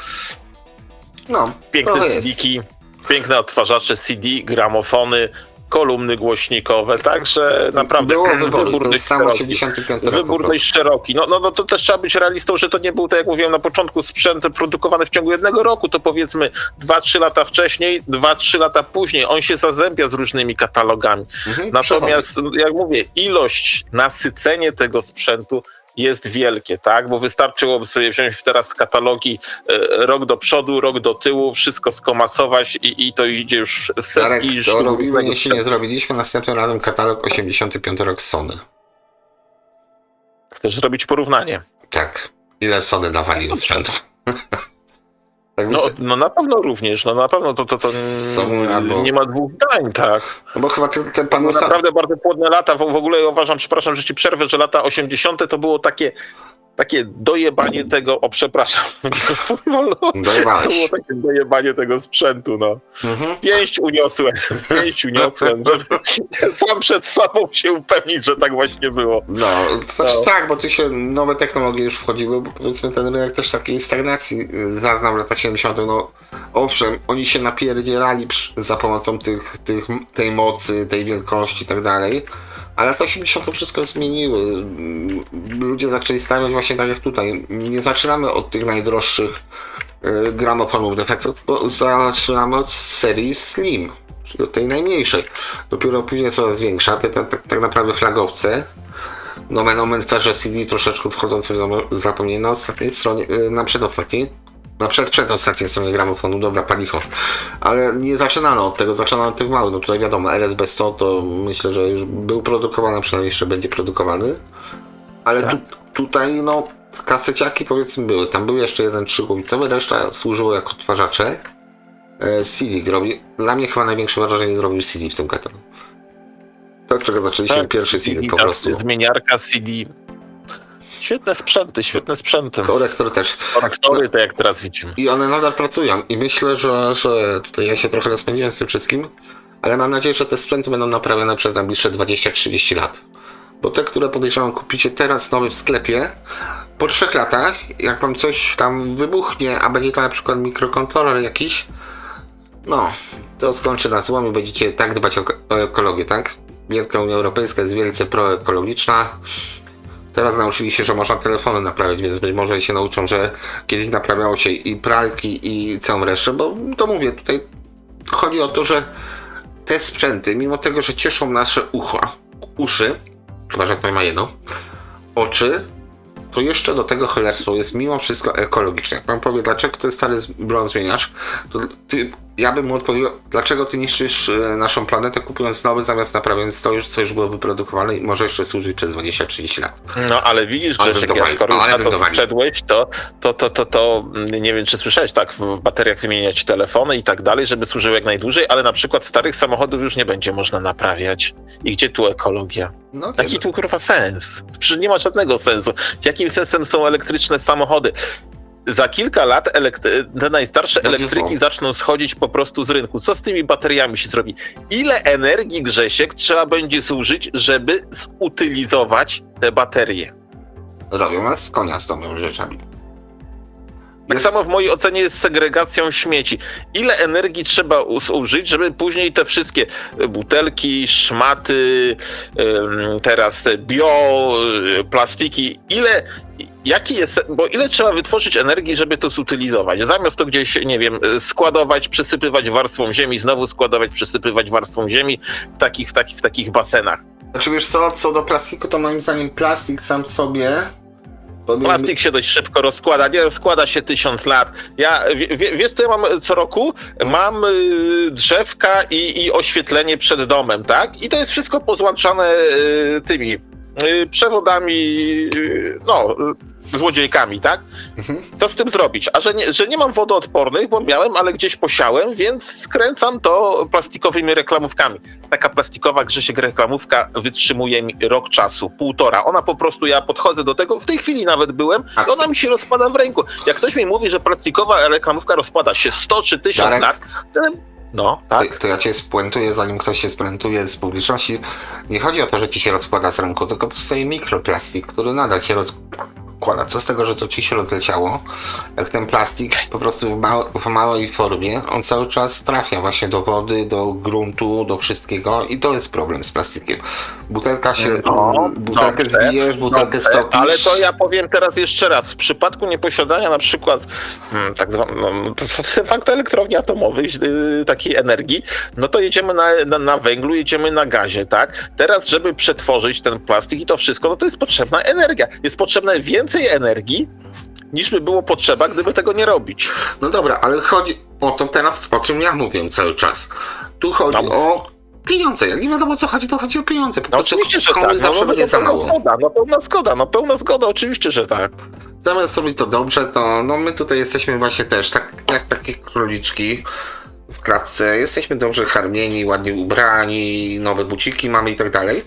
no, piękne CD-ki, piękne odtwarzacze CD, gramofony, kolumny głośnikowe, także naprawdę było wybór dość samo 85 rok. Wybór dość szeroki. No to też trzeba być realistą, że to nie był, tak jak mówiłem na początku, sprzęt produkowany w ciągu 1 roku, to powiedzmy 2-3 lata wcześniej, 2-3 lata później. On się zazębia z różnymi katalogami. Natomiast, jak mówię, ilość, nasycenie tego sprzętu jest wielkie, tak? Bo wystarczyłoby sobie wziąć teraz katalogi rok do przodu, rok do tyłu, wszystko skomasować i to idzie już w setki. Darek, to robimy, jeśli nie zrobiliśmy następnym razem katalog 85 rok Sony. Chcesz zrobić porównanie? Tak. Ile Sony dawali do sprzętu? Tak no na pewno również, no na pewno to nie ma dwóch zdań, tak. No bo chyba ten pan... naprawdę bardzo płodne lata, w ogóle uważam, przepraszam, że ci przerwę, że lata 80. to było takie dojebanie tego, przepraszam. Dojebałeś. To było takie dojebanie tego sprzętu, no. Pięść uniosłem, żeby sam przed sobą się upewnić, że tak właśnie było. No, znaczy tak, bo tu się nowe technologie już wchodziły, bo powiedzmy ten rynek też takiej stagnacji zaznał w latach 70. No owszem, oni się napierdzielali za pomocą tej mocy, tej wielkości i tak dalej. Ale lata 80 to wszystko zmieniły. Ludzie zaczęli stawiać właśnie tak jak tutaj. Nie zaczynamy od tych najdroższych gramofonów defektów, tylko zaczynamy od serii Slim, czyli od tej najmniejszej. Dopiero później coraz większa, tak naprawdę flagowce. Nomen omen w ferze CD troszeczkę wchodzące w zapomnienie na ostatniej stronie, na przedostatniej. Na przedostatniej stronie gramofonu, dobra, palicho. Ale nie zaczynano od tego, zaczynano od tych małych. No tutaj wiadomo, RSB-100 to myślę, że już był produkowany, przynajmniej jeszcze będzie produkowany. Ale tak. Tutaj no kaseciaki powiedzmy były. Tam był jeszcze jeden 3-głowicowy, reszta służyło jako odtwarzacze. CD robi. Dla mnie chyba największe wrażenie zrobił CD w tym katalogu. Tak, czego zaczęliśmy pierwszy CD po prostu. Zmieniarka CD. Świetne sprzęty. Korektor też. Korektory, to jak teraz widzimy. I one nadal pracują. I myślę, że tutaj ja się trochę rozpędziłem z tym wszystkim, ale mam nadzieję, że te sprzęty będą naprawione przez najbliższe 20-30 lat. Bo te, które podejrzewam kupicie teraz nowy w sklepie, po 3 latach, jak wam coś tam wybuchnie, a będzie to na przykład mikrokontroler jakiś, no, to skończy na złom i będziecie tak dbać o ekologię, tak? Wielka Unia Europejska jest wielce proekologiczna. Teraz nauczyli się, że można telefony naprawiać, więc być może się nauczą, że kiedyś naprawiało się i pralki, i całą resztę, bo to mówię, tutaj chodzi o to, że te sprzęty, mimo tego, że cieszą nasze uszy, chyba że ktoś ma jedno, oczy, to jeszcze do tego cholerstwo jest mimo wszystko ekologiczne. Jak pan powie, dlaczego to jest stary brąz zmieniasz, to ja bym mu odpowiedział, dlaczego ty niszczysz naszą planetę, kupując nowy zamiast naprawiając to już, co już było wyprodukowane i może jeszcze służyć przez 20-30 lat. No ale widzisz, Grzesiek, skoro już na to wszedłeś, to nie wiem, czy słyszałeś, tak, w bateriach wymieniać telefony i tak dalej, żeby służyły jak najdłużej, ale na przykład starych samochodów już nie będzie można naprawiać. I gdzie tu ekologia? No, jaki tu kurwa sens? Przecież nie ma żadnego sensu. Jakim sensem są elektryczne samochody? Za kilka lat te najstarsze elektryki zaczną schodzić po prostu z rynku. Co z tymi bateriami się zrobi? Ile energii, Grzesiek, trzeba będzie zużyć, żeby zutylizować te baterie? Robią nas w konia z tą rzeczami. Tak samo w mojej ocenie jest z segregacją śmieci. Ile energii trzeba użyć, żeby później te wszystkie butelki, szmaty, teraz te plastiki, ile trzeba wytworzyć energii, żeby to zutylizować? Zamiast to gdzieś, nie wiem, składować, przysypywać warstwą ziemi, znowu składować, przysypywać warstwą ziemi w takich basenach. Znaczy wiesz co do plastiku, to moim zdaniem plastik sam w sobie... Plastik się dość szybko rozkłada, nie rozkłada się 1000 lat. Wiesz co ja mam co roku? Mam drzewka i oświetlenie przed domem, tak? I to jest wszystko pozłączane tymi przewodami, złodziejkami, tak? Co z tym zrobić? A że nie mam wodoodpornych, bo miałem, ale gdzieś posiałem, więc skręcam to plastikowymi reklamówkami. Taka plastikowa, Grzesiek, reklamówka wytrzymuje mi rok czasu, 1,5. Ona po prostu, ja podchodzę do tego, w tej chwili nawet byłem, i ona mi się rozpada w ręku. Jak ktoś mi mówi, że plastikowa reklamówka rozpada się 100 czy 1000 lat, no, tak. To ja cię spuentuję, zanim ktoś się spuentuje z publiczności. Nie chodzi o to, że ci się rozkłada z ręku, tylko powstaje mikroplastik, który nadal się rozkłada. Co z tego, że to ci się rozleciało? Jak ten plastik po prostu w małej formie, on cały czas trafia właśnie do wody, do gruntu, do wszystkiego i to jest problem z plastikiem. Butelkę zbijesz, butelkę stopisz. Ale to ja powiem teraz jeszcze raz. W przypadku nieposiadania na przykład tak fakt elektrowni atomowych, takiej energii, no to jedziemy na węglu, jedziemy na gazie, tak? Teraz, żeby przetworzyć ten plastik i to wszystko, no to jest potrzebna energia. Jest potrzebne więcej energii, niż by było potrzeba, gdyby tego nie robić. No dobra, ale chodzi o to teraz, o czym ja mówię cały czas. Tu chodzi o pieniądze. Jak nie wiadomo o co chodzi, to chodzi o pieniądze. Po prostu oczywiście, że tak. zawsze będzie za mało. Pełna zgoda, oczywiście, że tak. Zamiast robić to dobrze, to my tutaj jesteśmy właśnie też tak jak takie króliczki w klatce. Jesteśmy dobrze karmieni, ładnie ubrani, nowe buciki mamy i tak dalej.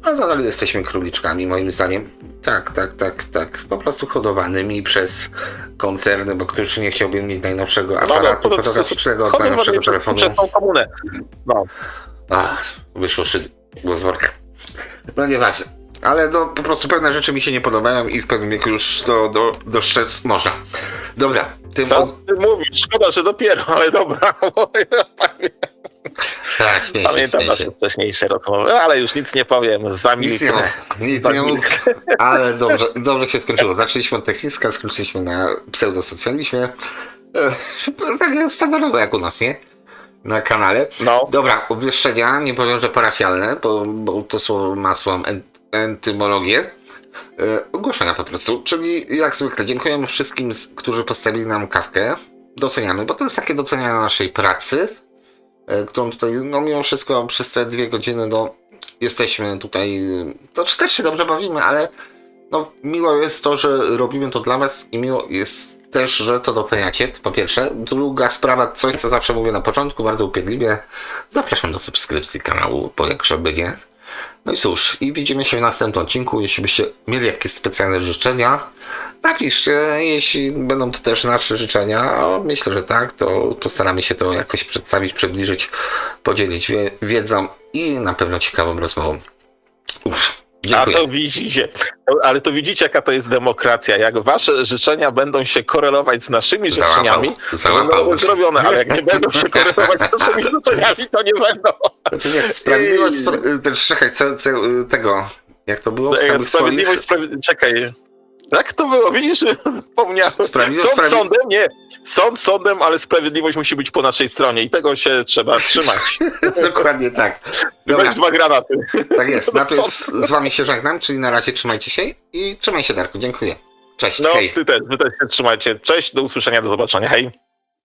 Ale nadal jesteśmy króliczkami, moim zdaniem. Tak. Po prostu hodowanymi przez koncerny, bo ktoś nie chciałby mieć najnowszego aparatu fotograficznego od najnowszego telefonu. Przez tą komunę. No. Wyszło szydło z worka. No nieważne. Ale po prostu pewne rzeczy mi się nie podobają i w pewnym wieku już dostrzec można. Dobra. Co ty mówisz? Szkoda, że dopiero, ale dobra. Tak, pamiętam nasze wcześniejsze rozmowy, ale już nic nie powiem. Zamilknę. Nic nie mów, ale dobrze się skończyło. Zaczęliśmy od techniczka, skończyliśmy na pseudosocjalizmie. Tak standardowo jak u nas, nie? Na kanale. No. Dobra, obwieszczenia, nie powiem, że parafialne, bo to słowo ma swoją entymologię. Ogłoszenia po prostu, czyli jak zwykle dziękujemy wszystkim, którzy postawili nam kawkę. Doceniamy, bo to jest takie docenianie naszej pracy, którą tutaj, mimo wszystko przez te 2 godziny, jesteśmy tutaj, to też się dobrze bawimy, ale miło jest to, że robimy to dla was i miło jest też, że to doceniacie, to po pierwsze. Druga sprawa, coś co zawsze mówię na początku, bardzo upierdliwie, zapraszam do subskrypcji kanału, bo jak będzie. No i cóż, i widzimy się w następnym odcinku. Jeśli byście mieli jakieś specjalne życzenia, napiszcie, jeśli będą to też nasze życzenia. Myślę, że tak, to postaramy się to jakoś przedstawić, przybliżyć, podzielić wiedzą i na pewno ciekawą rozmową. Dziękuję. Ale to widzicie, jaka to jest demokracja. Jak wasze życzenia będą się korelować z naszymi życzeniami, to będą zrobione, ale jak nie będą się korelować z naszymi życzeniami, to nie będą. Sprawiedliwość, czekaj, tego, jak to było? Czekaj. Jak to było? Widzisz, wspomniałem. Sąd sądem, ale sprawiedliwość musi być po naszej stronie i tego się trzeba trzymać. Dokładnie tak. Weź 2 granaty. Tak jest. Najpierw z wami się żegnam, czyli na razie trzymajcie się i trzymaj się, Darku. Dziękuję. Cześć. Hej. Wy też się trzymajcie. Cześć, do usłyszenia, do zobaczenia. Hej.